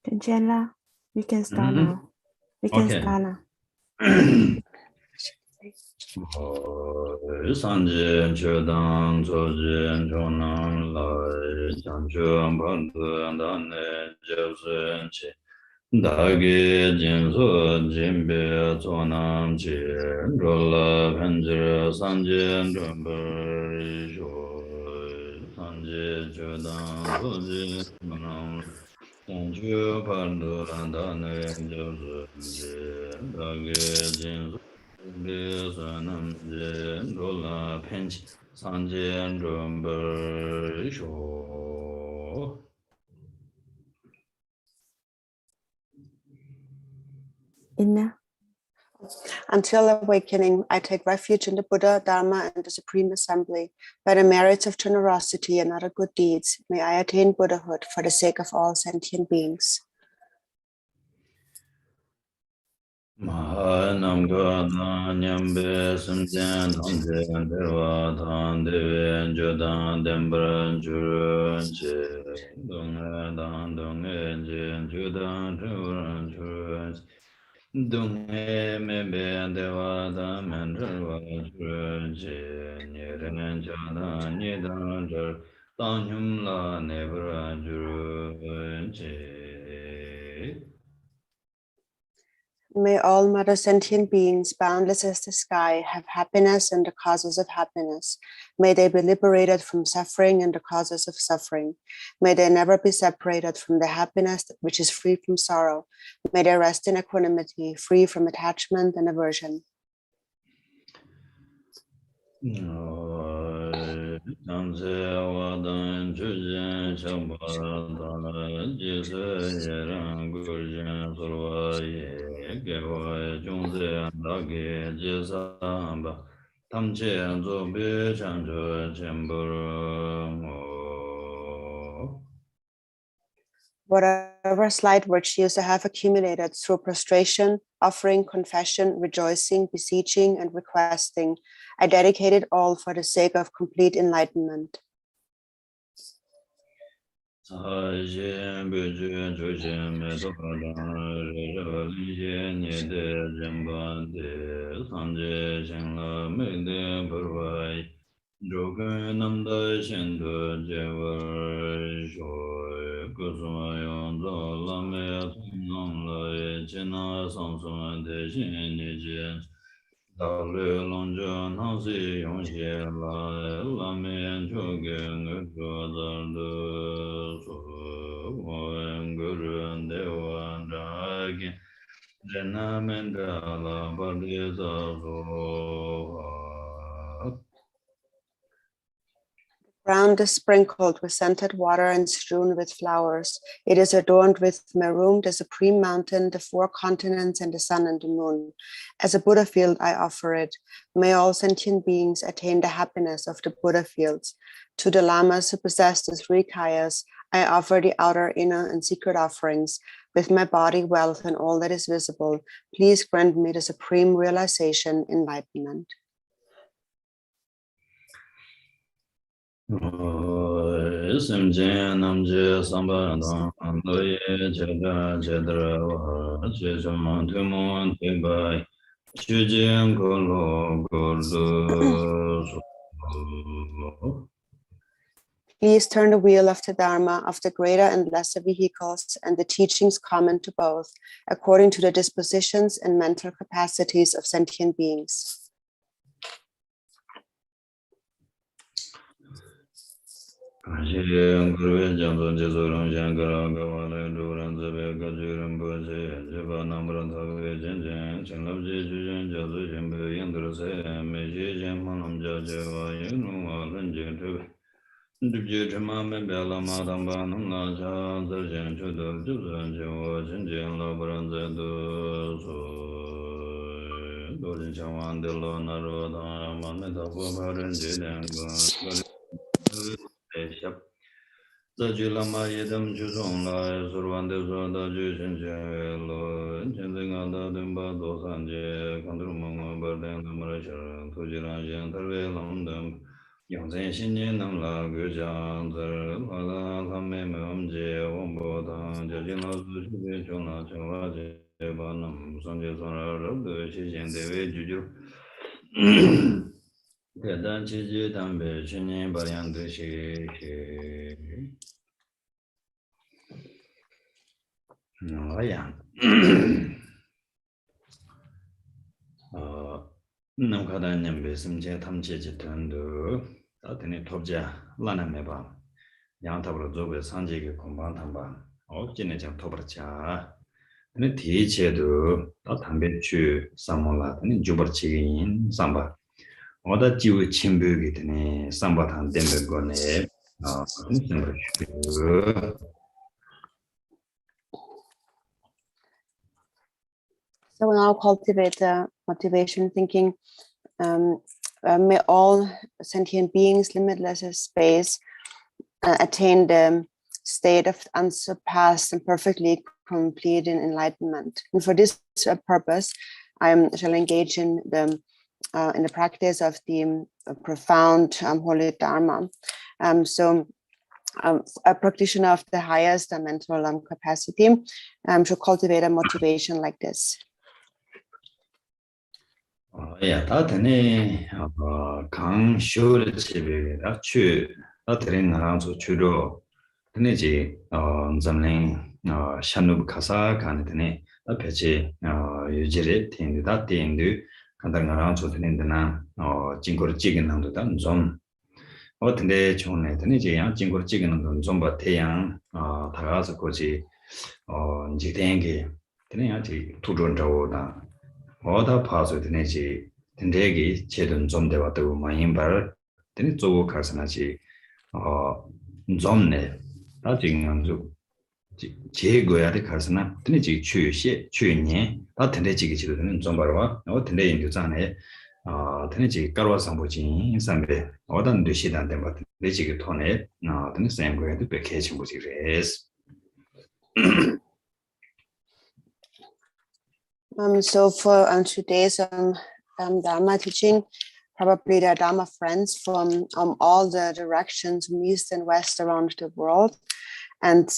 Khenchen, we can start now. We can start now. Sanje Chodang Chojin Chonang Lai Chanchuan Pandu Dane Jebsen Chi Dagi Jinsu Jimbe Chonam Chi Rola Penjir Sanje Drumber Sho Sanje Chodang Chojin Chonang Chanchuan Pandu Dane Jebsen Chi Dagi Jinsu Inna. Until awakening, I take refuge in the Buddha, Dharma, and the Supreme Assembly. By the merits of generosity and other good deeds, may I attain Buddhahood for the sake of all sentient beings. Mahanamgata Nyambe Simjan Tangchen Terwa Tan Deven Jodan Dembran Churun Che Dunghe Dan Dunghe Jen Judan Churan Churun Dunghe Mebe Dewa Dan Men Terwa Churun Che Nyeren Chadan Nyedan Chur Dan Hyum La Nebra Churun Che May all mother sentient beings, boundless as the sky, have happiness and the causes of happiness. May they be liberated from suffering and the causes of suffering. May they never be separated from the happiness which is free from sorrow. May they rest in equanimity, free from attachment and aversion. Whatever slight virtues I have accumulated through prostration, offering, confession, rejoicing, beseeching, and requesting, I dedicate it all for the sake of complete enlightenment. The ground is sprinkled with scented water and strewn with flowers. It is adorned with Merum, the supreme mountain, the four continents, and the sun and the moon. As a Buddha field, I offer it. May all sentient beings attain the happiness of the Buddha fields. To the lamas who possess the three kayas, I offer the outer, inner, and secret offerings. With my body, wealth, and all that is visible, please grant me the supreme realization, enlightenment. Simjen Namje Sambandang Loye Chedra Chedra Chechon Tumon Tebai Chujen Kolo Kolo. Please turn the wheel of the Dharma of the greater and lesser vehicles and the teachings common to both, according to the dispositions and mental capacities of sentient beings. Lama yedam chuzong la survande surda ju shenche lo chenzeng ada de Samba Dosanje, Kandrumungo, Berdan, Marashar, Tujiran, Tarve, London, Yongzen Shinyan, Namla, Gujan, Lala, Lame, Mamje, Wombodan, Jajina, Juna, Chavaje, Banam, Sanje, Sona, Rabdu, Shijan, Deve, Juju. Kedan Chiji, Tambe, Shinin, Barian, Dushi, no, yeah. Namkada Nyambe, Simje, Tamche, Jitandu, Tatini Tobja, Lana Meba, Yantabra Zobe, Sanji, Kumban Tamba, Ojinajam Tobracha, and a teacher do, Tatambe Chu, Samola, and Juberchi in Samba. Or that you Chimbu, Sambatan Dembegone, So we now cultivate motivation, thinking, may all sentient beings, limitless as space, attain the state of unsurpassed and perfectly complete in enlightenment. And for this purpose, I shall engage in the practice of the profound holy Dharma. A practitioner of the highest mental capacity should cultivate a motivation like this. Yeah, that's Kang Shur Chibi, Chu, Latrin Ranzo Churo, Teneji, Zamling, Shanub Kasa, Kanitene, a Pechi, Ujiri, in that thing do, Kandangaranzo Tenindana, or Jingur Chicken under the zone. What in the Chone, Teneji, Jingur Chicken under Zomba Tayang, Tagasa Koji, or Jitengi, Teneji, Tudron. Oda paso teneji tendegi chedun zom dewa dewa mayimbar teni zogo karsanaji zomne da jingangzu je goya de karsana teneji chu xie chu nye da tendeji gichido tenen zombarwa o tende yindu zane teneji karwa sambo jing sambe oda ndu shidan denba teneji gi tone teni sen goya de beke chimbo jires. So for today's Dharma teaching, probably there are Dharma friends from all the directions, from east and west around the world, and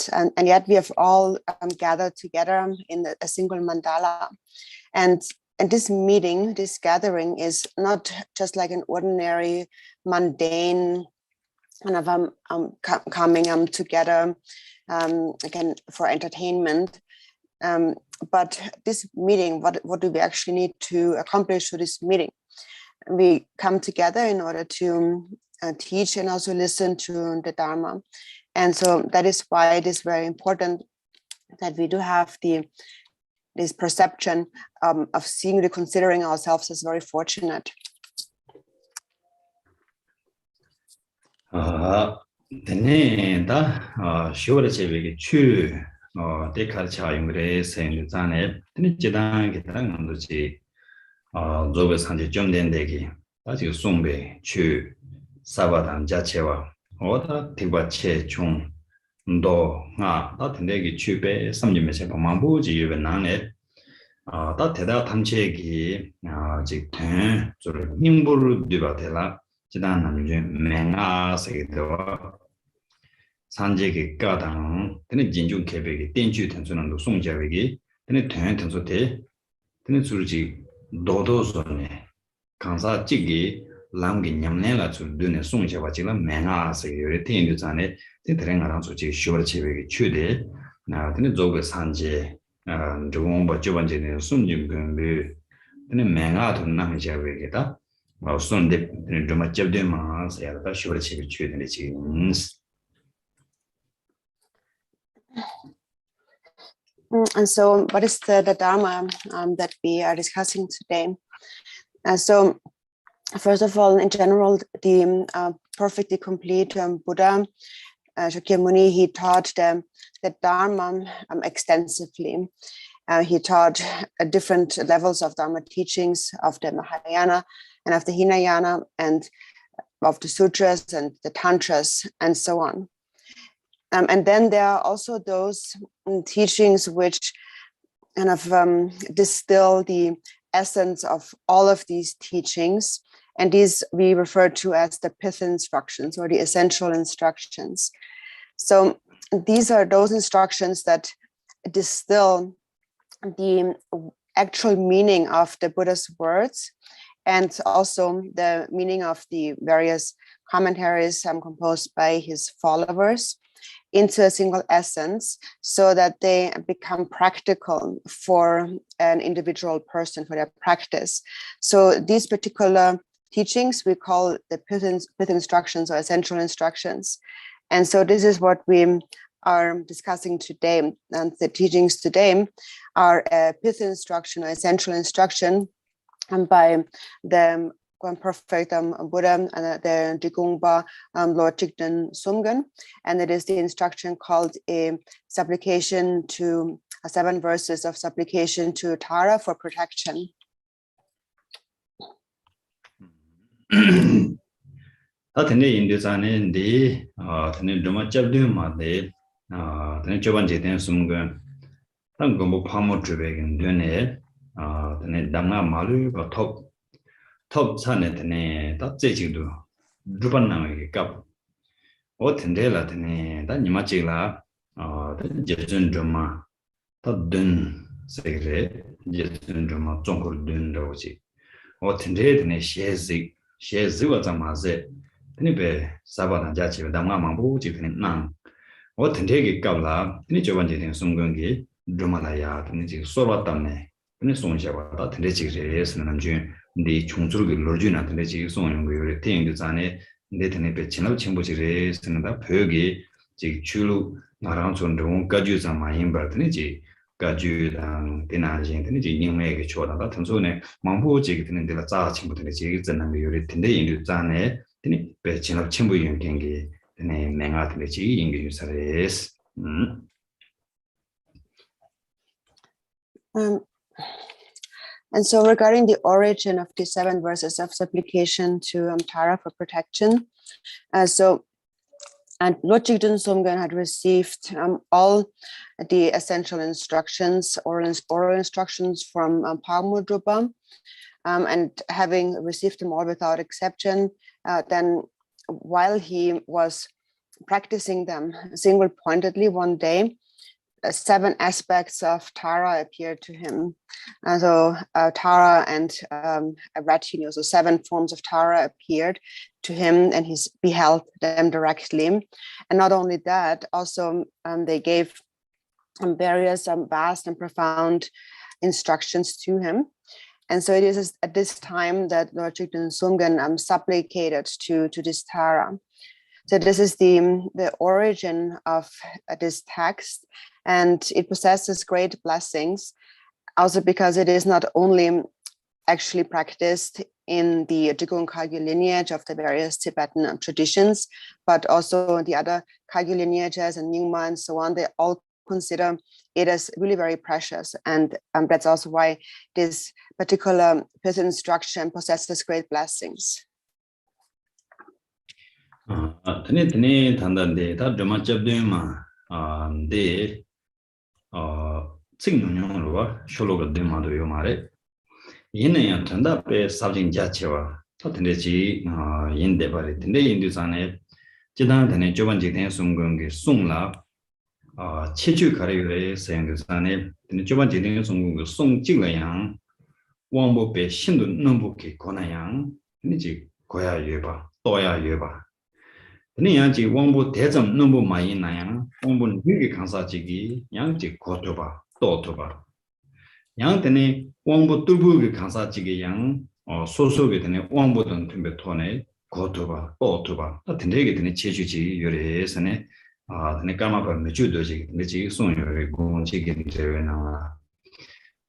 yet we have all gathered together in a single mandala. And this meeting, this gathering, is not just like an ordinary, mundane kind of coming together again for entertainment. But this meeting, what do we actually need to accomplish through this meeting? We come together in order to teach and also listen to the Dharma. And so that is why it is very important that we do have this perception of seeing, considering ourselves as very fortunate. Dekarcha Yungre Saint Zane, Tinichidan Gitanganduchi, Zobe Sanji Jumdendegi, that's you Sumbe, Chu, Sabadan Jachewa, Oda Tibache Chung, Do, that Tindegi Chube, some you may say Mambuji, even Nane, that Teda Tamchegi, Jikten, sort of Nimburu Dubatella, Jidan Menga Segidoa. 산제기 가당 되는 진중 계획이 땡주 텐션으로 송자외기 되는 텐션소대 되는 수르지 도도선에 강사직이 람기 냠내가 줄드네 송자와지가 맹아서 요리 텐류 전에 되는 소지 쇼르 계획이 추대 나 되는 조그 산제 조금 버주번제는 순진근비 되는 맹아도 남자외기다 손데 되는 좀 맞잡되면 해야다 쇼르 계획이 추대는 지금. And so what is the Dharma that we are discussing today? So first of all, in general, the perfectly complete Buddha, Shakyamuni, he taught the Dharma extensively. He taught different levels of Dharma teachings of the Mahayana and of the Hinayana and of the sutras and the tantras and so on. And then there are also those teachings which kind of distill the essence of all of these teachings. And these we refer to as the pith instructions or the essential instructions. So these are those instructions that distill the actual meaning of the Buddha's words and also the meaning of the various commentaries composed by his followers into a single essence, so that they become practical for an individual person, for their practice. So these particular teachings we call the pith instructions or essential instructions. And so this is what we are discussing today. And the teachings today are a pith instruction or essential instruction by the Perfect Buddha and the Digungpa Lord Jigten Sumgön, and it is the instruction called a supplication to 7 verses of supplication to Tara for protection. Tene indizane di tene Dharma chapter ma de tene choban jeten sumgön tang gombo phamo tribegen dene tene Dhamma malu ba top 산에 되네 다 제지도 두번 나오게 갑 어텐데라 되네 다 니마치라 제전 좀마 더든 세그레 제전 좀마 종걸 된다고지 어텐데 되네 셰즈와 자마세 되네 베 사바단 자치 담가망부 지되네 난 어텐데게 갑라 되네 저번에 된 송경기 드마라야 되네 지 소바담네 되네 송샤바다 되네 지레스는 남준 네 총주를 로주나 되네 지 송용 거를 대행도 전에 내 되네 배 진업 첨부지레 쓰는다 벽이 지 주로 나랑 존동 가주자 많이 받더니 지 가주당 되나진 되네 지 인맥에 줘다가 통소네 망보지 되는 데가 자 친구들이 지 전남 요리 된데 인도 전에 되네 배 진업 첨부 연경기 되네 내가 되네 지 인기 유사레스 And so regarding the origin of the 7 verses of supplication to Tara for protection, and Lord Jigten Sumgön had received all the essential instructions, oral instructions from Parmudrupa, and having received them all without exception, then while he was practicing them single-pointedly one day, 7 aspects of Tara appeared to him. And so Tara and a retinue, so 7 forms of Tara appeared to him, and he beheld them directly. And not only that, also they gave various vast and profound instructions to him. And so it is at this time that Lord Jigten Sumgön supplicated to this Tara. So this is the origin of this text, and it possesses great blessings, also because it is not only actually practiced in the Digung Kagyu lineage of the various Tibetan traditions, but also the other Kagyu lineages and Nyingma and so on. They all consider it as really very precious, and that's also why this particular pith instruction possesses great blessings. tene 단단데 다 Dhamma chapter ma de 칭능용으로 봐 쇼로가 되마도 요 말에 얘는 전다 배 사진 자체와 터텐데지 인데 바리 텐데 인도산에 지난 되네 저번지 된 송근게 송라 체주 가래에 생도산에 되네 저번지 된 송근게 송직라양 왕보배 신도 넘보게 권하양 니지 고야 예바 또야 예바 니양지 왕보 대점 넘보 많이 나양 왕보 위기 강사지기 양지 고토바 또토바 양한테네 왕보 뚫부기 강사지기 양 소소게 되네 왕보던 tumbe 토네 고토바 또토바 된대게 되네 제주지 요래에서네 되네 까마바 메주도지 메지 송요래 공지기 되나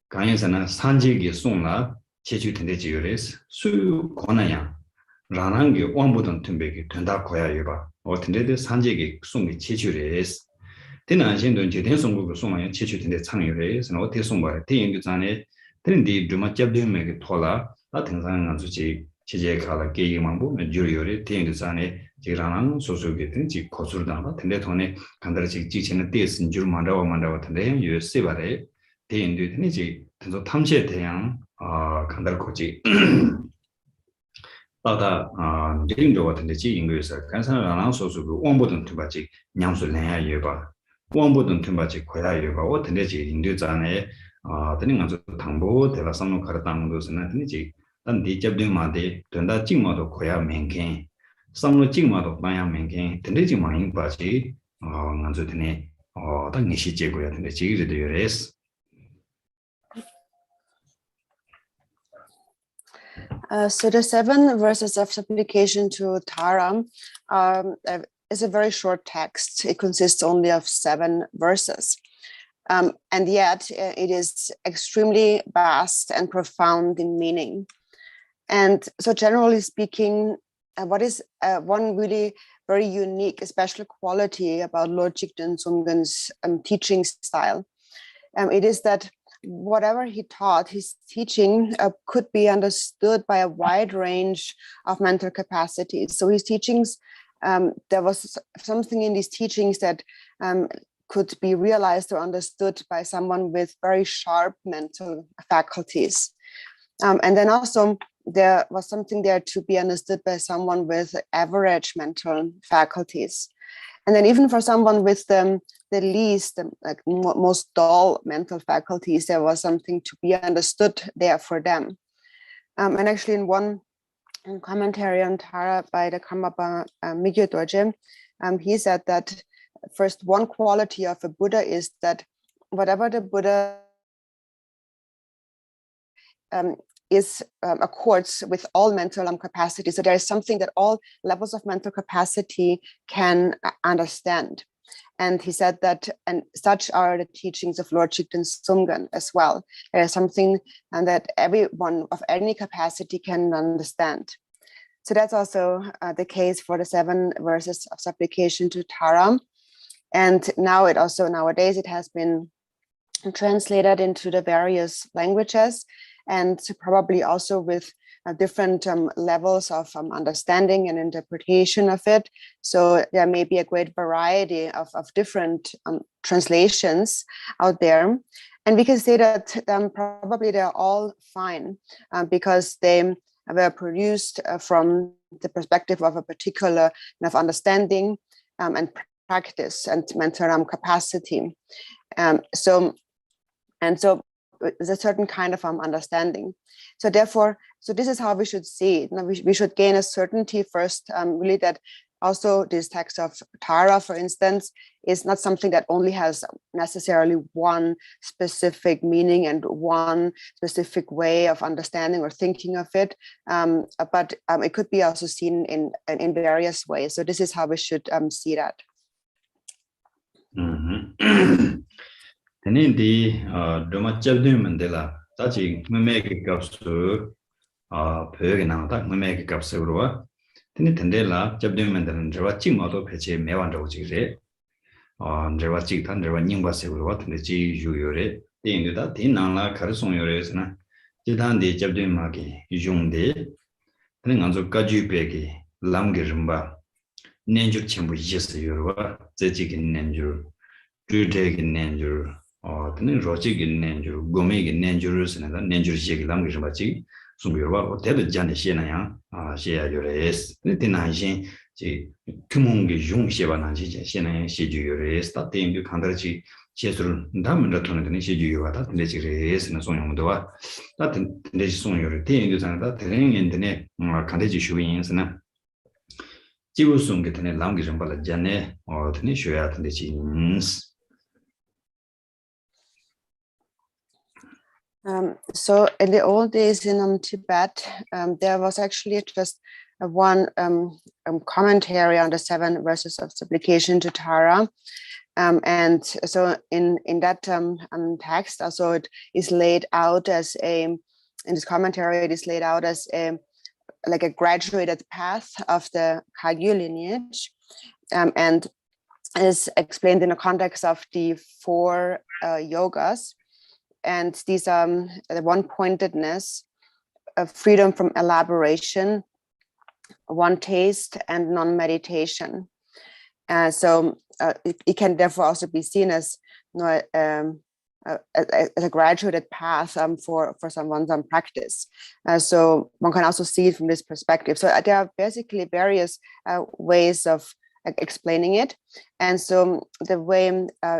강에서는 산지기 송라 제주 된대지 요래스 수 권하양 라난게 왕보던 tumbe기 된다 고야 요바 어떤데도 산지기 송이 제주래스 대난신도 제된 송국을 송하여 제주된데 창요래서 어떻게 송바래 대인도 전에 드린디 Dhamma chapter 토라 다 등산한 주지 지제 가라 게임만 보면 주요리 대인도 전에 지라는 소소게 된지 고술다가 근데 돈에 간다르지 지치는 데스인 줄 만다와 같은데 요세바래 대인도 되는지 더 탐시에 대한 간달 거지 바다 링도 같은데 지 인도에서 간사는 안 소수고 원보든 투바지 냥술내야 예봐 원보든 투바지 거야 예봐 어떤데 지 인도 전에 되는 가서 당보 대가 삼는 가르다는 것은 되는지 단 디접딩마데 된다 찍마도 거야 맹게 삼로 찍마도 마야 맹게 되는지 많이 봐지 먼저 되네 당시 시제고야 되는데 지기도 요레스 So the 7 verses of supplication to Tara is a very short text. It consists only of 7 verses. And yet it is extremely vast and profound in meaning. And so generally speaking, what is one really very unique, special quality about Lord Jigten Sumgön's teaching style, it is that whatever he taught, his teaching could be understood by a wide range of mental capacities. So his teachings, there was something in these teachings that could be realized or understood by someone with very sharp mental faculties. And then also there was something there to be understood by someone with average mental faculties. And then even for someone with the least, like most dull mental faculties, there was something to be understood there for them. And actually in one commentary on Tara by the Karmapa Migyo Dorje, he said that first one quality of a Buddha is whatever the Buddha accords with all mental capacities. So there is something that all levels of mental capacity can understand. And he said that, and such are the teachings of Lord Jigten Sumgön as well. There is something that everyone of any capacity can understand. So that's also the case for the 7 verses of supplication to Tara. And now nowadays it has been translated into the various languages, and probably also with different levels of understanding and interpretation of it. So there may be a great variety of different translations out there. And we can say that probably they're all fine because they were produced from the perspective of a particular kind of understanding and practice and mental capacity. So there's a certain kind of understanding. So therefore, this is how we should see it. Now we should gain a certainty first, really, that also this text of Tara, for instance, is not something that only has necessarily one specific meaning and one specific way of understanding or thinking of it, but it could be also seen in various ways. So this is how we should see that. Tenindi Dharma Chabdu Mandela Tachi Mumeki Kapsu Purgina Mumeki Kapsurua Tini Tendela Chabdu Mandela Drachi Moto Peche Mewan Rojire Drachi Tandra Nimba Segura Tenji Yure Tinda Tinala Carson Yuresna Jitandi Chabdu Maki Jungde Tenanzo Kaju Peki Lamgirimba Nenju Chimbu Yes Yurua Zechik Nenjur Judek Nenjur then Rochik in Nenjur, Gomeg in Nenjurus and Nenjur Shake language bachi, Sumira, whatever Jan Shena, Shea Yures, Nitinajin, Kumungi Jung Shevananji, Shena, Shijures, that thing you can't reach Chesur, Diamond Tongue, Shiju, that Leches and Son Doa, that Leson your thing is that thing in the neck, Kandaji Shuins and Jibusum get a language and Balajane or Tanisha at the jeans. So in the old days in Tibet, there was actually just one commentary on the 7 verses of supplication to Tara. And so in that text, also it is laid out as in this commentary, it is laid out as like a graduated path of the Kagyu lineage, and is explained in the context of the 4 yogas. And these are the one-pointedness, freedom from elaboration, one taste, and non-meditation. So it can therefore also be seen as as a graduated path for someone's practice. So one can also see it from this perspective. So there are basically various ways of explaining it. And so the way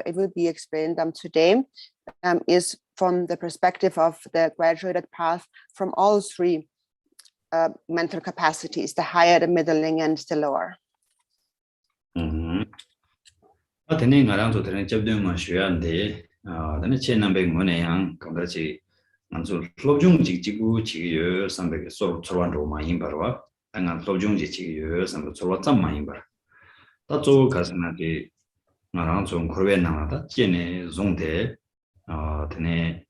it will be explained today is from the perspective of the graduated path from all three mental capacities, the higher, the middling, and the lower. dāna chē nāmbē ngōne yāng kāmbā chī ngā tsū lōbzhōng jīg jīgū chīgī yō sāmbē kī sōr tsōrwān rō mā yīmbar wā tā ngā lōbzhōng jīg chīgī yō sāmbē tsōrwā tsam mā yīmbar tā tsō kāsa ngā kī ngā rāng tsō ngōrwē nā tā jē nē zōng tē tāne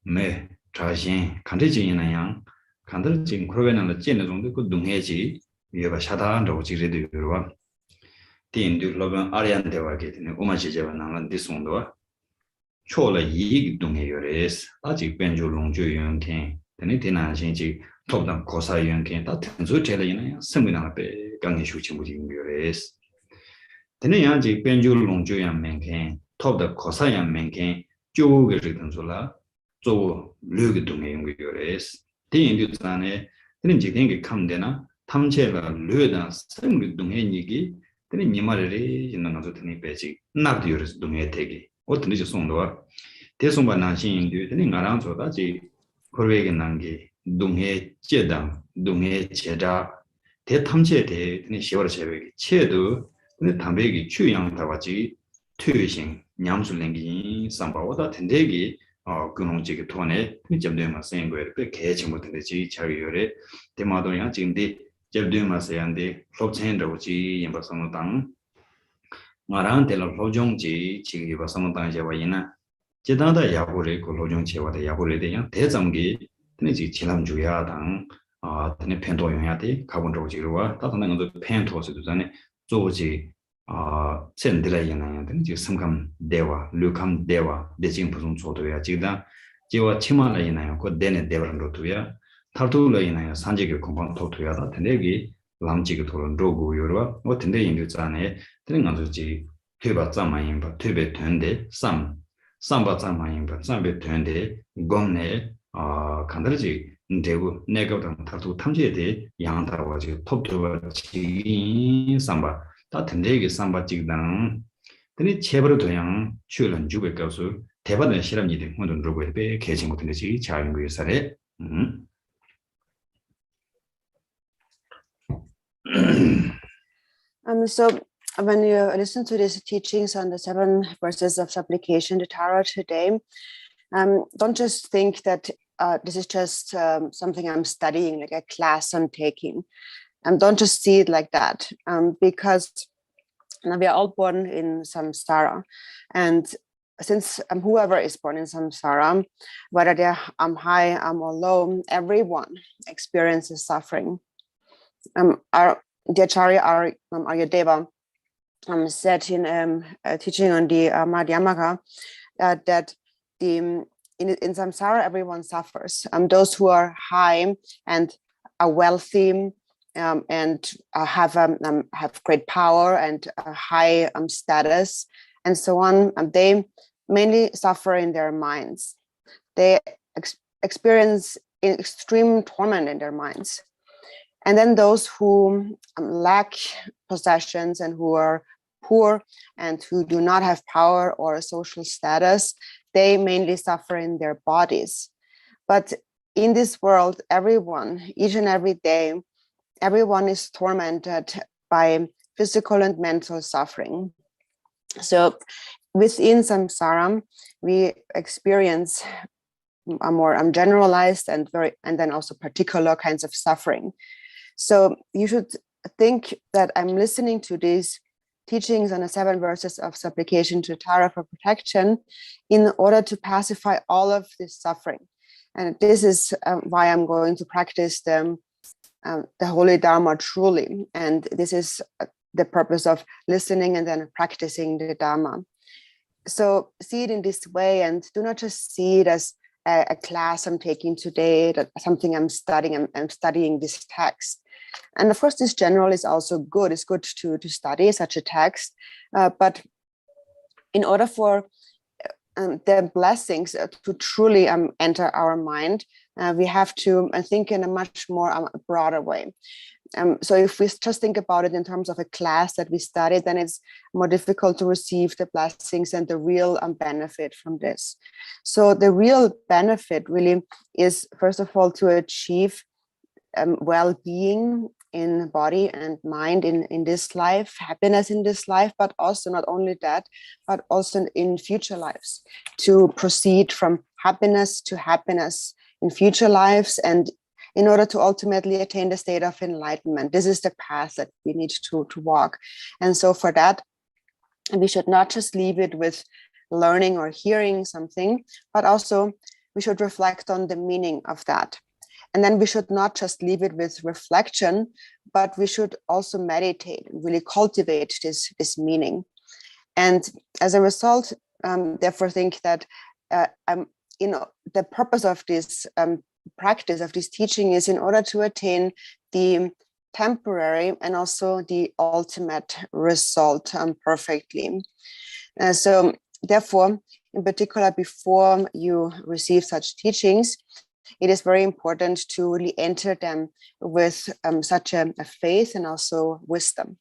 mē chā xīn kāntē chī yīnā yāng kāntē chī ngōrwē nā jē nē zōng tē kū dōng hē chī yō bā shātā rō chī rē dō yō wā tī ndū lōbzhōng āriyān tē wā kī tāne umā chī jē wā nā ngā tī sōng dō wā 초라 이익 동에 요레스 아직 변조 롱조 연캔 되는 대난신지 톱당 고사 연캔 다 tenzo 제라이나 성민아 배 강의 수치 무지 요레스 되는 양지 변조 롱조 연맨캔 톱다 고사 연맨캔 쪼게 된줄라 쪼 르게 동에 요레스 대인도 전에 되는 지된게 감되나 탐체가 르다 성미 동에 얘기 되는 니마르리 있는 가서 되는 배지 나도 요레스 동에 되게 어떤 이제 송도와 대송바 난신인들 되는 가랑 저다지 거래게 난게 동해 제당 동해 제자 대탐체 대는 시월 제외기 체도 근데 담배기 추양 다와지 퇴신 냠술랭기 삼바보다 텐데기 근홍지기 토네 점되면 쓰인 거에 그 개체 못되지 자유열에 대마도야 지금데 접되면 쓰ян데 롭첸더지 임바성당 마랑 텔로 로종지 지기 바성당 제와이나 제단다 야고레 고 로종체와다 야고레 대양 대zam기 드네지 지람주야당 드네 펜도 용야데 가본적으로와 다다는 것도 펜토스도 전에 조지 젠들라이나 드네 섬감 대와 류감 대와 대징 부송 조도야 지다 제와 치마라이나요 그 데네 대원로 두야 탈투라이나요 산지기 공방 토투야다 드네기 람지기 토론 로고 요르와 어떤데 인도자네 드는 것도지 퇴바 짬마인바 퇴베 된데 삼바 짬마인바 삼베 된데 공내 간다르지 대고 내가도 다도 탐지에 대해 양다와지 톱토가 지 삼바 다 된데기 삼바 찍당 드니 제벌을 도양 출연 주베 가수 대바는 실험이 된 혼돈 로고에 배 개진 못된 지 자연구의 사례 So when you listen to these teachings on the 7 verses of supplication to Tara today, don't just think that this is just something I'm studying, like a class I'm taking. Don't just see it like that, because we are all born in Samsara. And since whoever is born in Samsara, whether they're high or low, everyone experiences suffering. The Acharya Aryadeva said in teaching on the Madhyamaka that in Samsara everyone suffers. Those who are high and are wealthy and have great power and high status and so on, they mainly suffer in their minds. They experience extreme torment in their minds. And then those who lack possessions and who are poor and who do not have power or social status, they mainly suffer in their bodies. But in this world, everyone, each and every day, everyone is tormented by physical and mental suffering. So within Samsara, we experience a more generalized and then also particular kinds of suffering. So you should think that I'm listening to these teachings on the 7 verses of supplication to Tara for protection in order to pacify all of this suffering. And this is why I'm going to practice the Holy Dharma truly. And this is the purpose of listening and then practicing the Dharma. So see it in this way and do not just see it as a class I'm taking today, that something I'm studying. I'm studying this text. And of course, this general is also good. It's good to study such a text. But in order for the blessings to truly enter our mind, we have to think in a much more broader way. So if we just think about it in terms of a class that we study, then it's more difficult to receive the blessings and the real benefit from this. So the real benefit really is, first of all, to achieve well-being in body and mind in this life, happiness in this life, but also not only that, but also in future lives, to proceed from happiness to happiness in future lives, and in order to ultimately attain the state of enlightenment. This is the path that we need to walk. And so for that, we should not just leave it with learning or hearing something, but also we should reflect on the meaning of that. And then we should not just leave it with reflection, but we should also meditate, really cultivate this meaning. And as a result, therefore think that the purpose of this practice of this teaching is in order to attain the temporary and also the ultimate result perfectly. So therefore, in particular, before you receive such teachings, it is very important to really enter them with such a faith and also wisdom.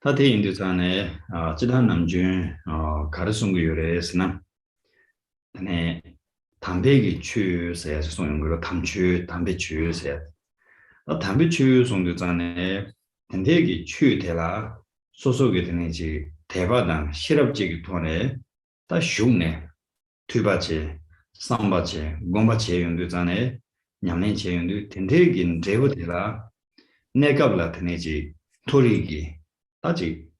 다들 인도산에 지난 남중 가르sungu 요래스나 네 담배기 추세에 소용 거로 담배 추세에 담배 추 송도산에 담배기 추대라 소속이 되는지 대바당 실업직이 돈에 다 흉내 투바체 삼바체 공바체 용도산에 냠낸 제용도 된대긴 제보되라 내가블라 되는지 토리기 아직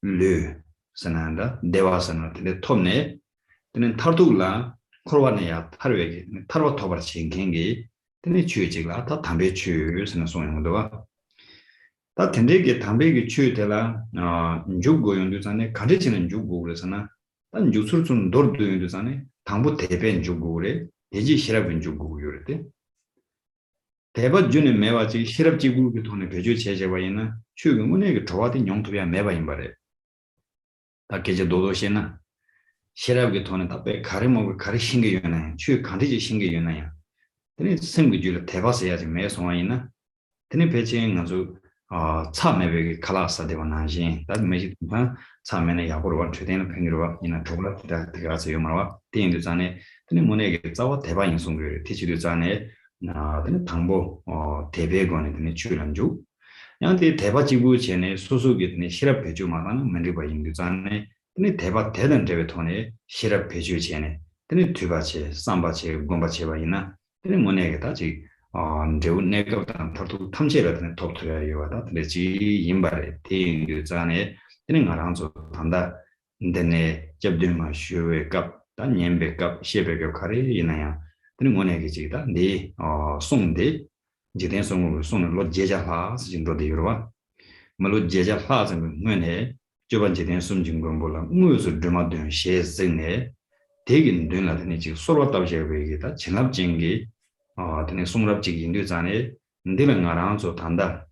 르 선한다 대화선을 근데 톱네 되는 타르둘라 코로나야 타르웨기 타르와 토바치 갱기 되는 주의지가 다 담배 주스는 소용도가 다 된대게 담배기 주되라 죽고 용도산에 가르치는 죽고 그래서나 단 주술 좀 돌도 용도산에 당부 대변 죽고 그래 대지 실업은 죽고 그래 대바 주는 매와지 실업지구의 돈을 배주 제재와 있는 추금은의 좋아진 용도야 매바인 말에 다 계제 노도시나 실업의 돈은 답에 가르먹을 가르신 게 유나요 추 간디지 신게 유나요 근데 생기줄 대바서야지 매송아이나 근데 배치행 아주 참매백이 칼라사 되고나지 다 매지 참매는 약으로 최대한 평으로 이나 도라다 들어가서 요마와 대인도 전에 근데 문에게 자와 대바 인송을 티치도 전에 나는 당보 대배관에 되는 출연주 양대 대바지구 전에 소속이 되는 실업 배주만은 만들고 있는 전에 근데 대바 대는 대회 통해 실업 배주 전에 근데 두바체 삼바체 공바체와 있나 근데 문에게 다지 저 내가 더 탐지를 되는 톱트야 요하다 그래지 임발에 대인 전에 되는 거랑서 단다 근데 접들만 쉬어의 값단 연배값 시배값 가리 이나야 그는 원해기지다 네 송데 지된 송으로 송을 로 제자파 진도 되어와 말로 제자파 좀 원해 저번 지된 숨진건 몰라 무엇을 드마든 셰생네 되긴 되나더니 지금 서로 답시하고 얘기다 진압진기 되는 송랍지기 인도잖아요 근데는 알아서 단다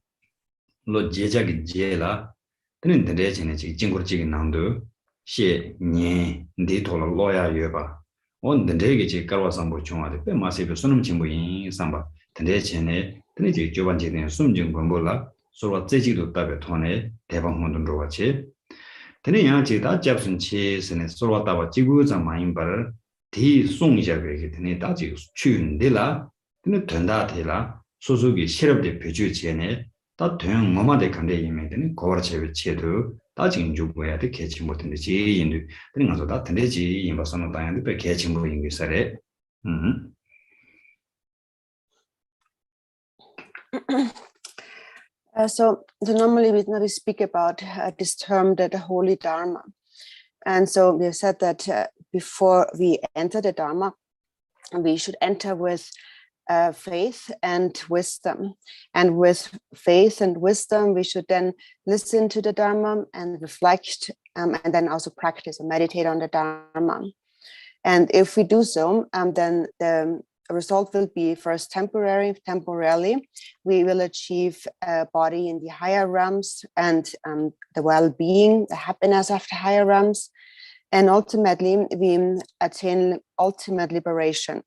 로 제자기 제라 되는 데제네 지금 진고르지기 남도 셰니 네토로 로야 여봐 온데게 지 깔와상보 중앙에 배 마세베 손음 진부인 상바 데제네 데제 조반지는 숨진 건볼라 서로 제지도 답에 통해 대방 혼돈으로 같이 데네 양지다 잡순 치스네 서로 답아 지구자 마인바를 디 송이자베게 데네 다지 추인데라 데네 된다테라 소속이 실업대 배주 지에네 다 대응 뭐마데 간데 이메데네 고라체베 체도 따지긴 주고야 돼 개치 못했는데 지인도 그런 거서 다 되지 임바선은 다양한데 개치 뭐 인기사래 So normally we speak about this term, the holy Dharma. And so we have said that before we enter the Dharma, we should enter with faith and wisdom. And with faith and wisdom, we should then listen to the Dharma and reflect, and then also practice and meditate on the Dharma. And if we do so, then the result will be first temporarily, we will achieve a body in the higher realms and the well-being, the happiness of the higher realms. And ultimately, we attain ultimate liberation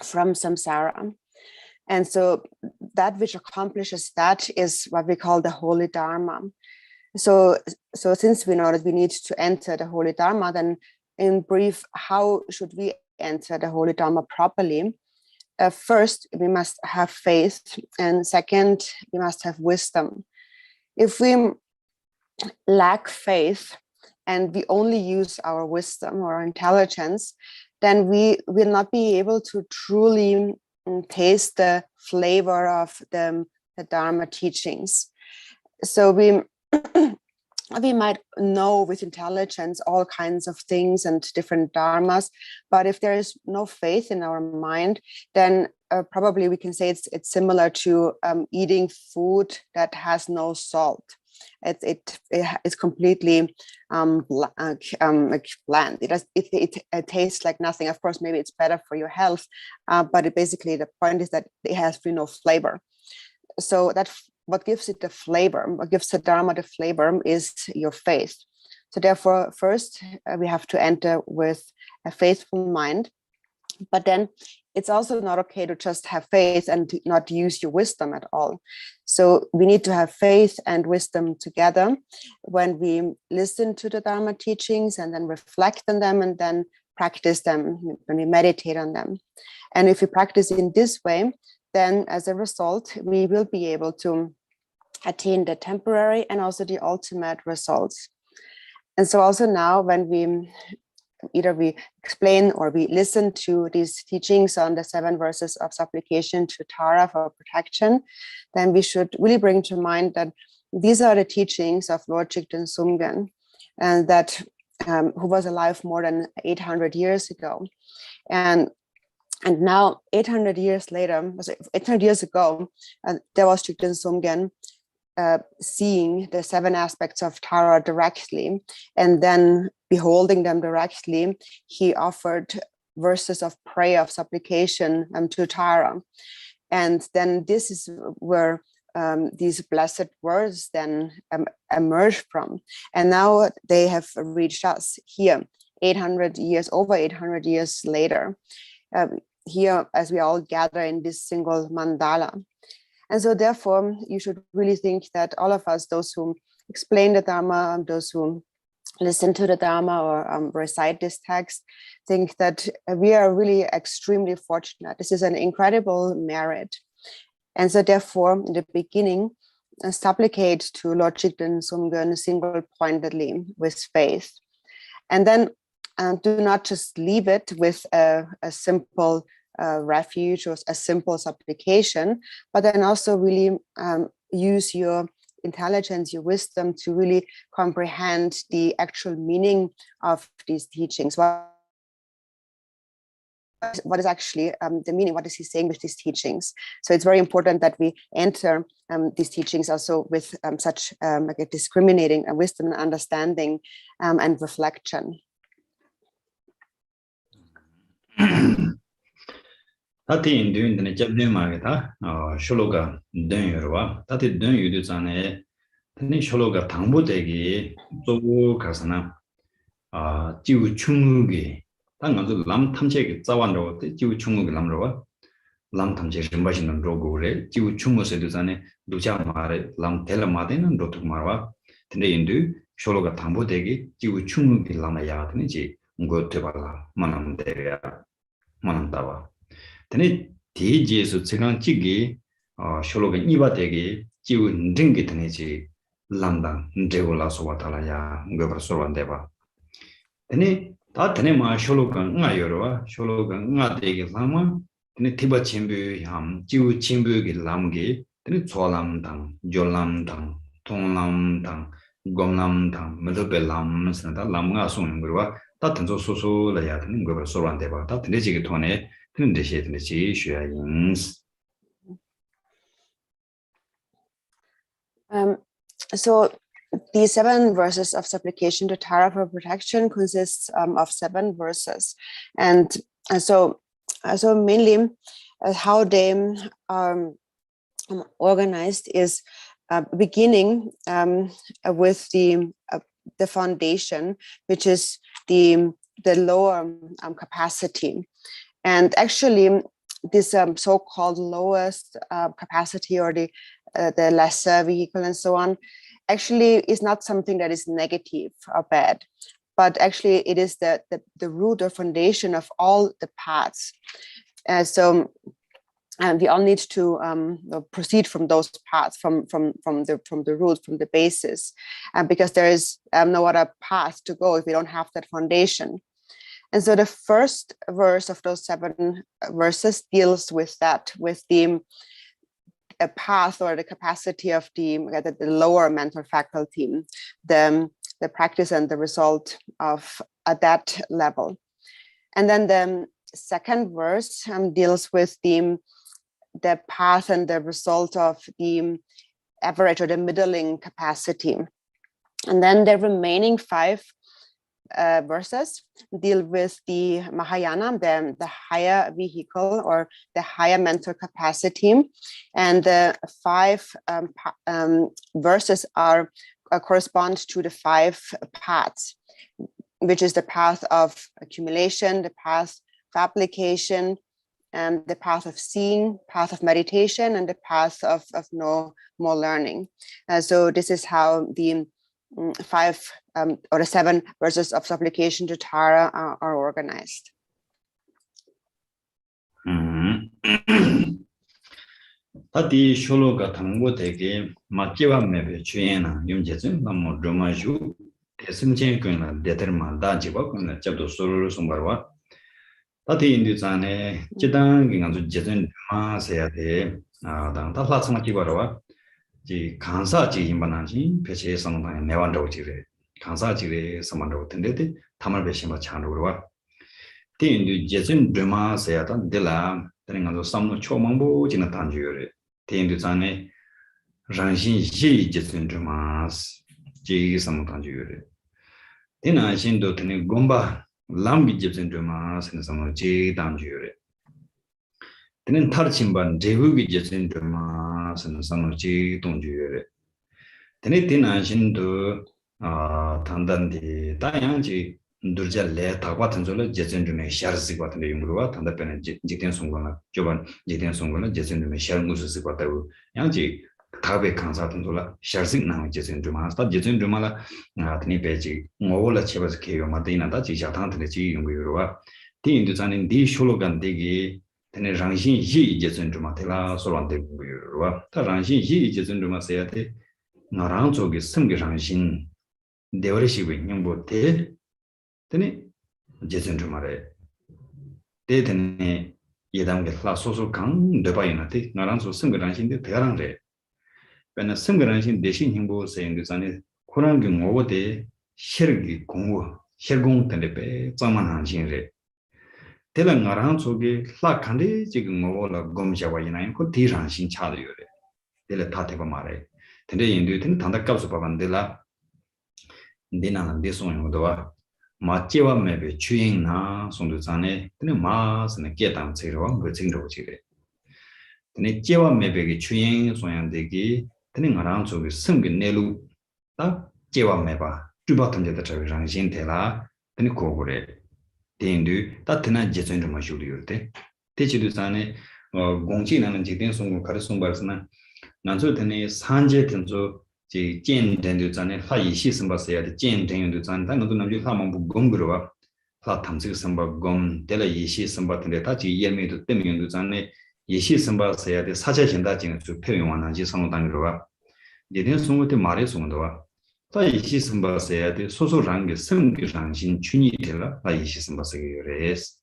from samsara. And so that which accomplishes that is what we call the holy Dharma. So since we know that we need to enter the holy Dharma, then in brief, how should we enter the holy Dharma properly? First, we must have faith. And second, we must have wisdom. If we lack faith and we only use our wisdom or intelligence, then we will not be able to truly taste the flavor of the Dharma teachings. So we might know with intelligence all kinds of things and different dharmas, but if there is no faith in our mind, then probably we can say it's similar to eating food that has no salt. It's completely bland. It tastes like nothing. Of course, maybe it's better for your health, but basically the point is that it has no flavor. So that what gives it the flavor, what gives the Dharma the flavor is your faith. So therefore, first we have to enter with a faithful mind, but then it's also not okay to just have faith and to not use your wisdom at all. So we need to have faith and wisdom together when we listen to the Dharma teachings and then reflect on them and then practice them, when we meditate on them. And if we practice in this way, then as a result, we will be able to attain the temporary and also the ultimate results. And so also now when we explain or we listen to these teachings on the 7 verses of supplication to Tara for protection, then we should really bring to mind that these are the teachings of Lord Jigten Sumgön, and that who was alive more than 800 years ago. And now 800 years later, 800 years ago, there was Jigten Sumgön seeing the 7 aspects of Tara directly, and then beholding them directly, he offered verses of prayer, of supplication to Tara. And then this is where these blessed words then emerge from. And now they have reached us here, over 800 years later, here as we all gather in this single mandala. And so therefore, you should really think that all of us, those who explain the Dharma, those who listen to the Dharma or recite this text, think that we are really extremely fortunate. This is an incredible merit. And so therefore, in the beginning, supplicate to Lord Jigten Sumgön single-pointedly with faith. And then do not just leave it with a simple refuge or a simple supplication, but then also really use your intelligence, your wisdom to really comprehend the actual meaning of these teachings. What is actually the meaning? What is he saying with these teachings? So it's very important that we enter these teachings also with such like a discriminating wisdom and understanding and reflection. Tati in doing the Japanese market, Shologa done your Tati done you do Zane, Tani Shologa Tambo Degi, Zobu Kasana, Jiu Chungi, Tangan Lam Tamchek, Zawando, Jiu Chungu Lamroa, Lam Tamchek Rimbashi and Rogore, Jiu Chungu Seduzane, Duja Mare, Lam Telamadin and Rotumarwa, Tene Indu, Shologa Tambo Degi, Jiu Chungi Lamaya, Tenichi, Ngo Tebala, Manam Deria, Manam Tawa. Tene Tijesu Tsigan Chigi, Shologa Ibategi, Jiu Ndringi Tenechi, Landa, Ndregula Sowatalaya, Gover Sorandeva. Tene Tatanema Shologa Ngayora, Shologa Ngadegi Lama, Tene Tiba Chimbu Yam, Jiu Chimbu Lamgi, Tene Tsolam Tang, Jolam Tang, Tonglam Tang, Gomlam Tang, Medobelam, Santa Lamga Sungurwa, Tatanzo Soso Layat, Gover Sorandeva, Tatanegi Tone. So the 7 verses of supplication to Tara for protection consists of 7 verses, and so So mainly how they are organized is beginning with the foundation, which is the lower capacity. And actually, this so-called lowest capacity, or the lesser vehicle and so on, actually is not something that is negative or bad, but actually it is the root or foundation of all the paths. So we all need to proceed from those paths, from the root, from the basis, because there is no other path to go if we don't have that foundation. And so the first verse of those 7 verses deals with that, with the path or the capacity of the lower mental faculty, the practice and the result of at that level. And then the second verse deals with the path and the result of the average or the middling capacity. And then the remaining 5 verses deal with the Mahayana, the higher vehicle or the higher mental capacity. And the 5 verses correspond to the 5 paths, which is the path of accumulation, the path of application, and the path of seeing, path of meditation, and the path of no more learning. So this is how the 5 or the 7 verses of supplication to Tara are organized. Tati shologa tango teke makiwa mebe chuyena yumjetsun namo dromaju tesimchen kuna determan dajiba kuna chabdo solo sumbarwa. Tati indi zane jidang ginganzu jetsun droma sayate dang tatla tsama kibarwa ji kansa ji imbananji peche samantang newandaw jire kansa jire samandaw tendete tamal beshima chanurwa. Ti indi jetsun droma sayata dila teringanzu samno chomangbo jina tanjuyore. Ti zane rangshin yi jetsun drumas ji samantanjuyore. Tina shindo teni gomba lambi jetsun drumas samno ji tanjuyore. Tenen tarchimban dehugi jetsun drumas samno ji donjuyore. Teni tina shindo tandandi dayangji durja le takwa tanzola jetsun drume sharsi kwa tanda yungruwa tanda pene jikten songona joban jikten songona jetsun drume shar ngususi kwa tabu yangji takwe kansa tanzola sharsik nang jetsun druma sta jetsun druma la tani pechi ngogo la chebas keyo mata ina da jik shatang tanda chi yungruwa ti indu zane di shologan degi tani rangshin yi jetsun druma tila solwan de yungruwa ta rangshin yi jetsun druma sayate nga rang zogi samgi rangshin dewari shigwe nyingbo te tene jetsun drumare te tene yedamge la soso kang deba yinate ngaranso samgi rangshin de tegarang re pena samgi rangshin deshin hingbo sayang zane kurangi ngogo de shergi gongwo shergong tene pe tsaman hangshin re tela ngaranso ge la kande jiga ngogo la gomjawa yinayin ko di rangshin chado yore tela tateba mare tene yindu tene tanda kapsu babandela dina deson yungdowa 마치와 매베 주행나 송도산에 근데 마스는 깨담 체로와 거칭로 지래 근데 제와 매베게 주행 소양되기 근데 나랑 저기 승기 내루 딱 제와 매바 주바던데다 저기 장신테라 근데 고고래 대인도 따뜻한 제전 좀 마셔도 돼 대치도 산에 공지나는 제된 송고 가르송 발스나 난소 되네 산제 된소 지 젠된도 전에 하이시 선바서야 젠된도 전에 나도 남주 사망부 공부로와 사 탐색 선바 공 데라 이시 선바인데 다지 예매도 때문에도 전에 이시 선바서야 사제 현다진의 주 표현하는지 상호단으로와 예된 송부터 말해 송도와 다 이시 선바서야 소소랑게 성규상신 춘이 되라 다 이시 선바서게레스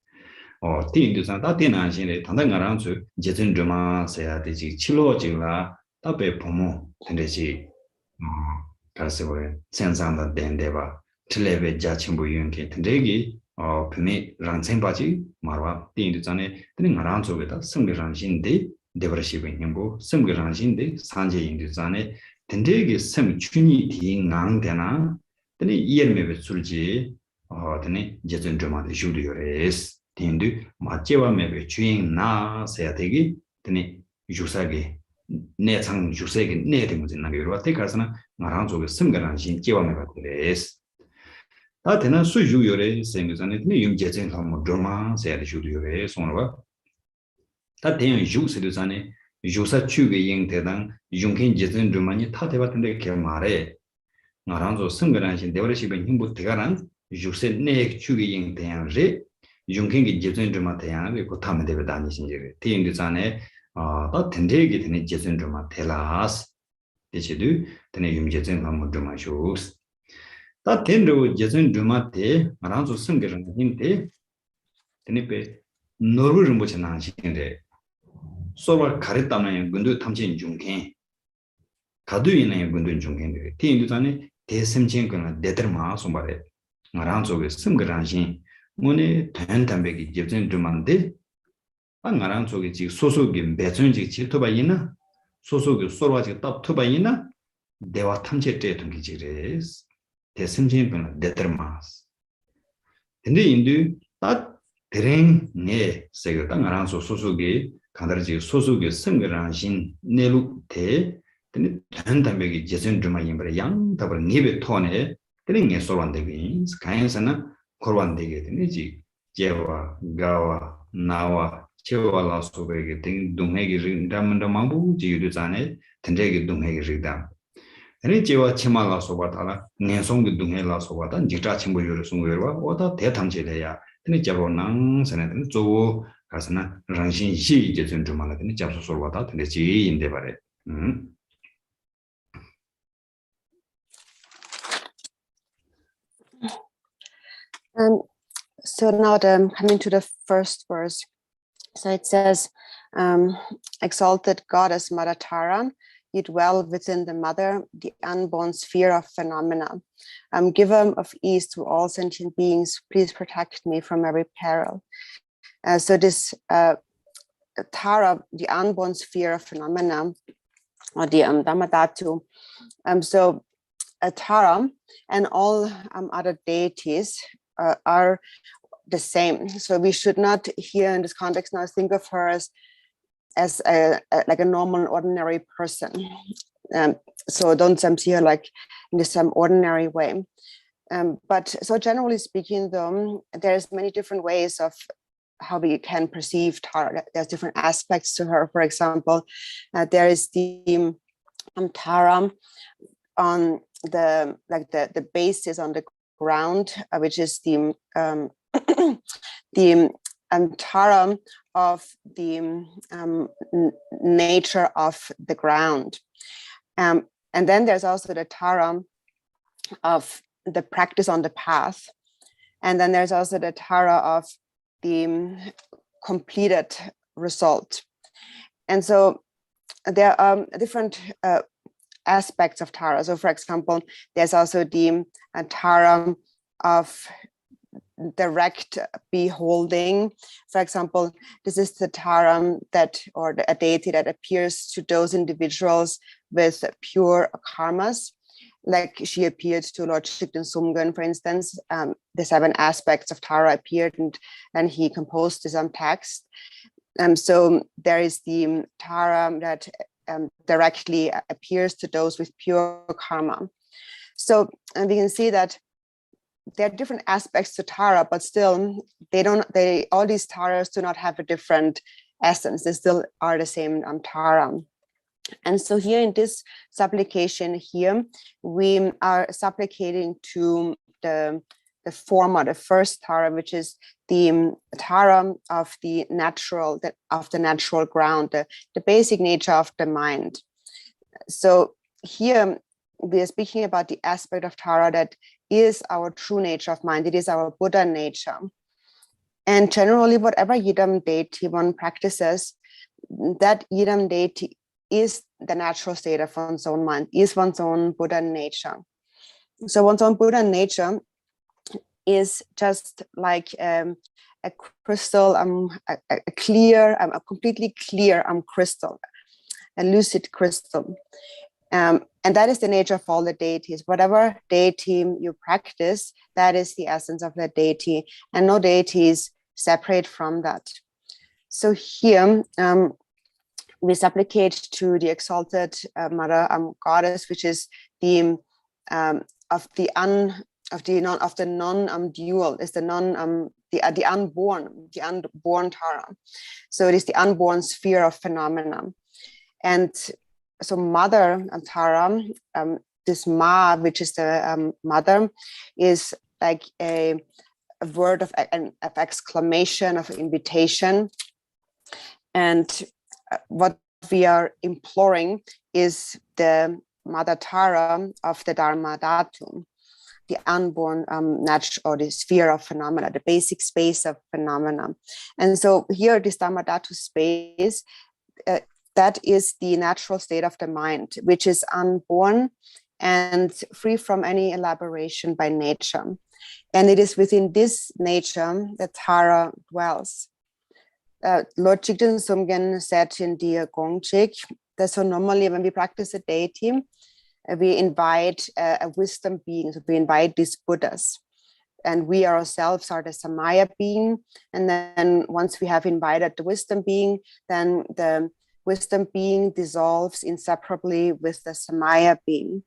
디인도 전 다디난신에 단단가랑 주 제전 드마서야 되지 칠로지라 답에 보모 된대지 가르세보에 센상다 덴데바 틀레베 자침부 유연케 된대기 분이 랑생바지 말와 띵도 전에 드는 가랑 쪽에다 성계랑신데 데버시고 있는고 성계랑신데 산제인도 전에 된대기 성 춘이 디낭되나 드니 이열매베 줄지 드니 제전드마데 슈리오레스 Tindu, Machewa maybe chewing na say tegi, then Jusagi, Netang Jusegi, Netings in Nagura, take us na Maranzo with Simgaran, Chewa Mabes. Atena Sujure, same as an Yum Jetting from Drama, said Judure, Sonova. That then Jusane, Jusa Chugi Ying Tedang, Junkin Jetting Drumani, Tatevat de Kermare. Naranzo Simgaran, developing Himbu Tegaran, Juse Nek Chugi Ying Tenre. Junking Jetting Dramatean, we could come David Danish. Tin Dizane, that Tendegi in Jetting Dramatelas. Did you do? Then you Jetting from Drama shows. That Tendo Jetting Dramate, Maranzo Simgaran Hinte, Tenepe, Noru Rinpoche Shinde. Sova Karitana Gundu Tamchin Junkin. Kadu in a Gundun Junkin. Tin Dizane, Tessimchin, Determa, somebody. Maranzo with Simgaran. Mone Tantambeki Jetting Dumande, Angaran Sogi, Sosugi, Betunji, Chitobaina, Sosugi, Sorwaji, Top Tobaina, they were Tamchete to Gijires, Tessimjin, Determas. In the Indu, that terrain ne, Segatangaran Sosugi, Kandarji, Sosugi, Simgaranjin, Nelu Te, then Tantambeki Jetting Dumayin, young, Taber Nibe Tone, telling a Soran de Beans, Kayansana. Korwan dege teniji jewa gawa nawa chewa la sobe ting dunghegi ringdam ndambu ji yudu zane tendegi dunghegi ringdam ene jewa chema la soba tala ngesong gi dunghe la soba tan jita chimbo yuru sung yerwa oda te tamche le ya tene jabo nang sene tene zo kasana rangshin shi je zun juma la tene jabso sorwa ta tene ji inde bare So now coming to the first verse. So it says, exalted goddess Mother Tara, you dwell within the mother, the unborn sphere of phenomena. Giver of ease to all sentient beings, please protect me from every peril. So this Tara, the unborn sphere of phenomena, or the Dhammadhatu. So Tara and all other deities are the same. So we should not here in this context now think of her as like a normal, ordinary person. So don't see her like in some ordinary way. But so generally speaking, though, there's many different ways of how we can perceive Tara. There's different aspects to her. For example, there is the Tara on the basis on the ground, which is the Tara of the nature of the ground. And then there's also the Tara of the practice on the path. And then there's also the Tara of the completed result. And so there are different aspects of Tara. So for example, there's also the Tara of direct beholding. For example, this is the Tara or a deity that appears to those individuals with pure karmas, like she appeared to Lord Shigden Sumgun, for instance. The 7 aspects of Tara appeared, and he composed some text. So there is the Tara that directly appears to those with pure karma. So we can see that there are different aspects to Tara, but still all these Taras do not have a different essence. They still are the same Tara. And so here in this supplication here, we are supplicating to the former, the first Tara, which is the Tara of the natural ground, the basic nature of the mind. So here we are speaking about the aspect of Tara that is our true nature of mind. It is our Buddha nature. And generally, whatever Yidam deity one practices, that Yidam deity is the natural state of one's own mind, is one's own Buddha nature. So one's own Buddha nature is just like a crystal, a completely clear crystal, a lucid crystal. And that is the nature of all the deities. Whatever deity you practice, that is the essence of the deity. And no deity is separate from that. So here we supplicate to the exalted Mother Goddess, which is the of the non-dual, is the unborn Tara. So it is the unborn sphere of phenomena. And so Mother Tara, this Ma, which is the mother, is like a word of exclamation, of invitation. And what we are imploring is the Mother Tara of the Dharma Dhatu, the unborn natural, or the sphere of phenomena, the basic space of phenomena. And so here, this Dharma Dhatu space, that is the natural state of the mind, which is unborn and free from any elaboration by nature. And it is within this nature that Tara dwells. Lord Jigten Sumgen said in the Gongchik that so normally when we practice a deity, we invite a wisdom being, so we invite these Buddhas. And we ourselves are the Samaya being. And then once we have invited the wisdom being, then the wisdom being dissolves inseparably with the Samaya being.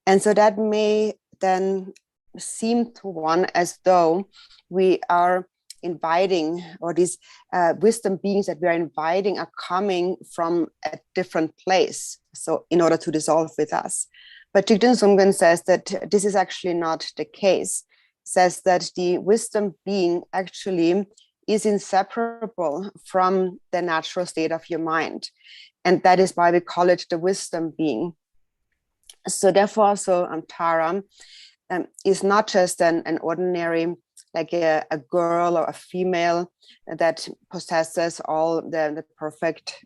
And so that may then seem to one as though we are inviting, or these wisdom beings that we are inviting are coming from a different place, so in order to dissolve with us. But Jigten Sumgen says that this is actually not the case. Says that the wisdom being actually is inseparable from the natural state of your mind. And that is why we call it the wisdom being. So therefore also Tara is not just an ordinary, like a girl or a female that possesses all the perfect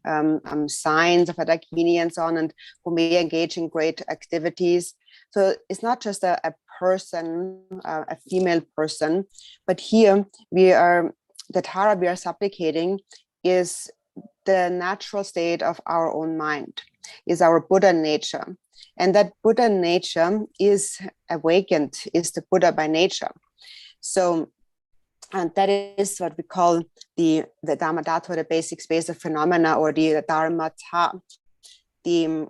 signs of a Dakini and so on, and who may engage in great activities. So it's not just a person, a female person, but here the Tara we are supplicating is the natural state of our own mind, is our Buddha nature. And that Buddha nature is awakened, is the Buddha by nature. So, and that is what we call the Dharma Dhatu, the basic space of phenomena, or the Dharma Ta, the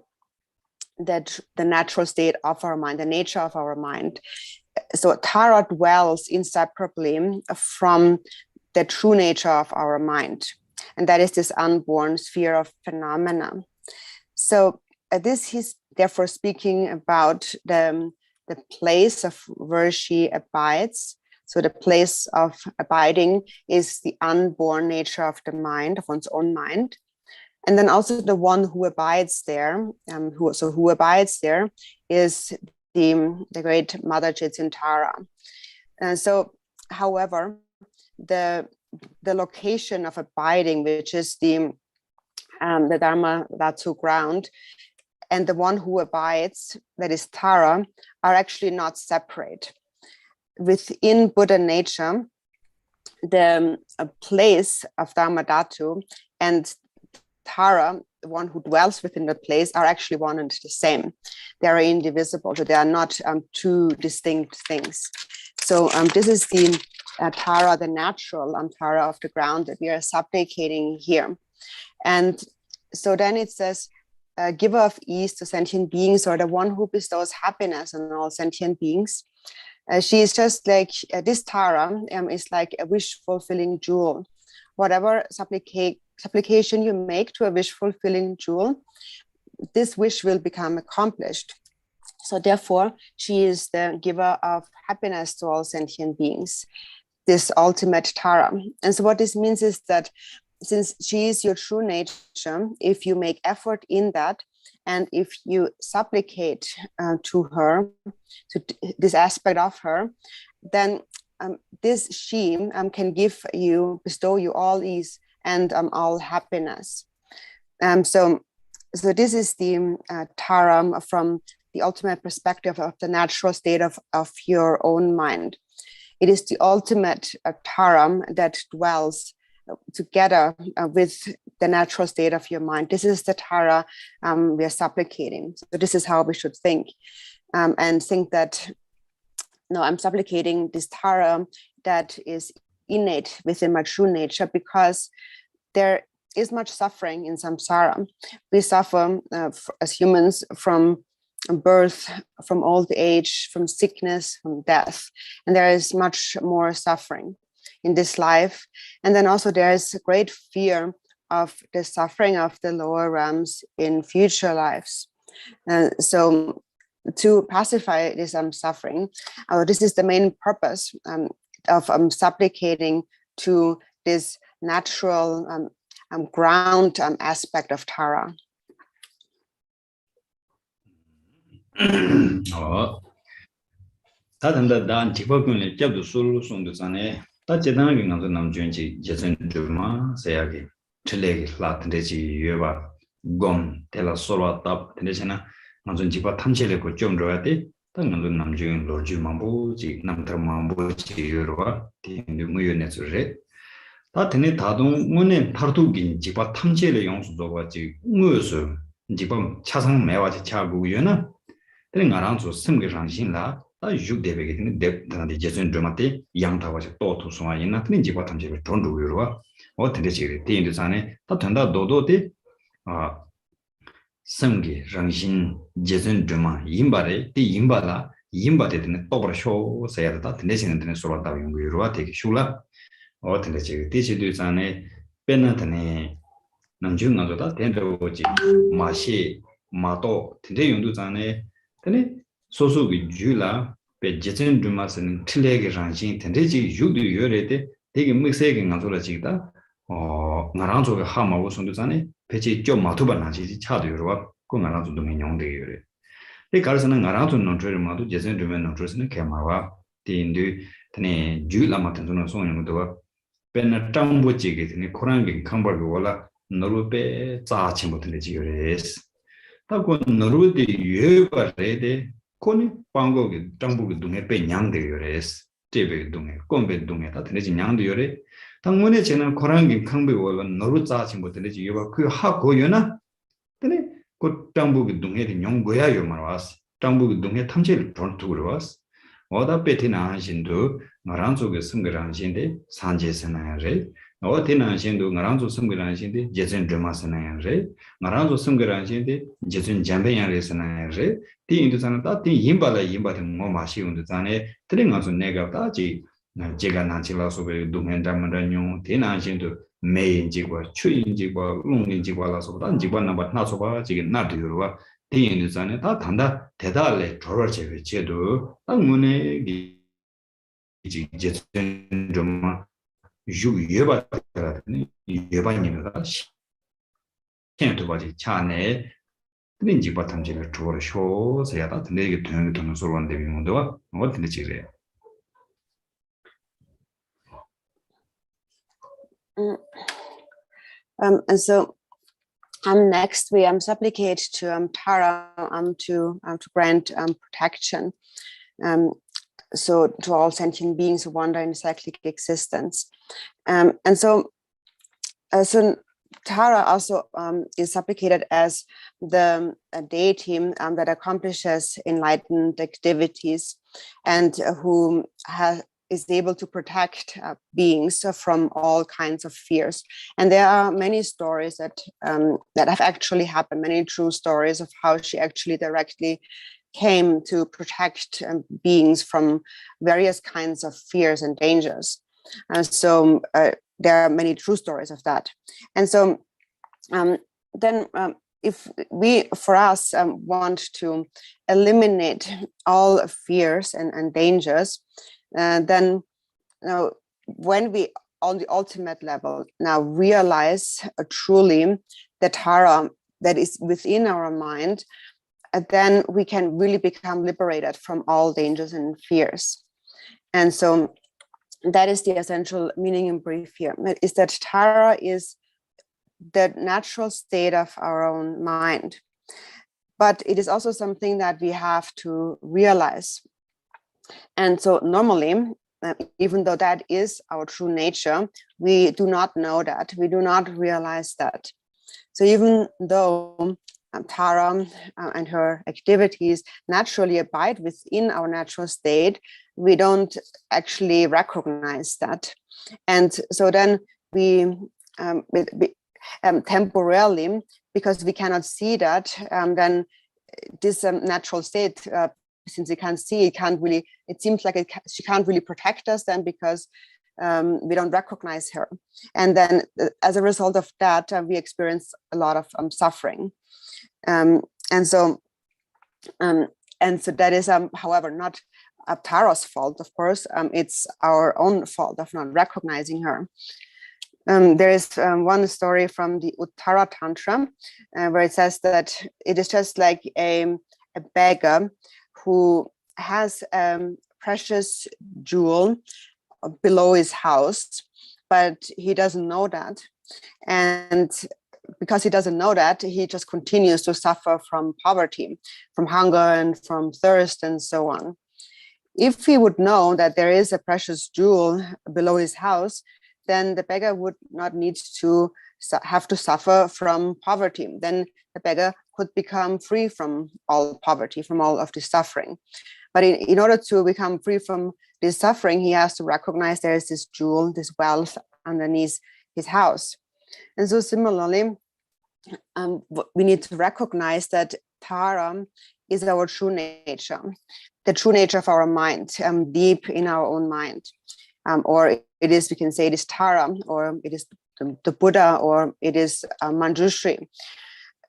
natural state of our mind, the nature of our mind. So Tara dwells inseparably from the true nature of our mind. And that is this unborn sphere of phenomena. So this is therefore speaking about the place of where she abides. So the place of abiding is the unborn nature of the mind, of one's own mind. And then also the one who abides there, who abides there is the great Mother Gyaltsen Tara. So, however, the location of abiding, which is the Dharma Dhatu ground, and the one who abides, that is Tara, are actually not separate. Within Buddha nature, the place of Dharma Dhatu and Tara, the one who dwells within the place, are actually one and the same. They are indivisible, so they are not two distinct things. So this is the Tara, the natural Tara of the ground that we are supplicating here. And so then it says, giver of ease to sentient beings, or the one who bestows happiness on all sentient beings. She is just like, this Tara is like a wish-fulfilling jewel. Whatever supplication you make to a wish-fulfilling jewel, this wish will become accomplished. So therefore, she is the giver of happiness to all sentient beings, this ultimate Tara. And so what this means is that since she is your true nature, if you make effort in that, and if you supplicate to her, to this aspect of her, then this she can bestow you all ease and all happiness. So this is the Tara from the ultimate perspective of the natural state of your own mind. It is the ultimate Tara that dwells together with the natural state of your mind. This is the Tara we are supplicating. So this is how we should think, and think that, no, I'm supplicating this Tara that is innate within my true nature, because there is much suffering in samsara. We suffer as humans from birth, from old age, from sickness, from death, and there is much more suffering in this life. And then also there is a great fear of the suffering of the lower realms in future lives. So to pacify this suffering, this is the main purpose of supplicating to this natural ground aspect of Tara. 다른데 난 지법군에 잡도 솔루션도 전에 다제단하게 나서 남준지 제선주마 세야게 틀레기 라든지 여바 곰 텔라 솔와답 되잖아 남준 지법 탐지를 좀 줘야 돼 당연히 남준 로지만보지 남들만보지 여러와 무연해서래 다 되네 다동 문에 파르투긴 지법 탐지를 용수도 같이 무엇을 지법 차상 매와지 차고요나 그런 거랑서 심계상신라 다 육대백이 데 제선 드마테 양타와서 또 투송아이나 그런 지바 탐지를 돈주요와 어떻게 지리 대인도산에 다 된다 도도데 심계 상신 제선 드마 임바레 디 임바라 임바데는 또버쇼 세야다 내시는 데는 소라다 용구요와 되게 슈라 어떻게 지리 대시도산에 빼나더니 남중나도다 된다고지 마시 마도 된대 용도산에 근데 소소기 줄라 배 제전 주마스는 틀레게 장신 텐데지 유도 요래데 되게 믹스하게 간소라 지다 나랑조가 하마고 손도잖아요 배치 좀 마토바나지 차도 요러와 그 나랑조 동에 용대 요래 이 가르스는 나랑조 논조를 마도 제전 주면 논조스는 개마와 딘디 tene ju lama tentuna sonyo ngwa pen tambo chige tene korangi khambar wala noru pe cha chimbo tene jigres ta ko noru de yeba rede koni pango ge tambo ge dunge pe nyang de yores tebe dunge kombe dunge ta tene nyang de yore 당문에 제는 코랑기 강배 원은 너로 짜진 못들이 이거 그 하고 요나 근데 그 땅부기 동해의 연구야 요만 왔어 땅부기 동해 탐지를 전투로 왔어 어다 베티나 한신도 나랑 쪽에 숨겨란 신데 산제스나야래 어디나 한신도 나랑 쪽 숨겨란 신데 제전 드마스나야래 나랑 쪽 숨겨란 신데 제전 잠배야래스나야래 티인도산은 다티 임발라 임발은 뭐 마시운도 자네 트링아서 내가 다지 제가 나치라서베 동행담만요 대난신도 매인지과 추인지과 롱인지과라서 단지과나바 나서봐 지금 나들어와 대인도산에 다 단다 대달래 저러제 제도 땅문에 이제 좀 유예바라더니 예반이가 현도 바지 차네 그린지과 탐지를 주어로 쇼서야다 내게 되는 소리만 되는 건데와 어떻게 지래 And so next we supplicate to Tara to grant protection so to all sentient beings who wander in cyclic existence. And so Tara also is supplicated as the deity that accomplishes enlightened activities and who is able to protect beings from all kinds of fears. And there are many stories that have actually happened, many true stories of how she actually directly came to protect beings from various kinds of fears and dangers. And so there are many true stories of that. And so then if we, for us, want to eliminate all fears and dangers, then when we on the ultimate level now realize truly the Tara that is within our mind, then we can really become liberated from all dangers and fears. And so that is the essential meaning in brief here, is that Tara is the natural state of our own mind. But it is also something that we have to realize. And so normally, even though that is our true nature, we do not know that, we do not realize that. So even though Tara and her activities naturally abide within our natural state, we don't actually recognize that. And so then we temporarily, because we cannot see that, then this natural state, since we can't see, it seems like she can't really protect us then, because we don't recognize her. And then as a result of that, we experience a lot of suffering. And so that is, however, not Tara's fault, of course. It's our own fault of not recognizing her. There is one story from the Uttara Tantra where it says that it is just like a beggar who has a precious jewel below his house, but he doesn't know that. And because he doesn't know that, he just continues to suffer from poverty, from hunger and from thirst and so on. If he would know that there is a precious jewel below his house, then the beggar would not need to have to suffer from poverty. Then the beggar could become free from all poverty, from all of this suffering. But in order to become free from this suffering, he has to recognize there is this jewel, this wealth underneath his house. And so similarly, we need to recognize that Tara is our true nature, the true nature of our mind, deep in our own mind. Or it is, we can say it is Tara, or it is the Buddha, or it is Manjushri.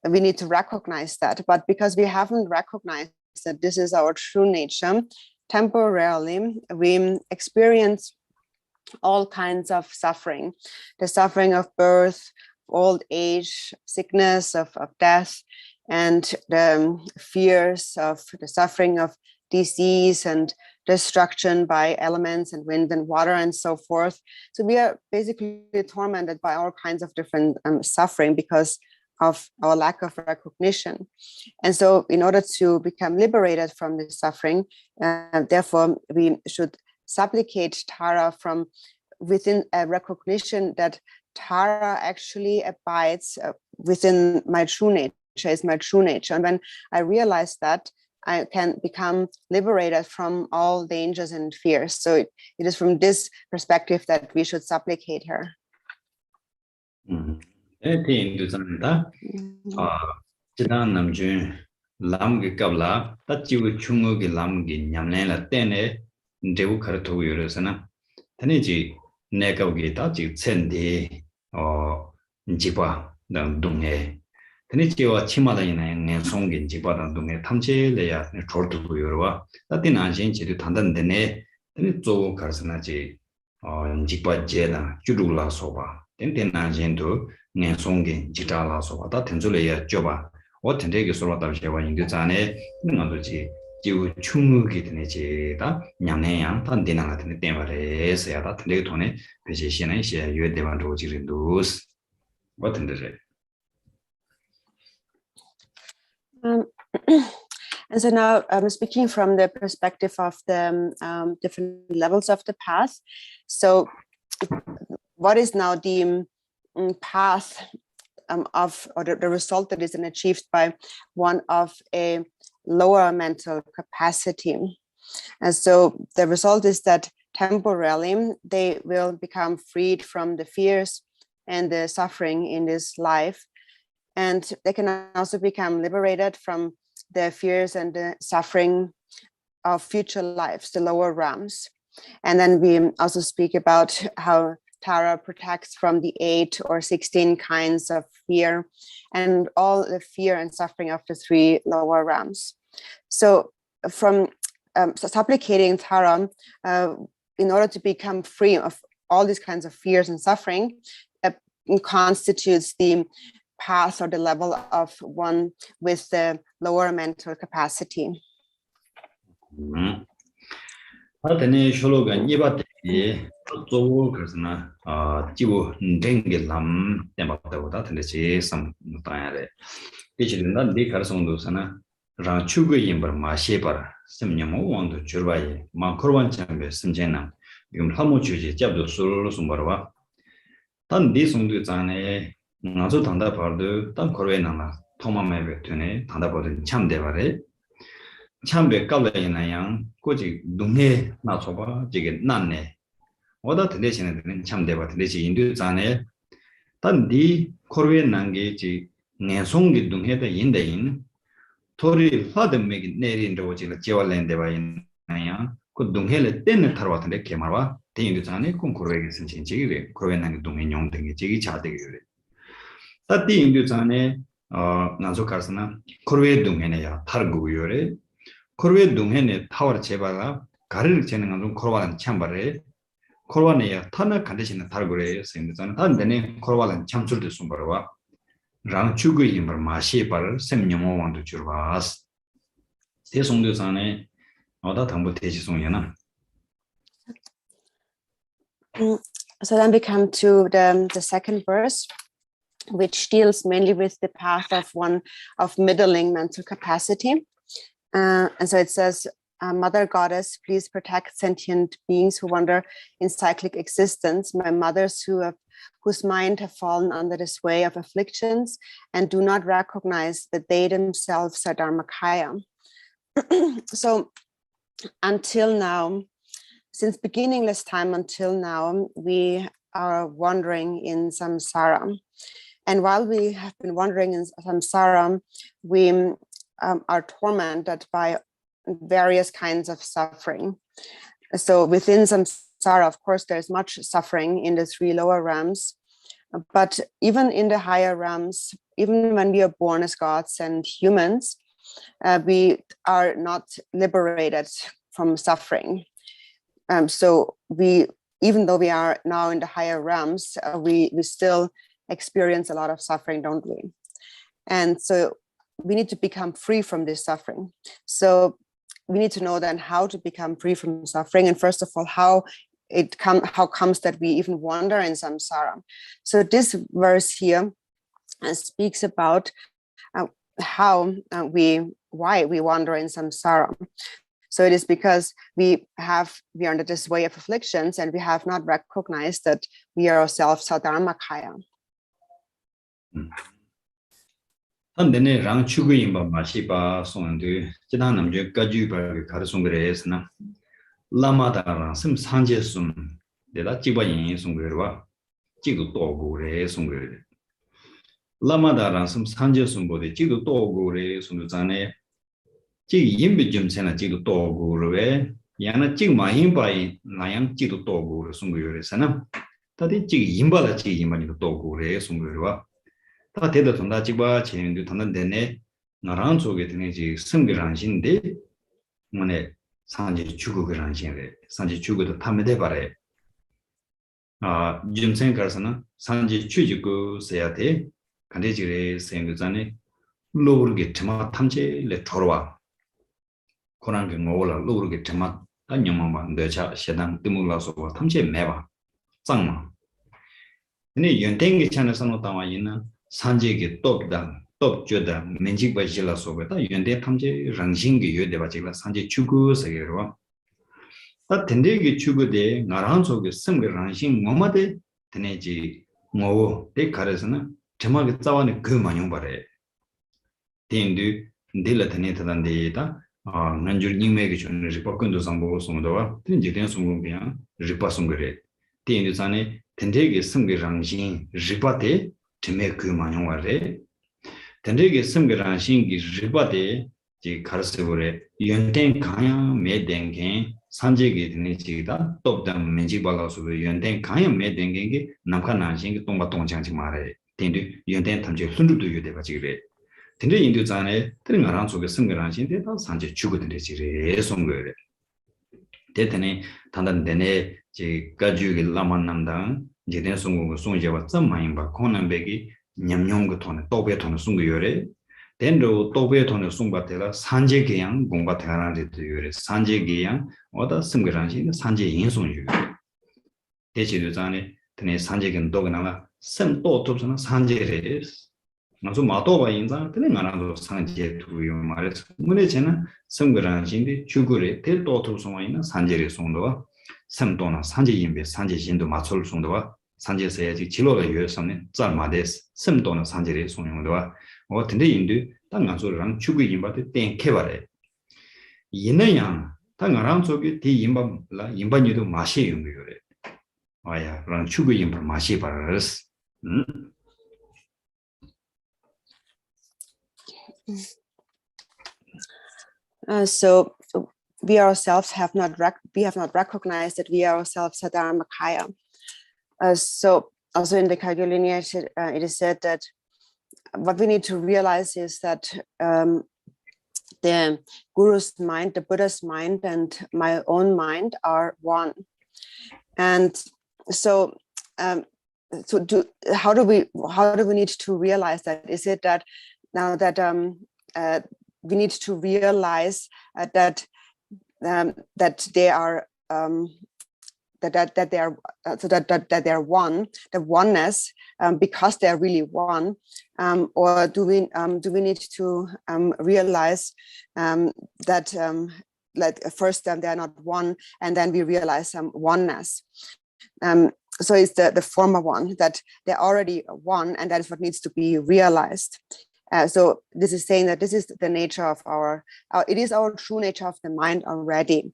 We need to recognize that. But because we haven't recognized that this is our true nature, temporarily we experience all kinds of suffering, the suffering of birth, old age, sickness, of death, and the fears of the suffering of disease and destruction by elements and wind and water and so forth. So we are basically tormented by all kinds of different suffering because of our lack of recognition. And so in order to become liberated from this suffering, therefore we should supplicate Tara from within a recognition that Tara actually abides within my true nature, is my true nature. And when I realize that, I can become liberated from all dangers and fears. So it is from this perspective that we should supplicate her. Tenichiwa Chimalina and Songin Jibadan Dunga Tamcheleya, Chortu Yorua, Latina Genchi Tandane, Tenito Karsanaji, Jipa Jela, Judula Soba, Tentena Gento, Nansongin, Jitala Soba, that Tenzuleya Joba, what Tentega Solata Java in Guzane, Nangaji, Jiu Chungi Tenichi, Yanayan, Tandina, Tenevare, Sayata, Teletone, Position, you devanto Jirindus. What in the And so now I'm speaking from the perspective of the different levels of the path. So what is now the path or the result that is achieved by one of a lower mental capacity? And so the result is that temporarily they will become freed from the fears and the suffering in this life. And they can also become liberated from the fears and the suffering of future lives, the lower realms. And then we also speak about how Tara protects from the 8 or 16 kinds of fear and all the fear and suffering of the 3 lower realms. So from supplicating Tara, in order to become free of all these kinds of fears and suffering, constitutes the path or the level of one with the lower mental capacity. 나도 단다 봐도 단 거래나나 통마매베 되네 단다 봐도 참 대바래 참배 깔라이나 양 고지 동해 나서봐 지게 난네 오다 들리시는 참대바 들리시 인도 잔에 단디 코르에 난게지 내송기 동해다 인대인 토리 파드메기 내린다고 지가 지월랜데바 있나야 그 동해를 떼는 타러 왔는데 개말와 대인도 잔에 콩코르에게 신진지게 코르에 난게 동해 용등게 지기 자되게 그래 따디 인도 잔에 나서 가서나 코르에 동해네야 타르고요래 코르웨 동해네 타워를 제발라 가르를 재는 건 코르와는 참바래 코르와네야 타나 간대시는 타르고래 생겼잖아 단데네 코르와는 참술도 숨바라와 랑 추구이 임바 마시바를 셈녀모왕도 줄바스 대송도산에 어다 당부 대지송이나. So then we come to the second verse, which deals mainly with the path of one of middling mental capacity. And so it says, Mother Goddess, please protect sentient beings who wander in cyclic existence, my mothers whose mind have fallen under the sway of afflictions and do not recognize that they themselves are Dharmakaya. So until now, since beginningless time until now, we are wandering in samsara. And while we have been wandering in samsara, we are tormented by various kinds of suffering. So within samsara, of course, there's much suffering in the three lower realms, but even in the higher realms, even when we are born as gods and humans, we are not liberated from suffering. So even though we are now in the higher realms, we still experience a lot of suffering, don't we? And so we need to become free from this suffering. So we need to know then how to become free from suffering. And first of all, how comes that we even wander in samsara. So this verse here speaks about why we wander in samsara. So it is because we are under this way of afflictions and we have not recognized that we are ourselves Dharmakaya. 한데네 랑 추구임바 마시바 송한데 지난 남주 가주바 가르송그레스나 라마다랑 심 산제숨 내가 지바인 송그레와 지도 또고레 송그레 라마다랑 심 산제숨보데 지도 또고레 송도자네 지 임비 좀 세나 지도 또고레 야나 지 마힘바이 나양 지도 또고레 송그레스나 다디 지 임바라 지 임바니도 또고레 송그레와 다 대다 돈다 지바 제인도 돈는데네 나랑 쪽에 되는지 승기란신데 뭐네 산지 주국이란신데 산지 주국도 탐메데 바래 좀 생각해서는 산지 추지고 세야돼 간대지레 생각자네 로르게 tema 탐제레 돌아와 고난게 뭐라 로르게 tema 단념만 내자 세당 뜨물라서 탐제 매봐 짱마 근데 연땡게 찬에서는 나와있는 산지게 톱주다 menjikbajila sobeta yende 탐제 랑싱게 요데바지라 산지 추구세게로 다 텐데게 추구데 나랑 속에 섬게 랑싱 뭐마데 테네지 뭐 데카르스나 제마게 짜와네 그 만용바래 텐두 딜라 테네타단데다 난줄 닝메게 존을 리포컨도 상보고 송도와 텐지된 송공비야 리파송그레 텐두 산에 텐데게 섬게 랑싱 리파테 테메 그 만용바래 텐데게 섬게란 신기 리바데 지 가르스보레 연텐 가야 메댕게 산제게 되는지다 똑담 menjibal라서 연텐 가야 메댕게 남카나 신기 동바 동장지 말해 텐데 연텐 탐제 순두도 유대바지래 텐데 인도 전에 트링아랑 속에 섬게란 신데 다 산제 주거든지래 송거래 대테네 단단데네 지 가주게 라만남당 제된 송고 송제와 쯤마인바 코난베기 냠뇽거 돈에 또베 돈을 숨고 요래 덴도 또베 돈을 숨바테라 산제계양 공바테라는데 요래 산제계양 어다 숨거란시 산제 인송유 대체도 전에 드네 산제견 도그나가 셈또 톱스나 산제레 맞아 마도바 인자 드네 나라도 산제 두요 말해서 문에제는 숨거란시인데 주구레 델도 톱송와 있는 산제레 송도와 셈도나 산제 인베 산제 신도 맞출 송도와 산제서야지 지로가 요였었네 짤마데스 셈도는 산제리 송용도와 어떤데 인도 땅간소랑 추구인 바데 땡케바래 이내양 당가랑 속에 뒤 임바라 임바니도 마시 용거래. 아야, 그런 추구 임바 마시 바르스. So we ourselves have not recognized that we ourselves are Dharmakaya. So also in the Kagyu lineage, it is said that what we need to realize is that the Guru's mind, the Buddha's mind, and my own mind are one. And so, how do we need to realize that? Is it that now that we need to realize that they are that they are one, the oneness, because they are really one, or do we need to realize that like first they are not one, and then we realize oneness. So it's the former one, that they're already one, and that is what needs to be realized. So this is saying that this is the nature of it is our true nature of the mind already.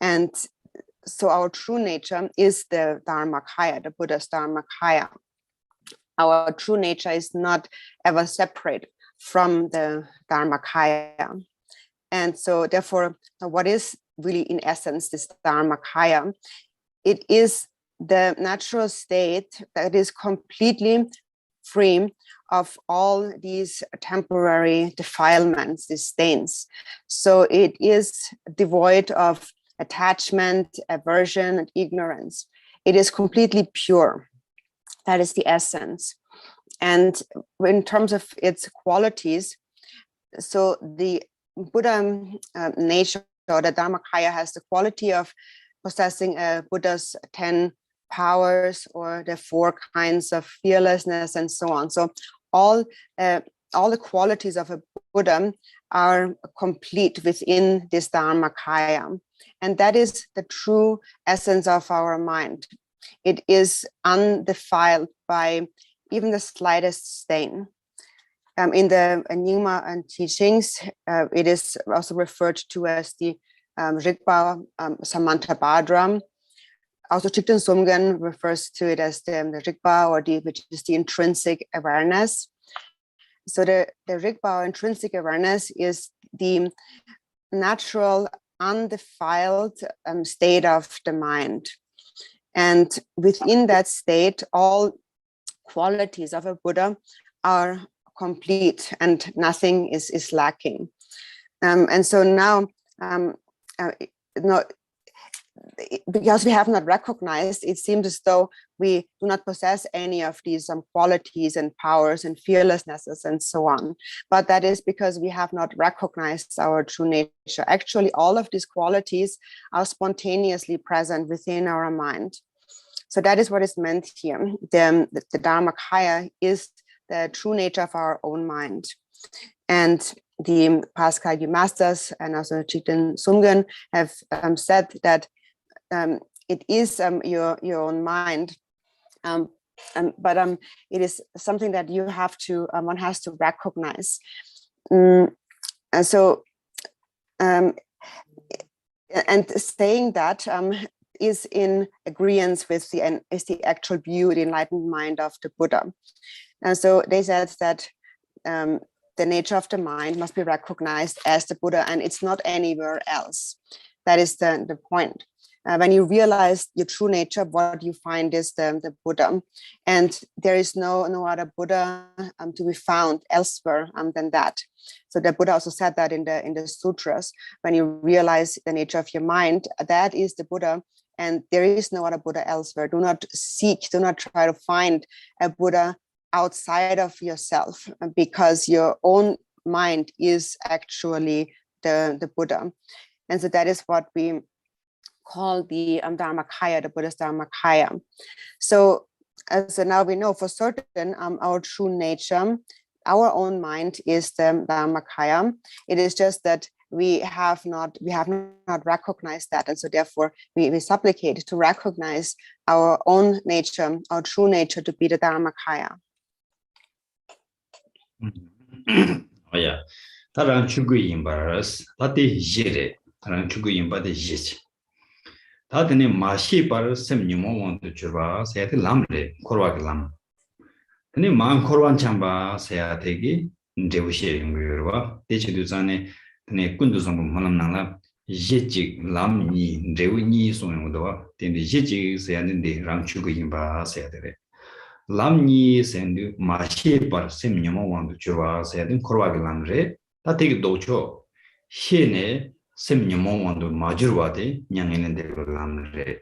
And so our true nature is the Dharmakaya, the Buddha's Dharmakaya. Our true nature is not ever separate from the Dharmakaya. And so therefore, what is really in essence this Dharmakaya? It is the natural state that is completely free of all these temporary defilements, these stains. So it is devoid of attachment, aversion, and ignorance. It is completely pure. That is the essence. And in terms of its qualities, so the Buddha nature, or the Dharmakaya, has the quality of possessing a Buddha's 10 powers, or the 4 kinds of fearlessness, and so on. So all the qualities of a Buddha are complete within this Dharmakaya. And that is the true essence of our mind. It is undefiled by even the slightest stain. In the Nyingma and teachings, it is also referred to as the Rigpa Samantabhadra. Also, Chikten Sumgen refers to it as the Rigpa, or which is the intrinsic awareness. So the Rigpa, or intrinsic awareness, is the natural, undefiled state of the mind. And within that state, all qualities of a Buddha are complete, and nothing is lacking. And so now, because we have not recognized, it seems as though we do not possess any of these qualities and powers and fearlessnesses and so on. But that is because we have not recognized our true nature. Actually, all of these qualities are spontaneously present within our mind. So that is what is meant here. The Dharmakaya is the true nature of our own mind. And the past Kagyu masters and also Chikten Sumgen have said that it is your own mind, but it is something that you have to, one has to recognize. And so, and saying that is in agreement with the actual view, the enlightened mind of the Buddha. And so they said that the nature of the mind must be recognized as the Buddha, and it's not anywhere else. That is the point. When you realize your true nature, what you find is the Buddha, and there is no other Buddha to be found elsewhere than that. So the Buddha also said that in the sutras. When you realize the nature of your mind, that is the Buddha, and there is no other Buddha elsewhere. Do not seek, do not try to find a Buddha outside of yourself, because your own mind is actually the Buddha. And so that is what we call the Dharmakaya, the Buddha's Dharmakaya. So now we know for certain our true nature, our own mind is the Dharmakaya. It is just that we have not recognized that, and so therefore we supplicate to recognize our own nature, our true nature, to be the Dharmakaya. Oh yeah, Tarang Chugu Imbaras, Tati Jire, Tarang Chugu Imba de Jich. Tatini Mashi Bar Sem Nimo want to Chuba, Sayati Lamre, Korwak Lam. Tani Man Korwan Chamba, Sayategi, Devushi Yurwa, Techiduzane, Tani Kundusam Malam Nala, Jijik Lam Ni, Devu Ni Songodoa, then the Jijik Sayan de Ram Chugu Imba, Sayate. Lam Ni Sendu, Mashi Bar Sem Nimo want to Chuba, Sayadin Korwak Lamre, Tatiki Docho, Shene, Sem Nimo want to Majurwade, Yang in the Lamre.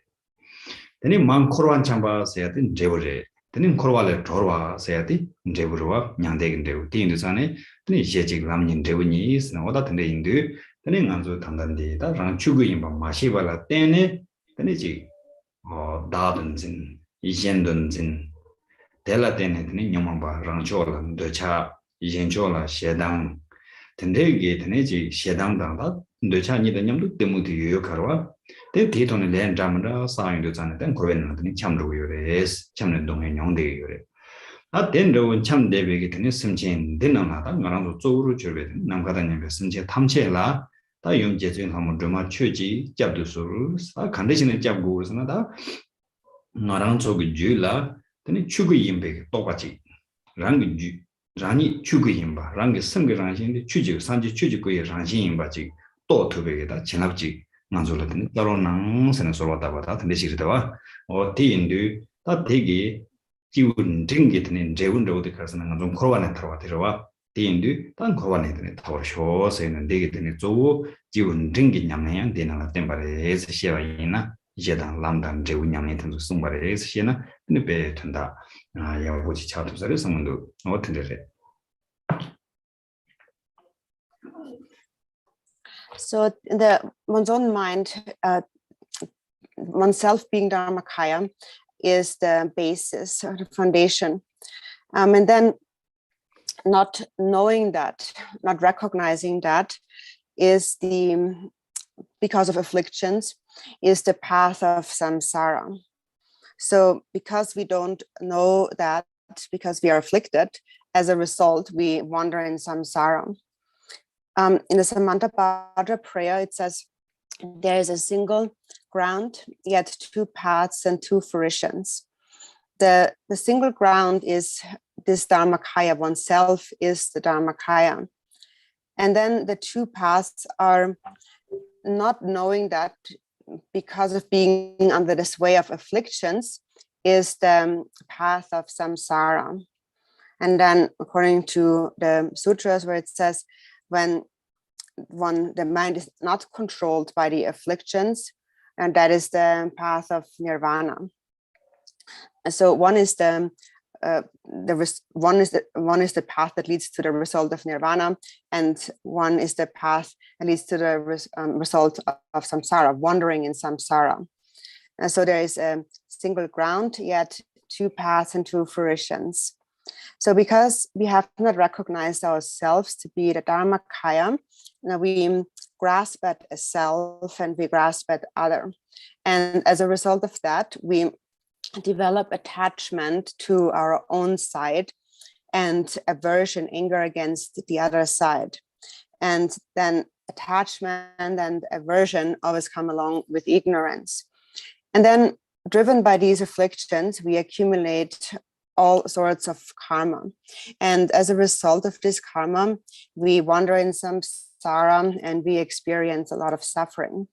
Then Man Korwan Chamba Sayadin Devore. Then Korwale Torwa Sayati, Deburwa, Yandeg Dev, Tindusane, then Jejik Lamin Devinis, and all that in the Indu, then in Anzu Tandandi, that ran Chuguimba, Mashivala Tene, then Iji, or Dardenzin, Yendunzin, Della Tenet, Yamamba, Ranchola, Docha, Yenchola, Shedang, Tendegi, Teneji, Shedang Danda, Docha Nidanyam, Demuti Yokarwa. They did on the land Jamada, signed the Zanet and Covenant in Chamru, Chamdong and Yonde. At the end of Cham David and Simchin, Dinamata, Marano Zuru Churvet, Namkatan Simche Tamchela, the young Jesuin Hamuduma Chuji, Jabdusurus, a condition of Jabgurs another, Naranso Jula, then Chuguyimbe, Topachi, Rangi Rani Chuguyimba, Rangi Sangaranjin, Chuju, Sanji Chujuku, Ranjin Baji, To to be that Chinapji. Nanzulatin, Daronang, Senasorata, and the Shirtava, or Tindu, that Tigi, you wouldn't drink it in Jewundo, the Carson and Corvanet Trovatera, Tindu, Tan Corvanet in it, our shores and dig it in its zoo, you wouldn't drink it Yaman, Dina Temperes, Shivaina, Jedan Lambdan, Jewuniam into Sumbares, Shena, and the bed and that Yavuchi Chatus, there is someone do, what in the So one's own mind, oneself being Dharmakaya, is the basis or the foundation. And then not knowing that, not recognizing that, is because of afflictions, is the path of samsara. So because we don't know that, because we are afflicted, as a result, we wander in samsara. In the Samantabhadra prayer, it says, there is a single ground, yet two paths and two fruitions. The single ground is this Dharmakaya, oneself is the Dharmakaya. And then the two paths are not knowing that because of being under the sway of afflictions is the path of samsara. And then according to the sutras where it says, when the mind is not controlled by the afflictions, and that is the path of nirvana. And so one is the path that leads to the result of nirvana, and one is the path that leads to the result of samsara, wandering in samsara. And so there is a single ground, yet two paths and two fruitions. So because we have not recognized ourselves to be the Dharmakaya, we grasp at a self and we grasp at other. And as a result of that, we develop attachment to our own side and aversion, anger against the other side. And then attachment and aversion always come along with ignorance. And then driven by these afflictions, we accumulate all sorts of karma. And as a result of this karma, we wander in samsara and we experience a lot of suffering.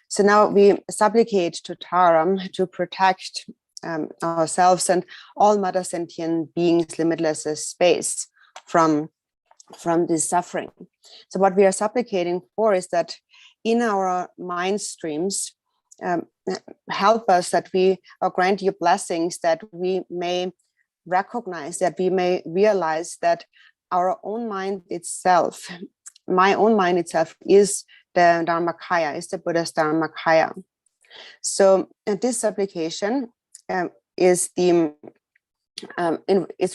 So now we supplicate to Taram to protect ourselves and all Mother sentient beings, limitless as space, from this suffering. So what we are supplicating for is that in our mind streams, help us that we grant you blessings that we may recognize, that we may realize that our own mind itself, my own mind itself, is the Dharmakaya, is the Buddha's Dharmakaya. So this supplication is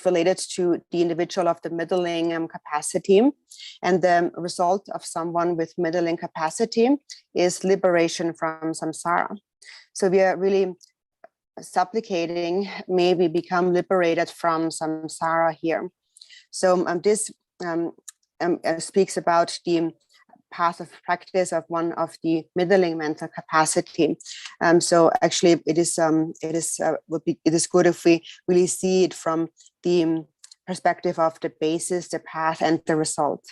related to the individual of the middling capacity, and the result of someone with middling capacity is liberation from samsara. So we are really supplicating, may we become liberated from samsara here. So this speaks about the path of practice of one of the middling mental capacity. So actually, it is good if we really see it from the perspective of the basis, the path, and the result.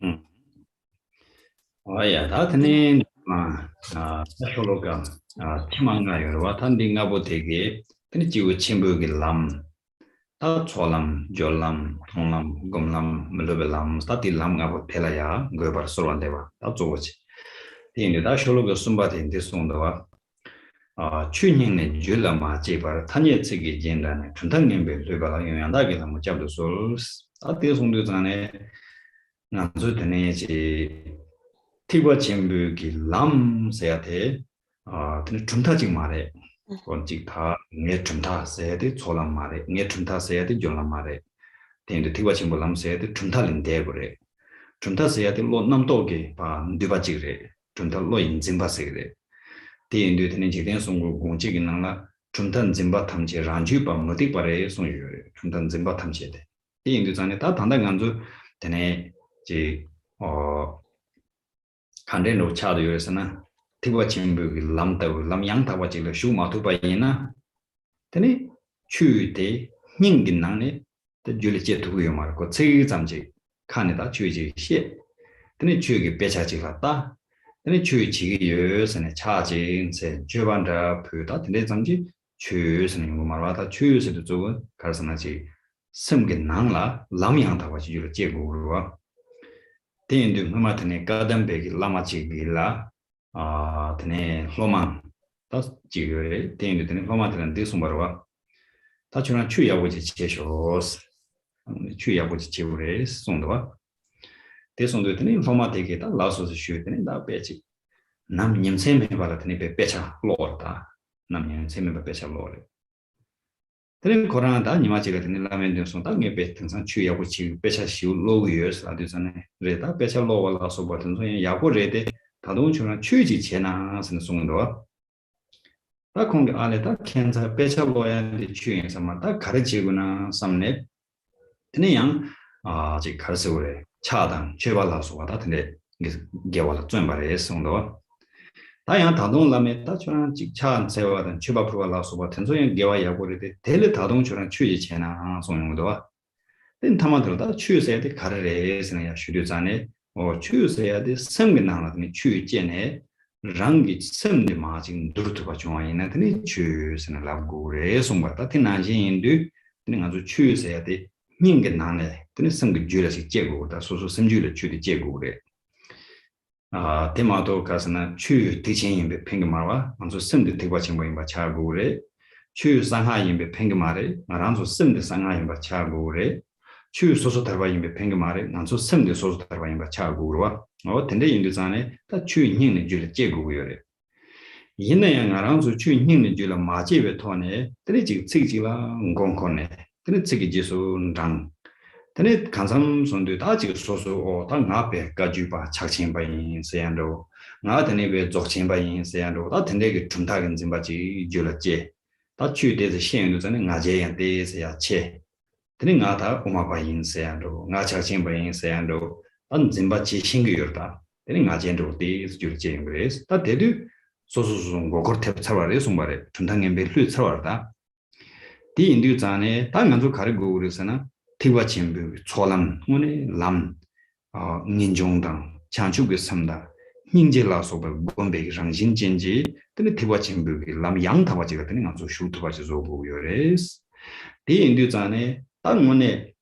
Oh yeah, that's an Timanga, what handing about the Chimbu lam. Cholam, Jolam, Tonlam, Gomlam, Melubelam, Statilam about Pelaya, Gobar Solandeva, that's all. The Indashologa Sumbat in this one, tuning and Julama, Jipar, Tanya Tsigi, Jendan, Tuntangan, Lubala, and Dagam, Jabdo Souls, at this one, Duzane, Nanzutanese, Tiba Chimbuki, Lam, Seate, Tuntajing Mare. Konjikta nge chunta sayade cholam mare nge chunta sayade jolam mare tende tiwa chimbo lam sayade chunta linde gore chunta sayade lo namdo ge ba ndiba jigre chunta lo injimba segre tende tene jiden songo gongji ginangla chunta injimba tamje ranju ba modi pare sonyo chunta injimba tamje de tende jane ta tanda ganzu tene ji kande no chado yoresana Tiwa Chimbu Lam Yang Tawachilla Shuma Tubayina Tene Chu de Ningin Nane the Juliet Marco Tsi Zamji Canada Chuji Shit Tene Chugi Bechachilata Tene Chuchi years and a charging said Juvanda Puta Tene Zamji Chus and Marata choose the Zoo Karsanaji Simgin Nangla Lam Yang Tawachi Jegurua Ten do Humatane Garden Beg Lamachi Villa tene Loman, that's Jigre, Ten to Loman this Sumbarwa. Tachuna Chuya which Cheshos, Chuya which Chivres, Sundwa. This on the informatic allows us to shoot in that betchy. Nam Yam Semi Balatani Becha Lorda, Nam Yam Semi Becha Lord. Then Coranda, Nimachigat in Lamentation, Tangi Betons and Chuya which Becha shoe low years, Adisane, Reta Becha Low also buttons when Yago Rede. 다동처럼 취지 제나스는 송도 딱공 안에다 캔자 배쳐보야는데 취행에서만 딱 가르치거나 삼내 그냥 아직 가르쳐오래 차단 제발라서 같은데 개발을 좀 말해 송도 다양 다동람에 다처럼 직차 세워든 취바프발라서 같은 소용 개와 야고를 텔레 다동처럼 취지 제나 송용도 된 타마들다 취세에 가르래서는 야 슈류자네 추세야 돼 섬게 나나더니 추제네 랑기 섬데 마진 두르트가 좋아이나더니 추스는 라고레 송바다 티나진도 그냥 아주 추세야 돼 닝게 나네 드니 섬게 줄여서 제고다 소소 섬줄을 줄이 제고래 테마도 가서나 추 대신인베 팽게마와 먼저 섬데 대과칭 뭐인바 차고래 추 상하인베 팽게마래 나랑서 섬데 상하인바 차고래 추 소소 달바임베 팽게마레 난소 섬데 소소 달바임바 차고로와 텐데 인도산에 다 추인닝네 줄에 제고고요래 이내야 나랑서 추인닝네 줄에 마제베 토네 드리지 찌지라 공콘네 드리 찌기지소 랑 드리 간삼 손도 다지 소소 다 나베 가주바 착친바인 세안도 나 드네베 적친바인 세안도 다 텐데게 tum타긴 짐바지 줄에 다 추데서 시행도 전에 나제야 데서야 체 Tene ngata umaba yin sayando, nga chakching ba yin sayando, tan zimba chi shingi yorda. Tene nga jendo de juri jeng gres. Ta dedu sosu ngokor tep charware songbare, chuntangen be lu charwarda. Di indu zane ta nganzu kare go gresana tiwa chimbu cholam ngone lam nginjongdang chanchu ge samda. Ningje la soba gombe rangjin jenji, tene tiwa chimbu lam yang tawa jiga tene nganzu shu tuba ji zo go yores. Di indu zane 당문에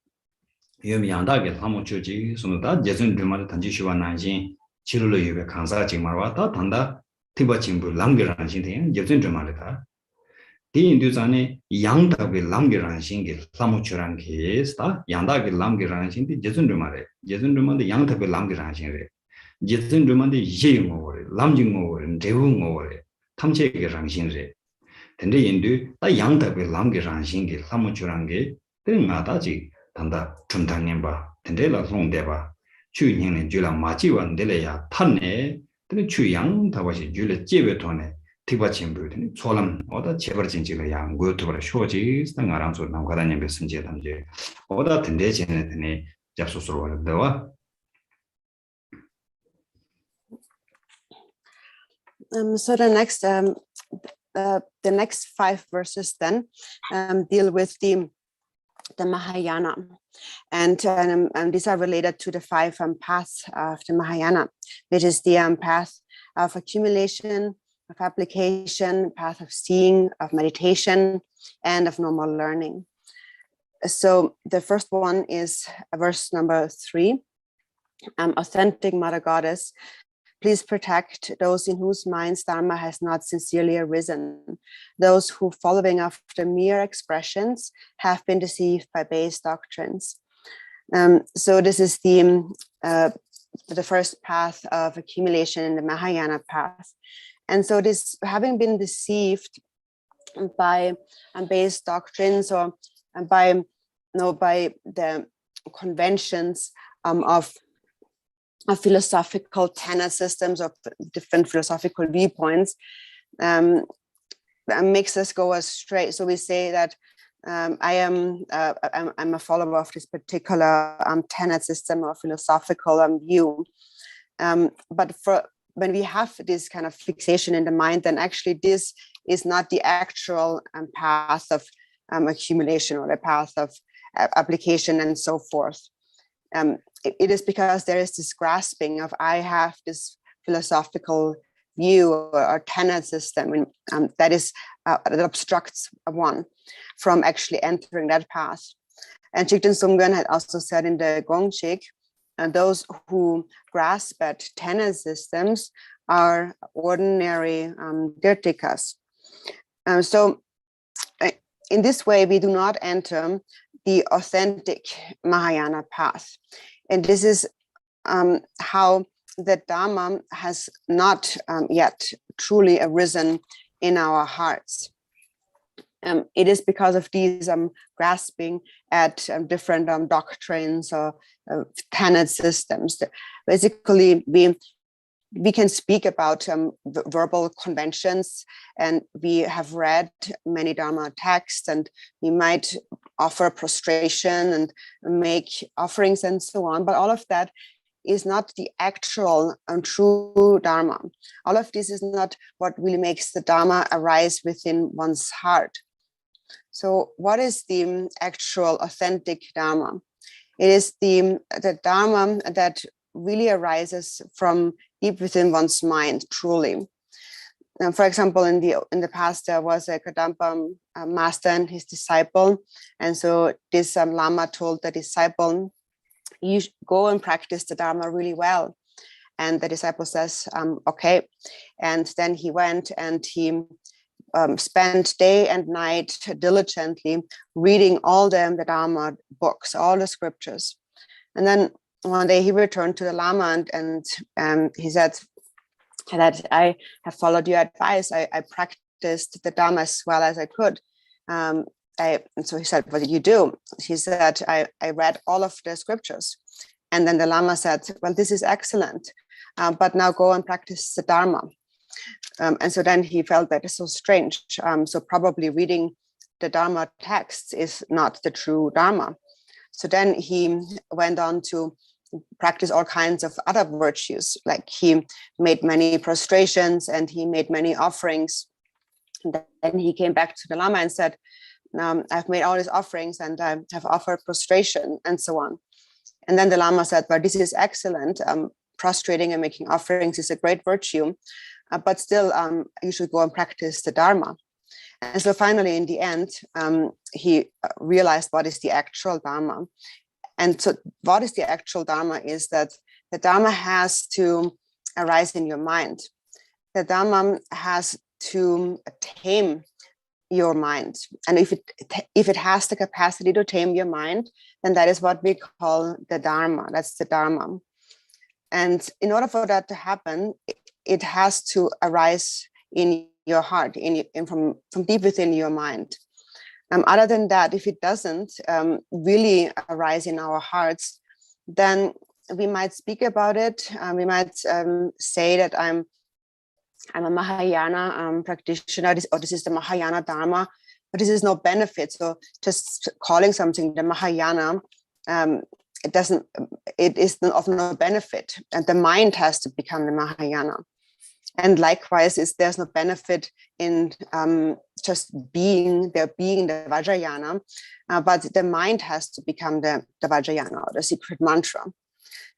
여미양다게 사무처지 손다 제선 주말 단지 시간 난신 치료로 예배 강사 정말 왔다 단다 티바 친구 랑게라는 신데 제선 주말이다 디인두산에 양다게 랑게라는 신게 사무처란 게스다 양다게 랑게라는 신데 제선 주말에 제선 주말에 양다게 랑게라는 신데 제선 주말에 예용어래 람징어래 대웅어래 탐체게라는 신데 근데 인도 다 양다게 랑게라는 신게 사무처란 게 나다지 단다 춘당님바 텐데라 송대바 추인행은 줄라 마지원 데려야 탄네 근데 추양 다와시 줄레 제베토네 티바 진부더니 초람 어다 제버진지가 양고 투버 쇼지 상가랑서 남가다님 베슨제 담제 어다 된대지네더니 잡수스로 வர더와 So the next 5 verses then deal with the Mahayana, and these are related to the 5 paths of the Mahayana, which is the path of accumulation, of application, path of seeing, of meditation, and of normal learning. So the first one is verse number 3. Authentic Mother Goddess, please protect those in whose minds Dharma has not sincerely arisen, those who, following after mere expressions, have been deceived by base doctrines. So this is the first path of accumulation in the Mahayana path. And so this, having been deceived by base doctrines or by the conventions of philosophical tenet systems of different philosophical viewpoints, makes us go astray. So we say that I'm a follower of this particular tenet system or philosophical view. But when we have this kind of fixation in the mind, then actually this is not the actual path of accumulation or the path of application and so forth. It is because there is this grasping of I have this philosophical view or tenet system that obstructs one from actually entering that path. And Jigten Sumgön had also said in the Gongchik, those who grasp at tenet systems are ordinary dirtikas. So in this way, we do not enter the authentic Mahayana path. And this is how the Dharma has not yet truly arisen in our hearts. It is because of these grasping at different doctrines or tenet systems. Basically, we can speak about verbal conventions, and we have read many Dharma texts, and we might offer prostration and make offerings and so on, but all of that is not the actual and true Dharma. All of this is not what really makes the Dharma arise within one's heart. So what is the actual authentic Dharma? It is the Dharma that really arises from deep within one's mind, truly. And for example, in the past, there was a Kadampa master and his disciple. And so this Lama told the disciple, you go and practice the Dharma really well. And the disciple says, okay. And then he went and he spent day and night diligently reading all the Dharma books, all the scriptures. And then one day he returned to the Lama and he said that I have followed your advice. I practiced the Dharma as well as I could. And so he said, what did you do? He said, I read all of the scriptures. And then the Lama said, well, this is excellent, but now go and practice the Dharma. And so then he felt that it's so strange. So probably reading the Dharma texts is not the true Dharma. So then he went on to practice all kinds of other virtues, like he made many prostrations and he made many offerings. And then he came back to the Lama and said, I've made all these offerings and I have offered prostration and so on. And then the Lama said, well, this is excellent. Prostrating and making offerings is a great virtue, but still you should go and practice the Dharma. And so finally, in the end, he realized what is the actual Dharma. And so what is the actual Dharma is that the Dharma has to arise in your mind. The Dharma has to tame your mind. And if it has the capacity to tame your mind, then that is what we call the Dharma. That's the Dharma. And in order for that to happen, it has to arise in your heart, from deep within your mind. Other than that, if it doesn't really arise in our hearts, then we might speak about it. We might say that I'm I'm a Mahayana practitioner, this is the Mahayana Dharma, but this is no benefit. So just calling something the Mahayana, it is of no benefit. And the mind has to become the Mahayana. And likewise, there's no benefit in just being the Vajrayana, but the mind has to become the Vajrayana, or the secret mantra.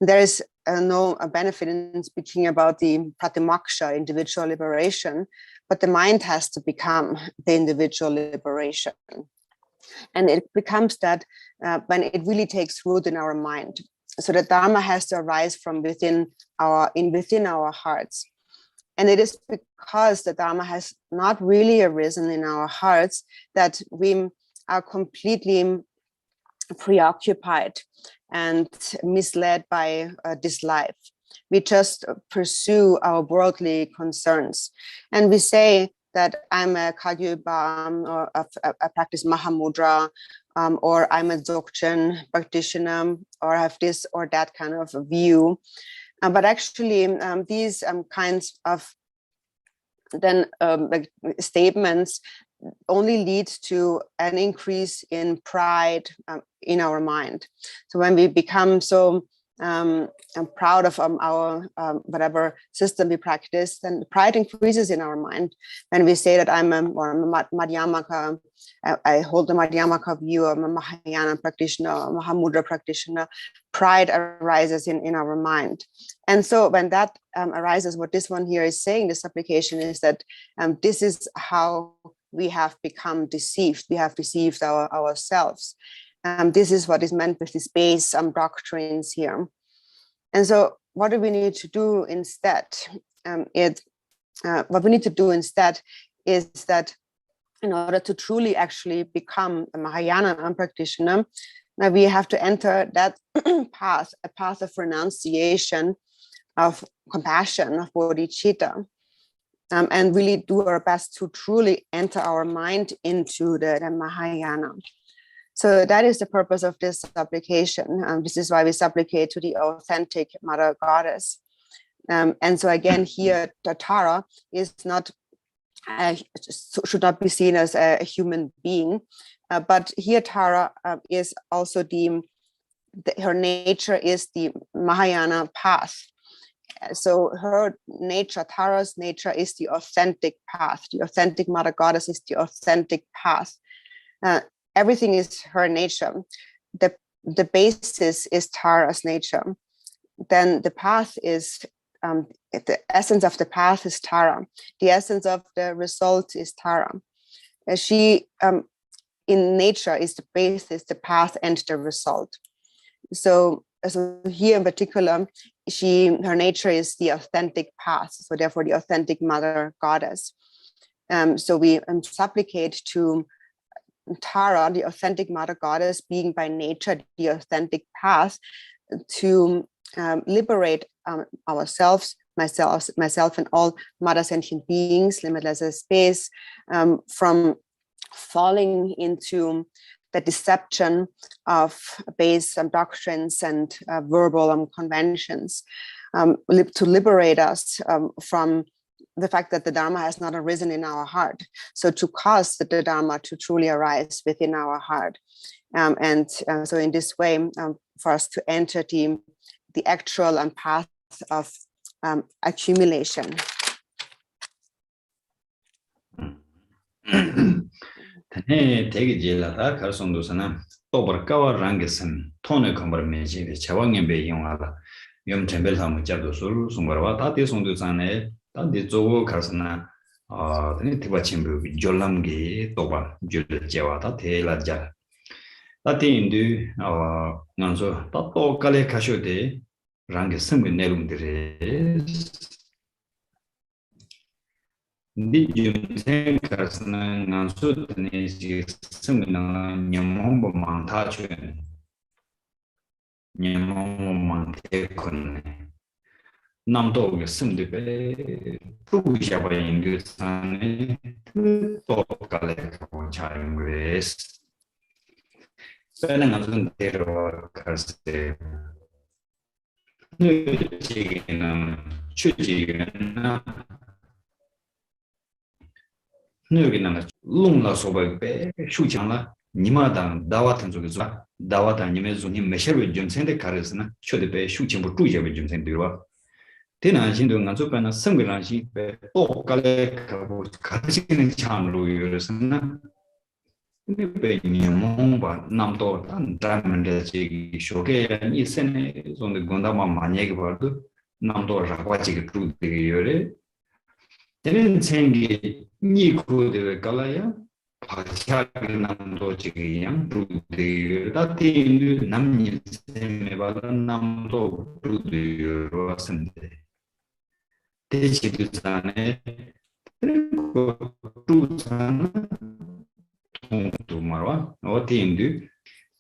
There is no benefit in speaking about the Pratimoksha, individual liberation, but the mind has to become the individual liberation. And it becomes that when it really takes root in our mind. So the Dharma has to arise from within our hearts. And it is because the Dharma has not really arisen in our hearts that we are completely preoccupied and misled by this life. We just pursue our worldly concerns. And we say that I'm a Kagyuba, or I practice Mahamudra, or I'm a Dzogchen practitioner, or have this or that kind of view. But actually, these kinds of like statements only lead to an increase in pride in our mind. So when we become so proud of our whatever system we practice, then pride increases in our mind. When we say that I'm a Madhyamaka, I hold the Madhyamaka view, I'm a Mahayana practitioner, a Mahamudra practitioner, pride arises in our mind. And so when that arises, what this one here is saying, this application, is that this is how we have become deceived. We have deceived ourselves. This is what is meant with these base doctrines here. And so what do we need to do instead? What we need to do instead is that in order to truly actually become a Mahayana practitioner, now we have to enter that path, a path of renunciation, of compassion, of bodhicitta, and really do our best to truly enter our mind into the Mahayana. So that is the purpose of this supplication. This is why we supplicate to the authentic Mother Goddess. And so again, here Tara is not should not be seen as a human being, but here Tara is also her nature is the Mahayana path. So her nature, Tara's nature, is the authentic path. The authentic Mother Goddess is the authentic path. Everything is her nature. The basis is Tara's nature. Then the path is, the essence of the path is Tara. The essence of the result is Tara. She, in nature, is the basis, the path, and the result. So here in particular, her nature is the authentic path. So therefore, the authentic Mother Goddess. So we supplicate to Tara, the authentic Mother Goddess, being by nature the authentic path, to liberate ourselves, myself and all Mother sentient beings, limitless as space, from falling into the deception of base doctrines and verbal conventions, to liberate us from the fact that the Dharma has not arisen in our heart. So to cause the Dharma to truly arise within our heart. So in this way, for us to enter the actual path of accumulation. 되게 질라다 가성도서나 또버까와 랑게선 톤의 컨버메이션의 자왕연배 이용하다 염 템벨 한번 잡도 술 송거와 다티 송도산에 다디 조고 가서나 드니 티바침부 졸람게 또바 줄제와다 테라자 다티인도 난소 따또 깔레 가쇼데 랑게 섬의 내용들에 니좀 생각하는 난수들이 지금은 념몽만 다주는 념몽만 대군네 남도의 심들에 부부샤바인 교산에 또 갈래고 차용외스 배는 무슨 대로 갈때 지금 취지는 누구나 롱라 소바베 슈창라 니마당 다와탄 쪽에서 다와탄 님에서님 메셔를 좀 생대 가르스나 쇼데베 슈칭부 주제베 좀 생대와 대난 신도 간소가나 성별한시 또 갈래 가고 가르치는 창으로 요르스나 근데 몽바 남도 단단한데 지 쇼게 이세네 zonde gondama 만약에 봐도 남도 라과지게 그루데 요래 되는 생기 니코데 갈아야 바샤게 남도 지기양 그루데 다티인도 남니 셈에 봐도 남도 그루데 요러선데 대지도산에 그리고 두산 또 말와 어디인데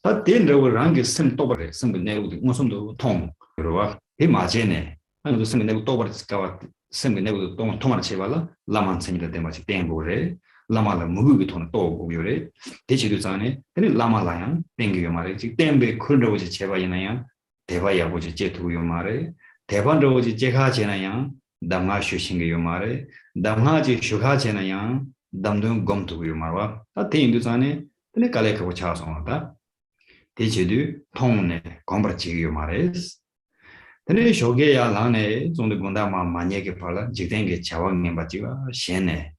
다 된다고 랑게 셈 또버래 셈 내고 무슨도 통 그러와 이 맞네 아무도 셈 내고 또버스까 셈 내고 또 통만 쳐발라 라만 생이다 대마치 땡보래 라마라 무구기 통 또고 요래 대지도산에 근데 라마라양 땡기요 말에 지 땡베 쿨러오지 제바이나야 대바야고지 제투요 말에 대반로오지 제가 제나야 담가 슈싱게요 말에 담하지 슈가 제나야 담동 검투요 말와 다 대인도산에 근데 갈래하고 차서다 대지도 통네 검버치요 말에스 근데 쇼게야 라네 좀더 gondama 만약에 팔라 지den게 자왕님 받지가 셴네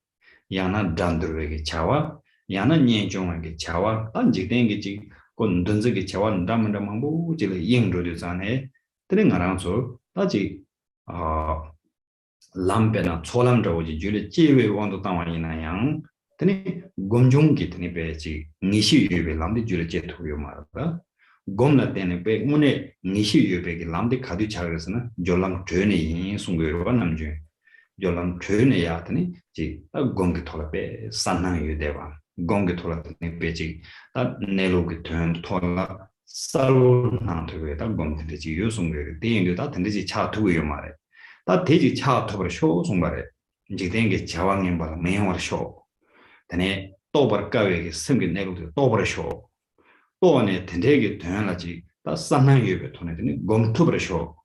야나 단드르게 자와 야나 년종하게 자와 단지den게 지 곤던즈게 자와 담담망부 지를 인도도산에 근데 나랑서 다지 람베나 초람저지 줄에 제외 원도 당원이나양 드니 곰종기 드니 베지 니시 유베 람데 줄에 제토요 말다 곰나 때네 베 문에 니시 유베기 람데 카디 차르스나 졸람 드네 송거와 남주 졸람 드네야 드니 지 곰게 토라베 산나 유데와 곰게 토라네 베지 다 네로게 튼 토라 살나 되게다 곰게 되지 요송게 대인도 다 된지 차 두요 말에 다 대지 차 터버 쇼 송발에 이제 된게 자왕님 봐 매형을 쇼 근데 또 버까게 생긴 내로도 또 버려 쇼 또 안에 된대게 되나지 다 산나 예배 돈에 되니 검투버 쇼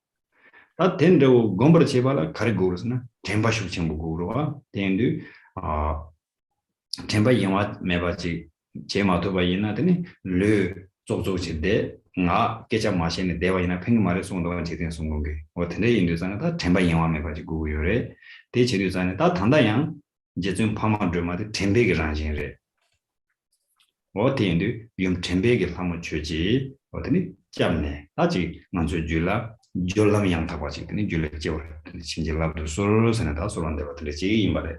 다 된다고 검버 제발아 가르고르스나 템바 쇼칭 보고로와 된도 아 템바 영화 매바지 제마도 바이나 되니 르 쪽쪽지데 나 깨자 마시는 대화이나 팽 말에 송도가 제대로 송공게 어떤데 인도산은 다 템바 영화에 가지고 요래 대체류산은 다 단다양 이제 좀 파마드마데 템베게 라진래 어떤데 용 템베게 파마 주지 어떤이 잡네 아직 먼저 줄라 졸라미 양타바지 근데 줄래 제월 신질라도 소로서는 다 소란데 같은지 이 말에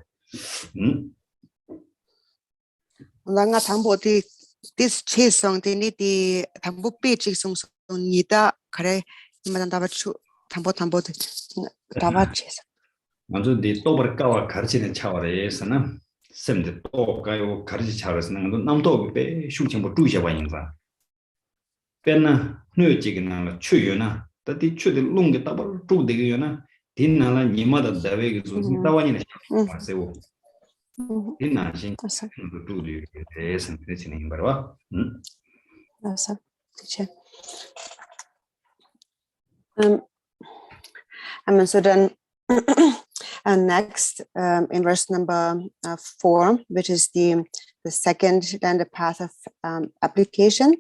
Langa thambo di this chesong di di thambo pe chesong nida kare imadan dawa chu thambo dawa chesong 먼저 네 또버까와 가르치는 차원에서는 쌤들 또 가요 가르치 차원에서는 남도 배 슈칭부 주셔 봐 인자 배나 뇌지기나 추유나 다디 추들 롱게 따버 주되게요나 딘나라 니마다 다베게 좀 따와니네 마세고 딘나신 주들이 대해서 되는 거라 Awesome. Teacher. So then next in verse number 4, which is the second, then the path of application.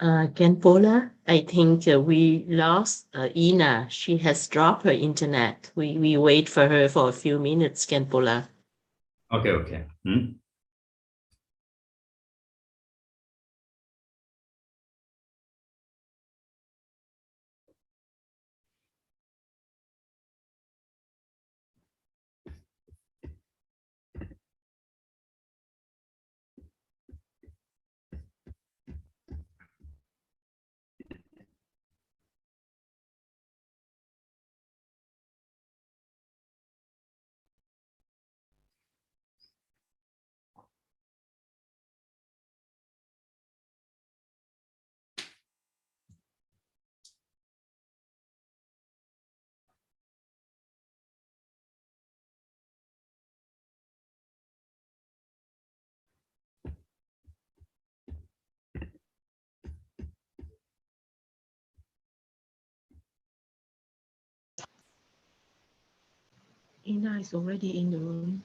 Kenpola, I think we lost Ina. She has dropped her internet. We wait for her for a few minutes, Kenpola. Okay. Ina is already in the room.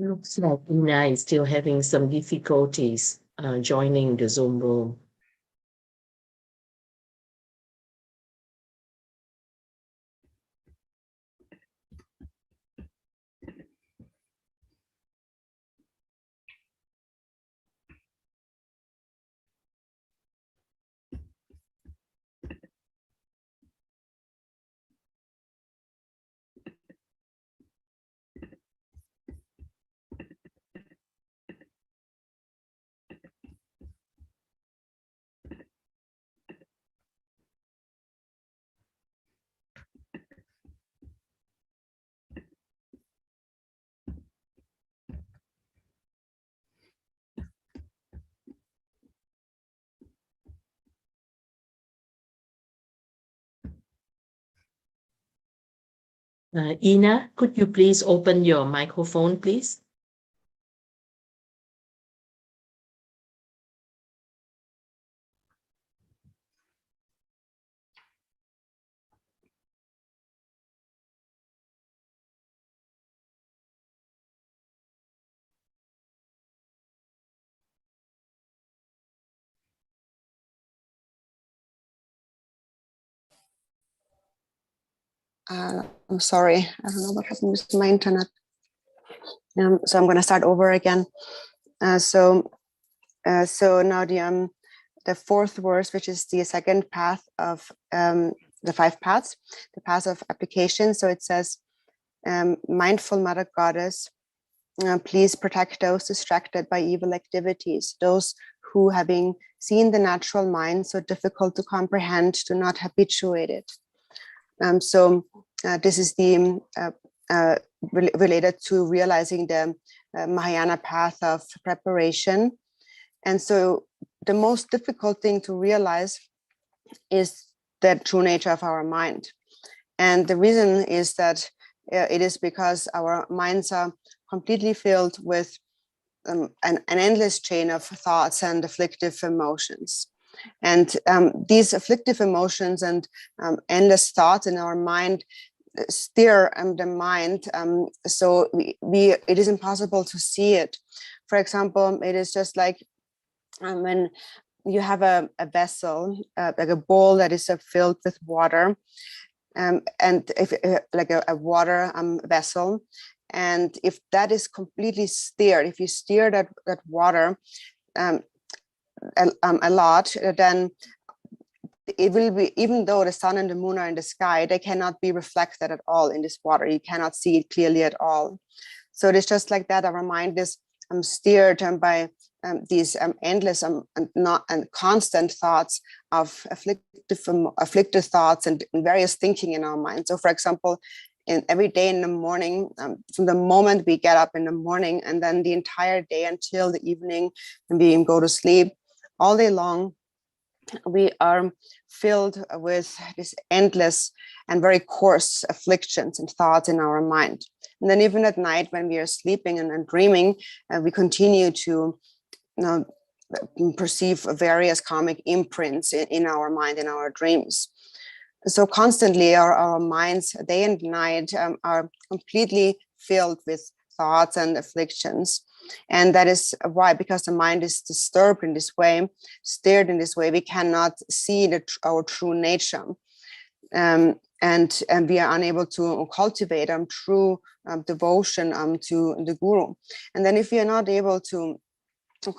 Looks like Ina is still having some difficulties joining the Zoom room. Ina, could you please open your microphone, please? I'm sorry, I don't know what happened with my internet. So I'm going to start over again. So now the fourth verse, which is the second path of the 5 paths, the path of application. So it says, mindful Mother Goddess, please protect those distracted by evil activities, those who, having seen the natural mind so difficult to comprehend, do not habituate it. So this is the related to realizing the Mahayana path of preparation. And so the most difficult thing to realize is the true nature of our mind. And the reason is that it is because our minds are completely filled with an endless chain of thoughts and afflictive emotions. And these afflictive emotions and endless thoughts in our mind steer the mind, so it is impossible to see it. For example, it is just like when you have a vessel, like a bowl that is filled with water, and if like a water vessel, and if that is completely steered, if you steer that water a lot, then it will be, even though the sun and the moon are in the sky, they cannot be reflected at all in this water. You cannot see it clearly at all. So it is just like that. Our mind is steered by these endless and constant thoughts of afflictive thoughts and various thinking in our mind. So, for example, every day in the morning, from the moment we get up in the morning, and then the entire day until the evening, and we go to sleep, all day long, we are filled with this endless and very coarse afflictions and thoughts in our mind. And then even at night when we are sleeping and dreaming, we continue to perceive various karmic imprints in our mind, in our dreams. So constantly our minds, day and night, are completely filled with thoughts and afflictions. And that is why, because the mind is disturbed in this way, stirred in this way, we cannot see our true nature. And we are unable to cultivate true devotion to the Guru. And then if we are not able to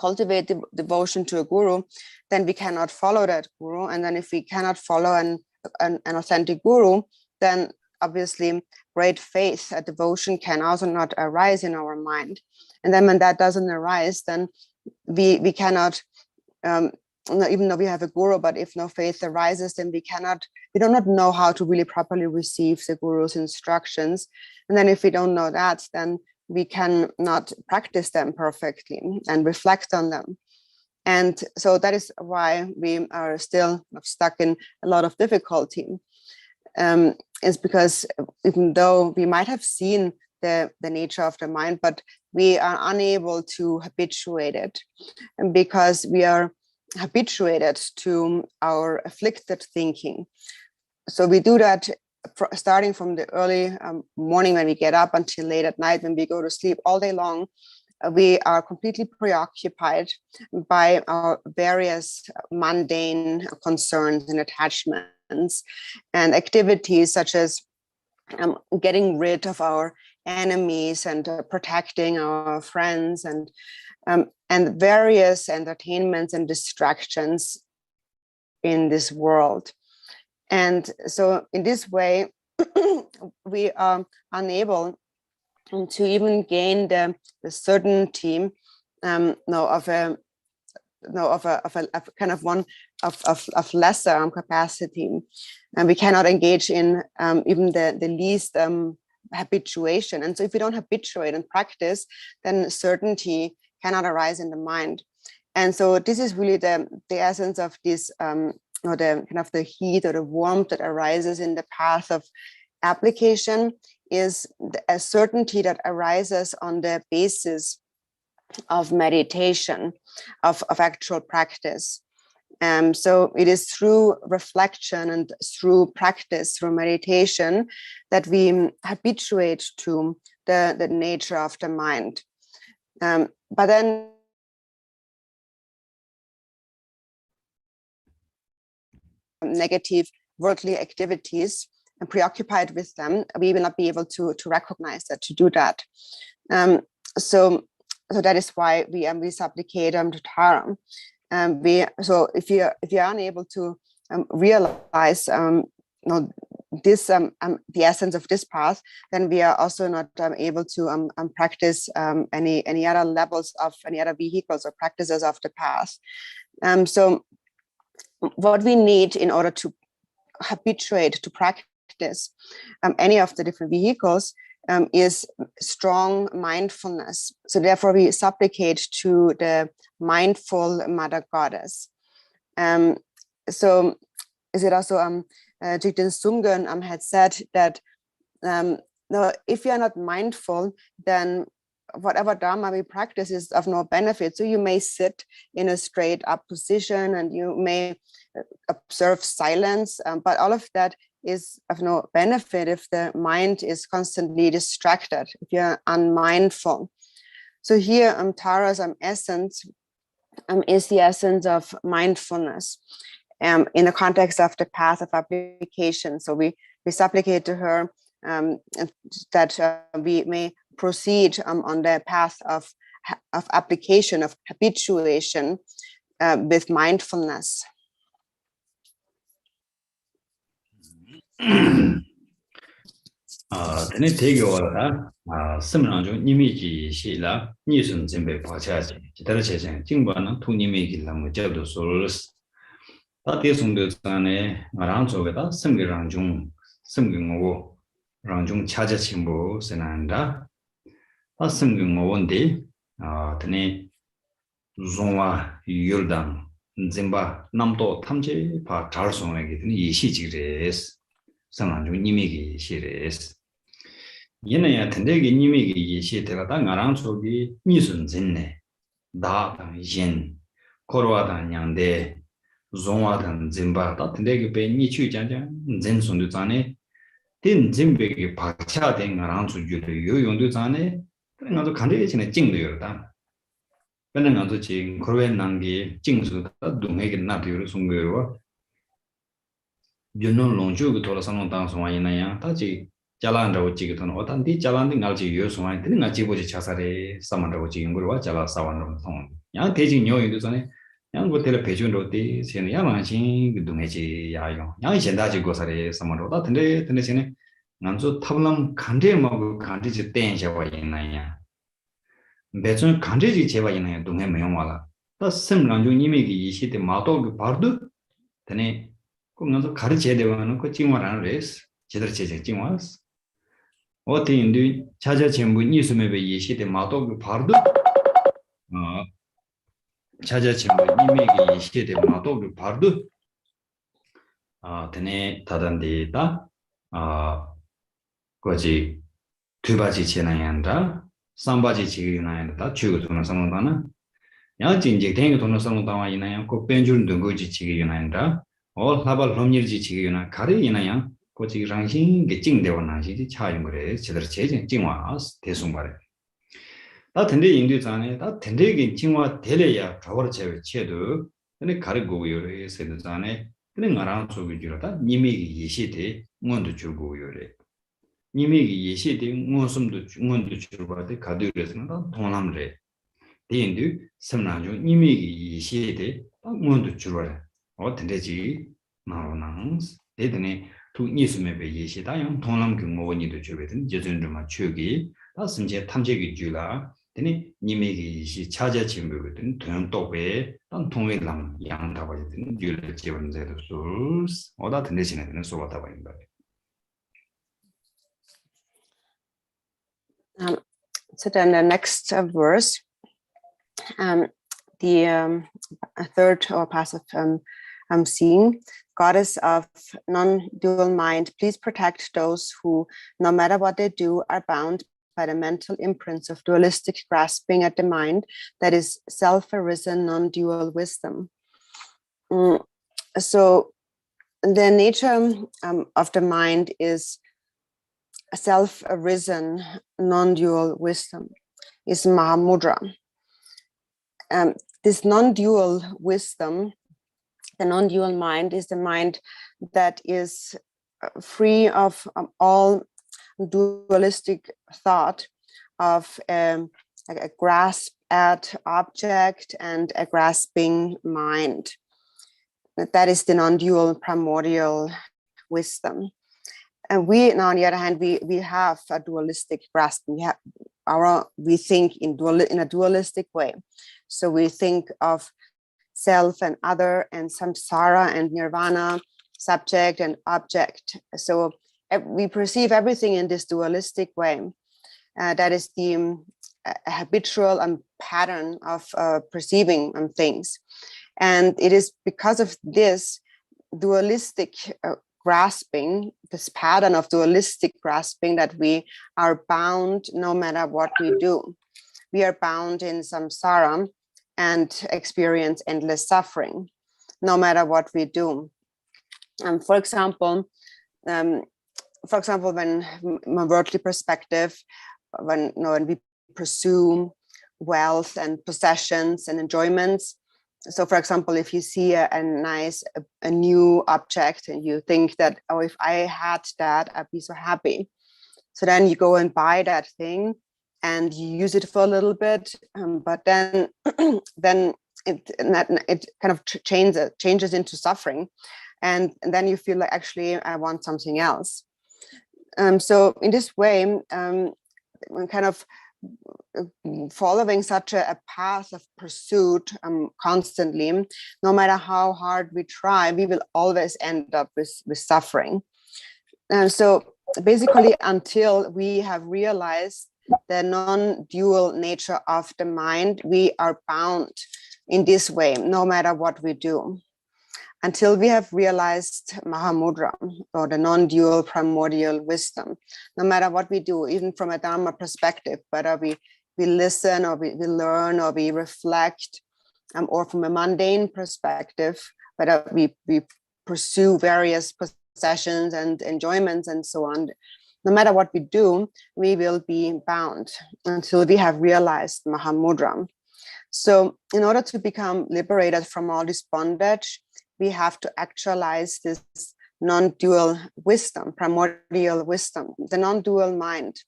cultivate the devotion to a Guru, then we cannot follow that Guru. And then if we cannot follow an authentic Guru, then obviously great faith, devotion can also not arise in our mind. And then when that doesn't arise, then we cannot, even though we have a Guru, but if no faith arises, then we do not know how to really properly receive the Guru's instructions. And then if we don't know that, then we cannot practice them perfectly and reflect on them. And so that is why we are still stuck in a lot of difficulty. Is because even though we might have seen the nature of the mind, but we are unable to habituate it, and because we are habituated to our afflicted thinking. So we do that starting from the early morning when we get up until late at night when we go to sleep. All day long we are completely preoccupied by our various mundane concerns and attachments and activities, such as getting rid of our enemies and protecting our friends and various entertainments and distractions in this world. And so in this way, we are unable to even gain the certainty of a kind of one of lesser capacity, and we cannot engage in even the least habituation. And so if we don't habituate and practice, then certainty cannot arise in the mind. And so this is really the essence of this or the kind of the heat or the warmth that arises in the path of application, is a certainty that arises on the basis of meditation, of actual practice. So it is through reflection and through practice, through meditation, that we habituate to the nature of the mind. But then negative worldly activities and preoccupied with them, we will not be able to recognize that, to do that. So that is why we supplicate to Dharma. So if you're unable to realize this the essence of this path, then we are also not able to practice any other levels of any other vehicles or practices of the path. So what we need in order to habituate to practice any of the different vehicles is strong mindfulness. So therefore we supplicate to the mindful Mother Goddess. So is it also Jigten Sumgön had said that no, if you are not mindful, then whatever Dharma we practice is of no benefit. So you may sit in a straight up position and you may observe silence, but all of that is of no benefit if the mind is constantly distracted, if you're unmindful. So here Tara's essence is the essence of mindfulness in the context of the path of application. So we supplicate to her that we may proceed on the path of application, of habituation with mindfulness. Tene tege wala semrang jung nimi ji shi la ni sun zimbe pacha ji jidara chechen jingba na tu nimi gi la mo jab do solos ta te sung de zane ngarang zo ge da semge rang jung semge ngo rang jung chaja chimbo senanda ta semge ngo wonde tene zongwa yurdang Zimba Namdo Tamje Pa Tarsonegi Yishijires Sananju Nimigi Shires Yenaya Tendegi Nimigi Yishi Telata Naransogi Nisun Zinne Da Yin Korwa Nyande Zonwa Zimba Tendegi Pe Nichu Janja Zin Sundu Zane Tin Zimbegi Pacha de Naransu Judu Yundu Zane Nazo Kandechine Jingdu Yordan When another ching, Korean Nangi, Jingsu, do make it not your Sunguru. You know, Lonju told us on dance one in a Tachi, Jalanda or Chigaton, or Tanti Jalanding Algi, use one, didn't achieve Chasare, Samantha Chinguru, Jala Savan Tone. Young teaching you into Sunny, young would tell a patient of this, and Yamanching, Dumechi Yayo, Young Shendaji Gosare, Samantha, that and they, Tennessee, Nanzo Tablam, Kandema, Kandiji Danger in Naya. 배전 간제지 제바이네 동해 매용와라 또 심랑주 님에게 이시대 마도 바르도 되네 그러면서 가르쳐야 되는 거 징화라는 레스 제대로 제제 징화스 어때인데 자자 전부 니스메베 이시대 마도 바르도 자자 전부 님에게 이시대 마도 바르도 되네 다단데다 거지 두 가지 지나야 한다 Sambaji Chigina, that Chugu to Samantana. Yajin Jing to Samantana in a Copenjun Dungoji Chigina, all Habal Romnirji Chigina, Kari in a young, Kochi Ranking, getting the one she charging grace, Chedder Chagin, Jingwas, Tesumbare. That Tende Induzane, that Tendegin Chingwa Teleya, Tower Chedu, and a Karigo said the Zane, then around so with you that Nimi Yishite, Mondo Chugu Yure. Nimigi Yishiti, Mosum to Mundu Churba, Kaduras, Tonamre. The Indu, Samnaju, Nimigi Yishiti, Mundu Churba, or Tendeji, Naronans, Dedene, to Nisumebe Yishita, Tonam Gumoni to Chubet, Jezunduma Chugi, that's in Jet Tamjegi Jula, then Nimigi Yishi Chaja Chimbu, Turn Tope, and Tongue Lam, Yang Tabatin, Jula Chivan Zetus, or that nation and so what I So then the next verse, the third or passive seeing, Goddess of non-dual mind, please protect those who, no matter what they do, are bound by the mental imprints of dualistic grasping at the mind, that is self-arisen non-dual wisdom. So the nature of the mind is self-arisen non-dual wisdom, is Mahamudra. This non-dual wisdom, the non-dual mind, is the mind that is free of all dualistic thought of like a grasp at object and a grasping mind. That is the non-dual primordial wisdom. And we, on the other hand, we have a dualistic grasp. We think in a dualistic way. So we think of self and other, and samsara and nirvana, subject and object. So we perceive everything in this dualistic way. That is the habitual pattern of perceiving things. And it is because of this dualistic grasping, this pattern of dualistic grasping, that we are bound no matter what we do. We are bound in samsara and experience endless suffering, no matter what we do. For example, when worldly perspective, when we pursue wealth and possessions and enjoyments. So, for example, if you see a new object and you think that, oh, if I had that, I'd be so happy. So then you go and buy that thing and you use it for a little bit, but then it kind of changes into suffering, and then you feel like, actually I want something else. So in this way, when kind of following such a path of pursuit constantly, no matter how hard we try, we will always end up with suffering. So basically, until we have realized the non-dual nature of the mind, we are bound in this way, no matter what we do, until we have realized Mahamudra, or the non-dual primordial wisdom. No matter what we do, even from a Dharma perspective, whether we listen or we learn or we reflect, or from a mundane perspective, whether we pursue various possessions and enjoyments and so on, no matter what we do, we will be bound until we have realized Mahamudra. So in order to become liberated from all this bondage, we have to actualize this non-dual wisdom, primordial wisdom, the non-dual mind.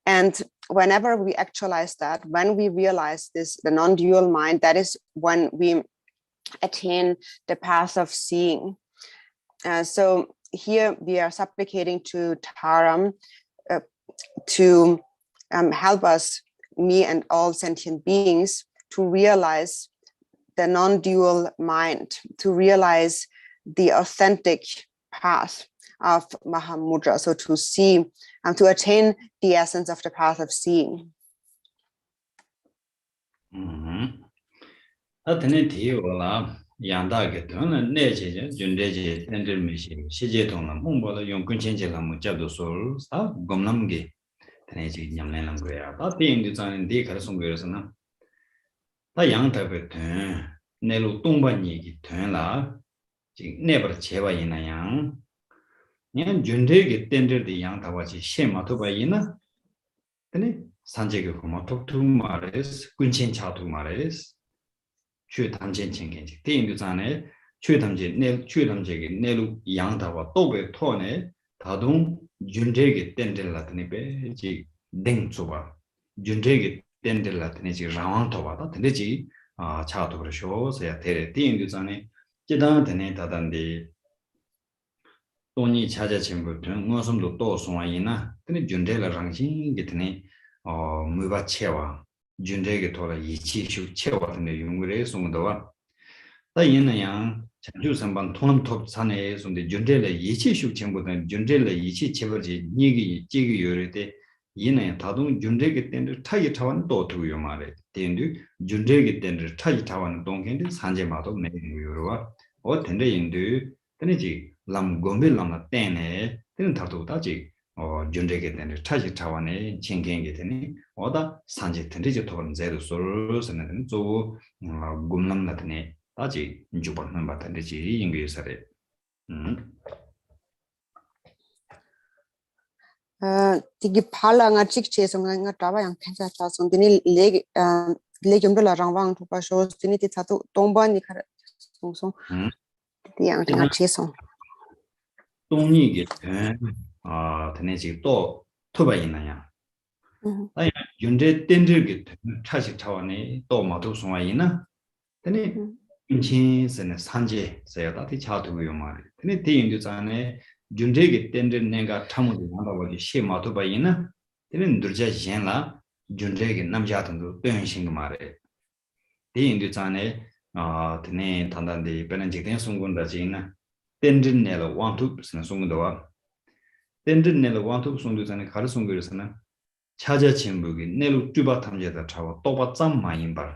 And whenever we actualize that, when we realize this, the non-dual mind, that is when we attain the path of seeing. So here we are supplicating to Dharam to help us, me and all sentient beings, to realize the non-dual mind, to realize the authentic path of Mahamudra, so to see and to attain the essence of the path of seeing. 다 양답에 된 내로 동반이기 된라 지금 내버 제와 있나요? 그냥 준대게 땡들의 양답하지 셰마토바 있나? 근데 산재가 고마 톡투 말레스 군친 차도 말레스 최 담진 챙긴지 대인도 전에 최 담진 내 최 담제게 내로 양답과 또베 토네 다동 준대게 땡들라더니 베지 댕초바 준대게 땡들라더니 라왕토바다 근데지 차도 그러셔 서야 대래 대인도 전에 지단한테 다단데 돈이 찾아진부터 무엇음도 또 송아이나 근데 준대라 랑신 게더니 무바 채와 준대게 돌아 이치슈 채와 근데 용거래 송도와 다 있는 자주 선반 통음톱 산에 손데 준대라 이치슈 전부다 준대라 이치 채버지 니기 지기 요래때 이내 다동 준대게 땐들 타이 타원 또 두요 말에 땐들 준대게 땐들 타이 타원 동견데 산제마도 내요로와 텐데 인도 근데지 람 곰빌람나 때네 되는 다도 다지 준대게 땐들 타이 타원에 진행게 되니 어다 산제 텐데지 토는 제로 솔로스는 조 곰남나드네 다지 주번는 받는지 인계사래 die Palanga Chichesung nga tawa yang kansa ta song dini legum la rangwang to pa show dini ti tatu tongba ni khar song song di yang tinga chesong 동이게 되네지 또 토바 있나야 아니 윤제 땡들게 차식 차원에 또 마도 송아이나 되네 인친선의 산제 세야다티 차도요 말이 되네 대인도 전에 준대게 땡들 내가 참으로 나가버리 시마도 바이나 되는 늘자 현라 준대게 남자들도 변신 말에 대인도 전에 되네 단단히 변한지된 송군다지나 땡들 내가 원투 송군도와 땡들 내가 원투 송도 전에 가르 송거에서는 차자 침묵이 내로 뚜바 탐제다 차와 또바 짬 많이 bar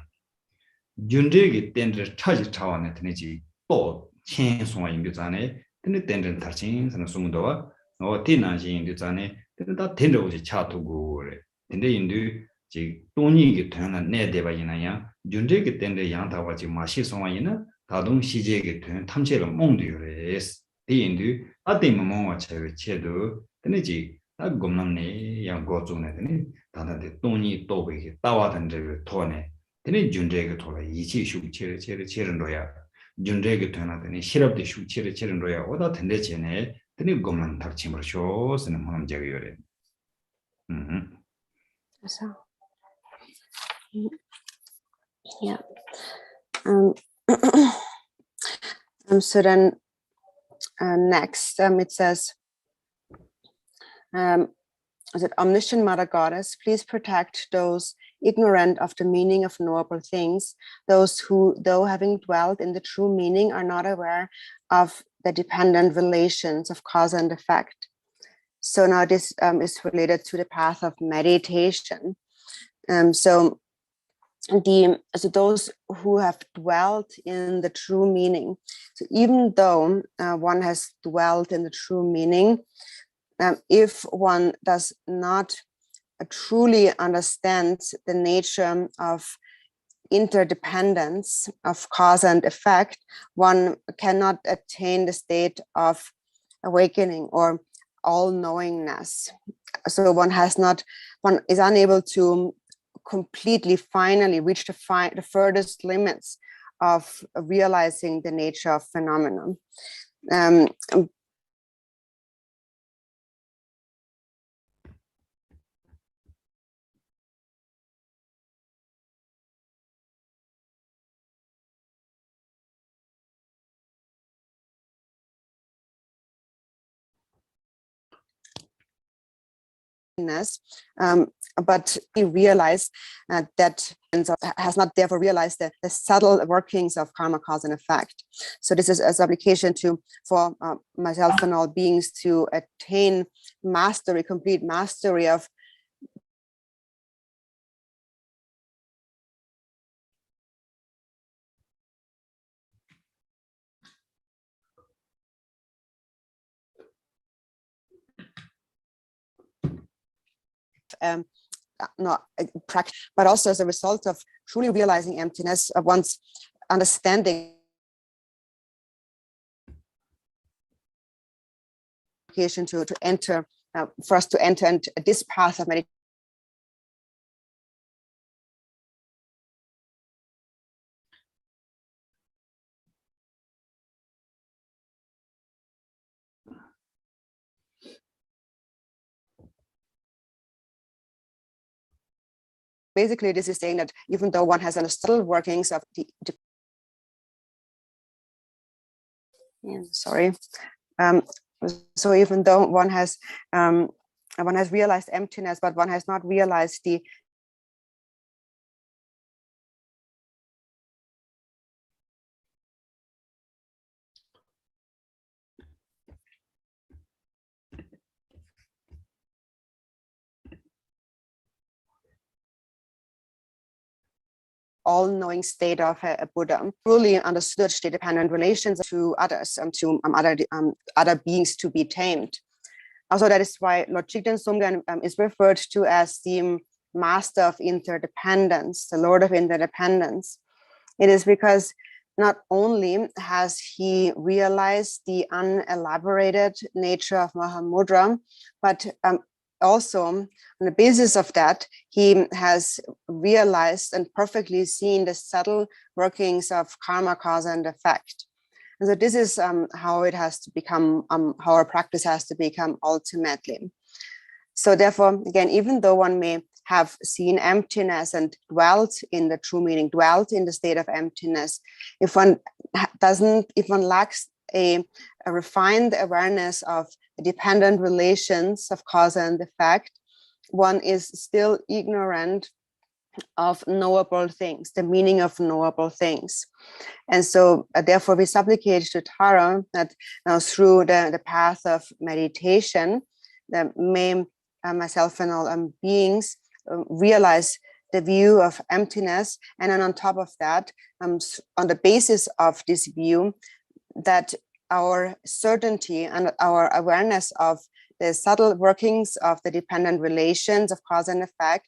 준대게 땡들 차지 차와네 되네지 또 신송아 인도 전에 근데 땡들 다친 선은 송도와 티나지 인도 전에 다 땡들오지 차두고 그래 근데 인도 지 돈이게 되는 내 대바이나야 준대게 땡들 양다와지 마시 송아이나 다동 시제게 되는 탐제를 몽도요레스 인도 아데모 몽와 체도 근데지 다 곰남네 양 고종네 되니 다다데 돈이 또베게 따와던데 토네 되니 준대게 토라 이치 슈체르체르체르로야 준대게 되나더니 시럽데 슈체르체르로야 오다 된데 전에 되니 곰남 닥침을 쇼스는 문제가 요래 so yeah so then next it says that omniscient Mother Goddess, please protect those ignorant of the meaning of knowable things, those who, though having dwelt in the true meaning, are not aware of the dependent relations of cause and effect. So now this is related to the path of meditation. So so those who have dwelt in the true meaning. So even though one has dwelt in the true meaning, if one does not truly understand the nature of interdependence of cause and effect, one cannot attain the state of awakening or all-knowingness. So one is unable to completely finally reach the furthest limits of realizing the nature of phenomena. But he realized that has not therefore realized the subtle workings of karma, cause and effect. So this is as application for myself and all beings to attain mastery, complete mastery of practice, but also as a result of truly realizing emptiness of one's understanding to enter, for us to enter into this path of meditation. Basically, this is saying that even though one has understood workings of so even though one has realized emptiness, but one has not realized the all-knowing state of a Buddha, truly understood the dependent relations to others, to other beings to be tamed. Also, that is why Lord Jigten Sumgyen is referred to as the master of interdependence, the Lord of interdependence. It is because not only has he realized the unelaborated nature of Mahamudra, but also on the basis of that, he has realized and perfectly seen the subtle workings of karma, cause and effect. And so this is how it has to become, how our practice has to become ultimately. So therefore, again, even though one may have seen emptiness and dwelt in the true meaning, dwelt in the state of emptiness, if one lacks a refined awareness of the dependent relations of cause and effect, one is still ignorant of knowable things, the meaning of knowable things. And so therefore we supplicate to Tara that now through the path of meditation, that may myself and all beings realize the view of emptiness, and then on top of that, on the basis of this view, that our certainty and our awareness of the subtle workings of the dependent relations of cause and effect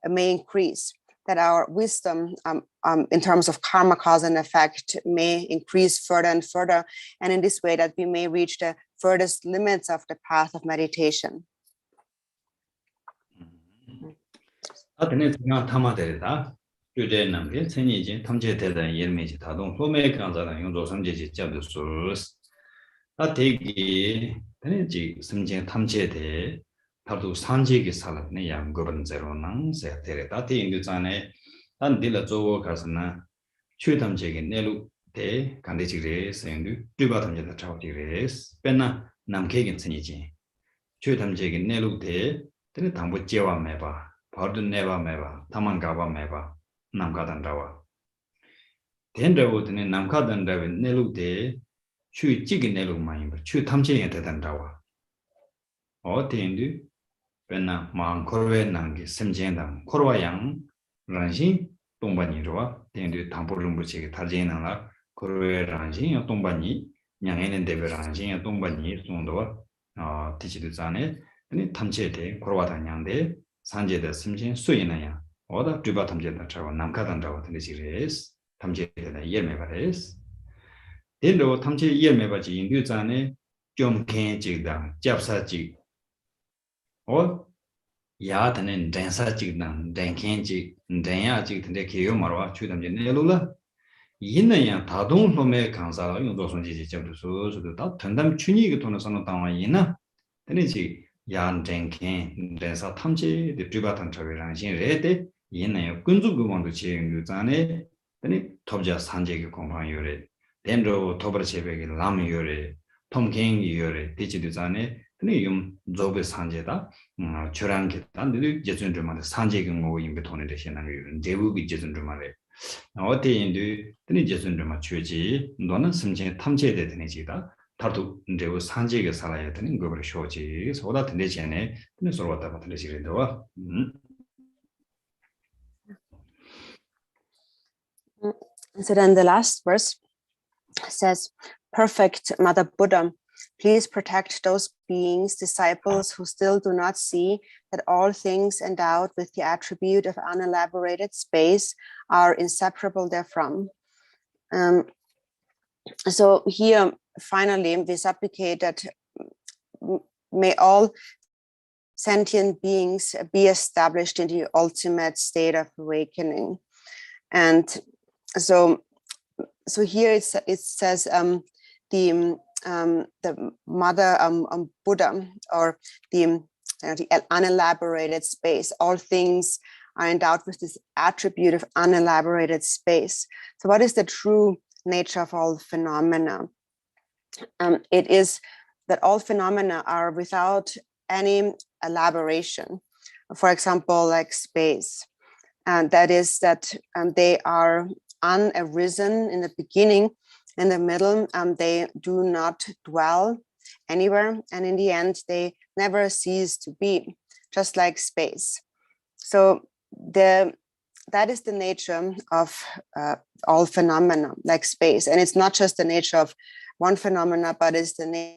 may increase, that our wisdom in terms of karma, cause and effect may increase further and further, and in this way that we may reach the furthest limits of the path of meditation. 타도 산지기 살았네 양거는 제로낭 세테레다 인도자네 단딜라 조고 가서나 최담적인 내룩대 간대지레 생두 뒤바담제다 차오디레스 빼나 남케긴 선이지 최담적인 내룩대 되는 당부 제와 매봐 버드 내봐 매봐 타만가봐 매봐 남가단다와 된다고드는 남가단다의 내룩대 최지기 내룩만이 최탐제에 되단다와 어때인데 Pena mang korwe nangi semjendang korwa yang ranjin 동반이 좋아 된데 담보를 붙이게 달지나라 그로에 랑진 동반이 냥에는 대별랑진 동반이 정도와 디지털 전에 아니 탐지에 그로와다냥데 산제의 심진 수이나야 어다 주바 탐제다 차고 남카단다고 들으시레스 탐제에다 이해매바레스 딜로 탐제 이해매바지 인류 전에 좀 개직다 잡사지 야드는 댄사직난 댄켄지 댄야직 근데 개요 말와 추담제 내로라 이는야 다동 소매 강사가 용도선지 접수서도 다 전담 춘이 돈을 선을 당와이나 되는지 양 댄켄 댄사 탐지 드리바탄 처리랑 신레데 이는야 근주 부분도 지행 유산에 되니 톱자 산재기 공방 요래 덴로 토버 제백이 람 요래 톰갱 요래 디지털 근데 좀 조베 산재다 저랑게 단들 제준주만 산재기 뭐 임베 돈을 대신하는 거 대부분 제준주만에 어때인데 드니 제준주만 취지 너는 심지에 탐지에 되는지다 다도 이제 산재기 살아야 되는 거를 쇼지 소다 되지 않네 근데 서로 왔다 갔다 되지는데와 So then the last verse says, Perfect Mother Buddha, please protect those beings, disciples who still do not see that all things endowed with the attribute of unelaborated space are inseparable therefrom. So here, finally, we supplicate that may all sentient beings be established in the ultimate state of awakening. And so here it says the Mother Buddha, or the unelaborated space. All things are endowed with this attribute of unelaborated space. So what is the true nature of all phenomena? It is that all phenomena are without any elaboration. For example, like space. And that is that they are unarisen in the beginning, in the middle, they do not dwell anywhere, and in the end, they never cease to be, just like space. So that is the nature of all phenomena, like space. And it's not just the nature of one phenomena, but it's the nature.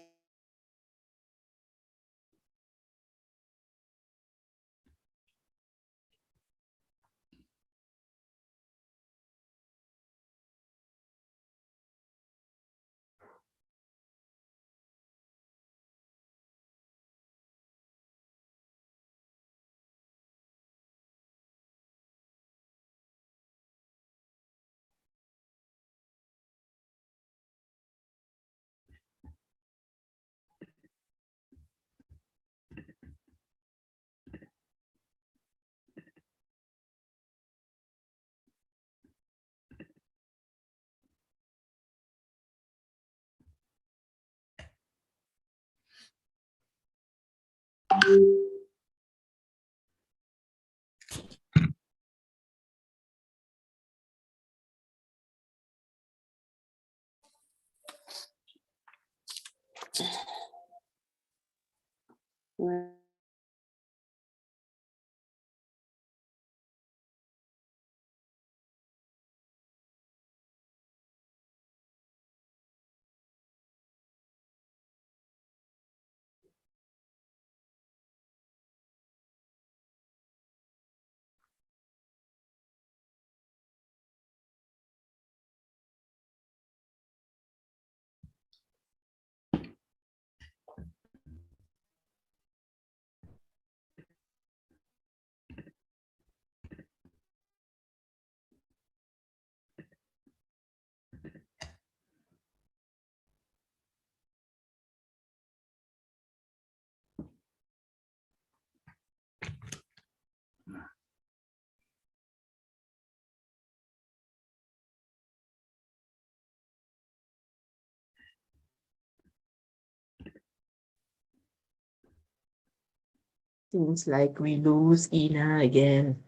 Seems like we lose Ina again.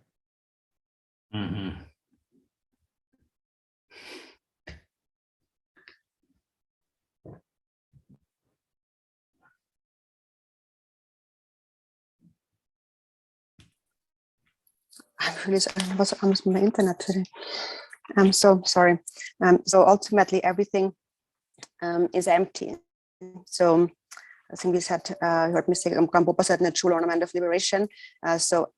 I'm really sorry. I was almost on my internet today. I'm so sorry. So ultimately, everything is empty. So I think we said, you heard me say, Gampopa said, Natural Ornament of Liberation. So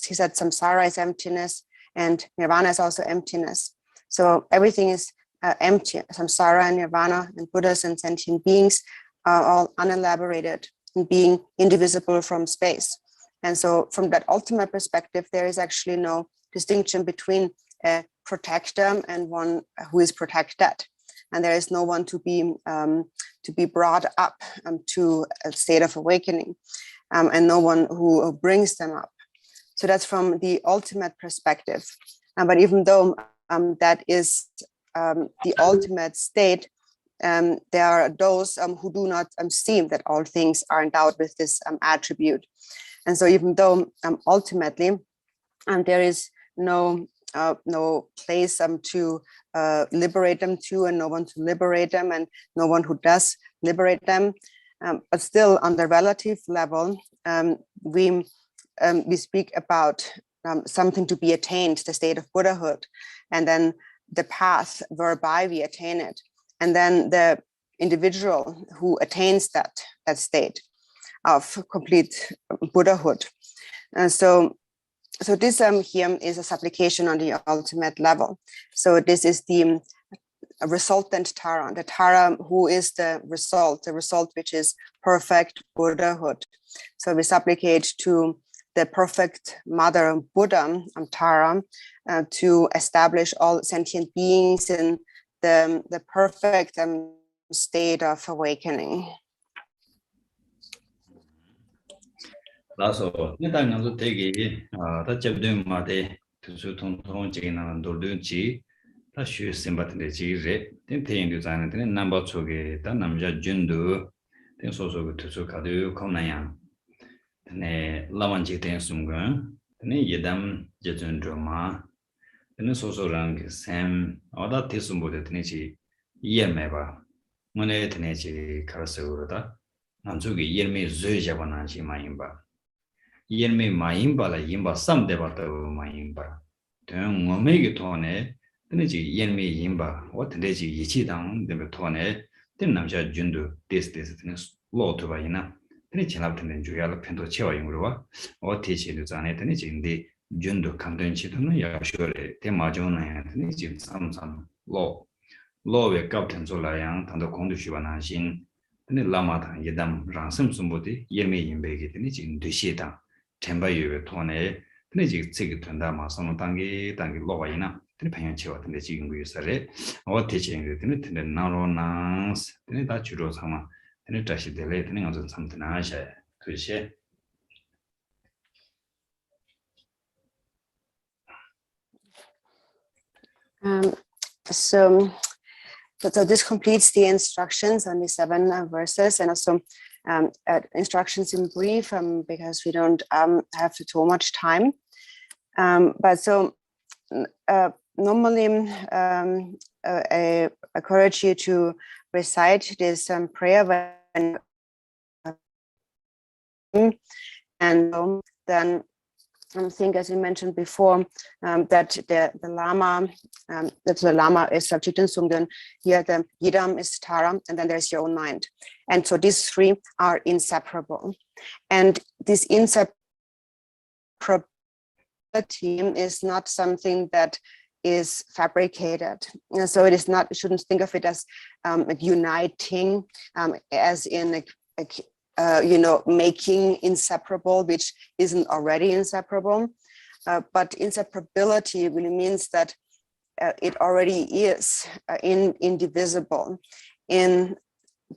he said, Samsara is emptiness, and Nirvana is also emptiness. So everything is empty. Samsara and Nirvana and Buddhas and sentient beings are all unelaborated and being indivisible from space. And so from that ultimate perspective, there is actually no distinction between a protector and one who is protected. And there is no one to be brought up to a state of awakening, and no one who brings them up. So that's from the ultimate perspective. But even though that is the ultimate state, there are those who do not see that all things are endowed with this attribute. And so even though ultimately there is no place to liberate them to, and no one to liberate them, and no one who does liberate them, but still on the relative level, we speak about something to be attained, the state of Buddhahood, and then the path whereby we attain it, and then the individual who attains that state of complete Buddhahood. So this here is a supplication on the ultimate level. So this is the resultant Tara, the Tara who is the result which is perfect Buddhahood. So we supplicate to the perfect Mother Buddha, Tara, to establish all sentient beings in the perfect state of awakening. 라서 일단 나도 되게 다 접든 마데 투수 통통 지기나 돌든지 다 쉬 심바트데 지레 텐테인도 자는데 넘버 쪽에 다 남자 준도 된 소소가 투수 가도 코나야 네 라만지 된 순간 네 예담 제준드마 네 소소랑 샘 어다 티스모데 되지 이해매봐 뭐네 되지 가서로다 남쪽에 이해매 즈자바나지 마임바 이해매 마임바라 임바 삼대바도 마임바 된 몸에게 돈에 되지 이해매 임바 어떻게지 이치당 되면 돈에 된 남자 준도 데스데스 되는 로트바이나 되니 지나부터는 주야를 편도 채워용으로와 어티치를 전에 되니 진디 준도 감던치도는 야쇼레 대마존에 되니 진 삼삼 로에 갑텐 졸라양 단도 공두시바나신 되니 라마다 예담 랑섬숨보디 예메 임베게 되니 진 되시다 템바유의 돈에 되니 지 책이 된다 마선은 단계 로바이나 되니 방향 채워 되니 지금 그에서래 어티치를 되니 되니 나로나스 되니 다 주로 상마 되니 다시 될래 되니 어떤 상태나 하셔 그것이 So this completes the instructions on the 7 verses, and also instructions in brief, because we don't have too much time. But so normally I encourage you to recite this prayer and then I think, as you mentioned before, that the Lama, that the Lama is subject and Sumdun. Here the Yidam is Tara, and then there's your own mind. And so these 3 are inseparable. And this inseparability is not something that is fabricated. So it is not, you shouldn't think of it as uniting, as in making inseparable, which isn't already inseparable. But inseparability really means that it already is indivisible in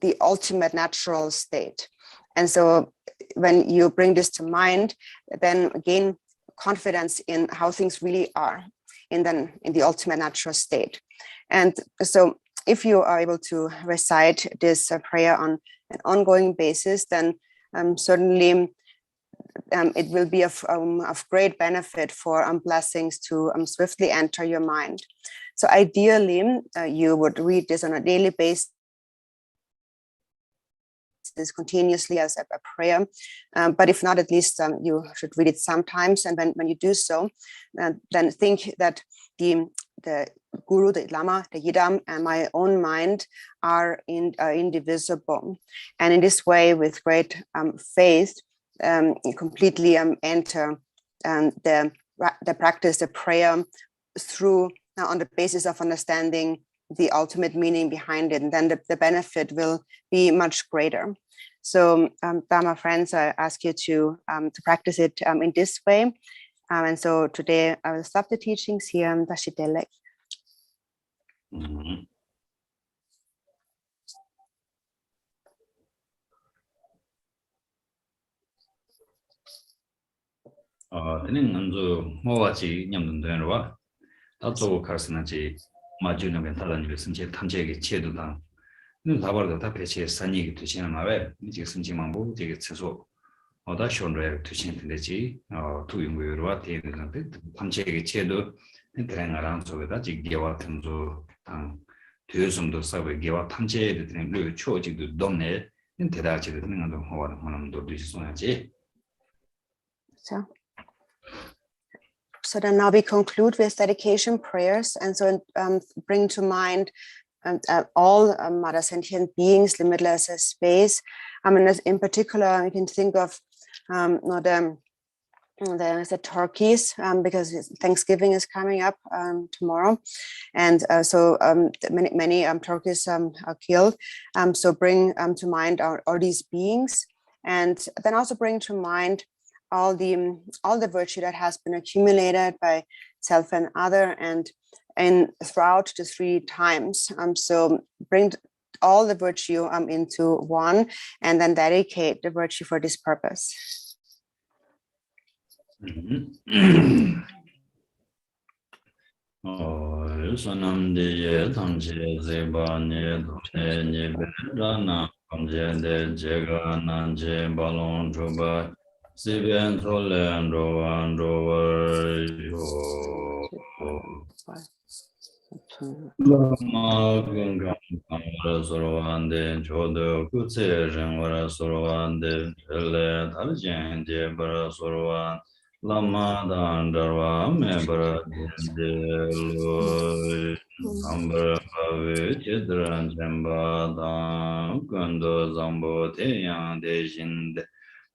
the ultimate natural state. And so when you bring this to mind, then gain confidence in how things really are in the ultimate natural state. And so if you are able to recite this prayer on an ongoing basis, then certainly it will be of great benefit for blessings to swiftly enter your mind. So ideally, you would read this on a daily basis this continuously as a prayer. But if not, at least you should read it sometimes. And when you do so, then think that the Guru, the Lama, the Yidam, and my own mind are indivisible. And in this way, with great faith, you completely enter the practice, the prayer, through on the basis of understanding the ultimate meaning behind it, and then the benefit will be much greater. So, Dharma friends, I ask you to practice it in this way. And so today I will stop the teachings here. Dashitelek. Tening anzu mowachi nyamdun denwa tazo karasnachi majuna bentalan besenche tamjege chedudan nu labarda ta peche sanigi tuchina mawe ni senchi mambu jege tseso oda shonre tuchin tendechi tu yungurwa tenedan tamjege chedu terengaran soda jigewa tenzo tang tuyosumdo sabe gewa tamjege tenen lu chojidu domne tedachi tenen ando hawara manamdo dusonachi. So then now we conclude with dedication prayers, and so bring to mind all Mother sentient beings, limitless as space. In particular, you can think of the turkeys, because Thanksgiving is coming up tomorrow, and so many turkeys are killed. So bring to mind all these beings, and then also bring to mind all the virtue that has been accumulated by self and other, and throughout the 3 times. So bring all the virtue into one, and then dedicate the virtue for this purpose. Siben solen rowan rower Lama gungan kamara sorwande chodo kutse rengwara sorwande chele tarjen je bara sorwan Lama dan darwa me bara jende loy Ambara bhavi chidran jemba dan kundo zambo teyang de jinde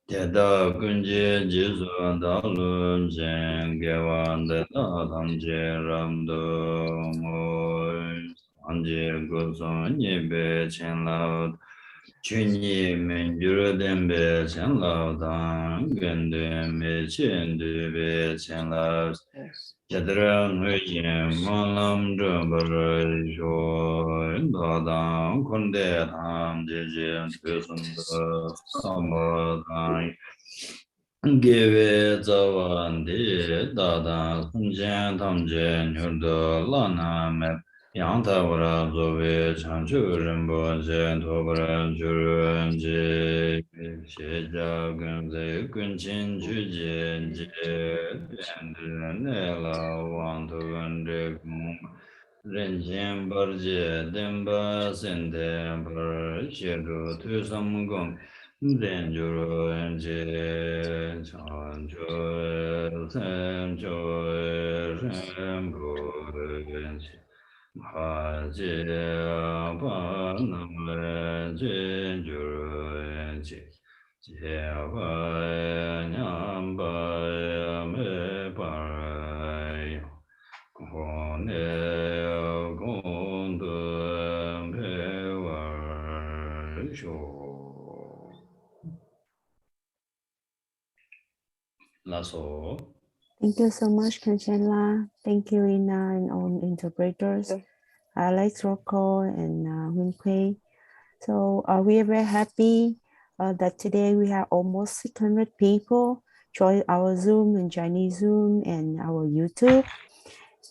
Teta kunje jizu dalun jen gewan de dadam je ramdo moy anje gozon nyebe chen lao chunyi men yuru denbe chen lao dan gende me chen dube chen lao Chadra nguyen malam drabar sho dadam konde tham je je kusunda samadhan Geve zawande dada sunjen tamje nyurdo lana me yanta vara zove chanchu rinpo je tobra jurun je sheja gunze kunchin chuje je dendri nela wantu gandre gung renchen barje demba sende bar sheru tu samgong Denjuro enje chancho sencho rembo enje haje panam enje juro enje jeva nyamba me parai kone gondo pewar sho Lasso. Thank you so much, Khenchen. Thank you, Ina, and all interpreters, Alex, Rocco, and Winquay. So we are very happy that today we have almost 600 people join our Zoom and Chinese Zoom and our YouTube.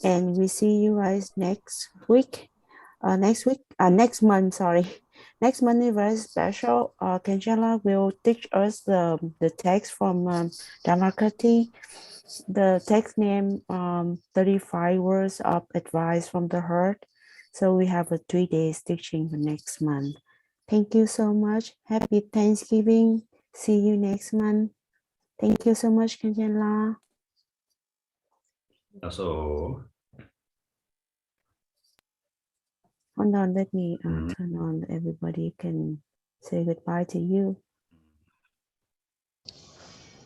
And we see you guys next month, sorry. Next month is very special. Khenchen will teach us the text from Dharmakirti. The text name 35 words of advice from the heart. So we have a 3 days teaching for next month. Thank you so much. Happy Thanksgiving. See you next month. Thank you so much, Khenchen La. So, Hold on, let me turn on. Everybody can say goodbye to you.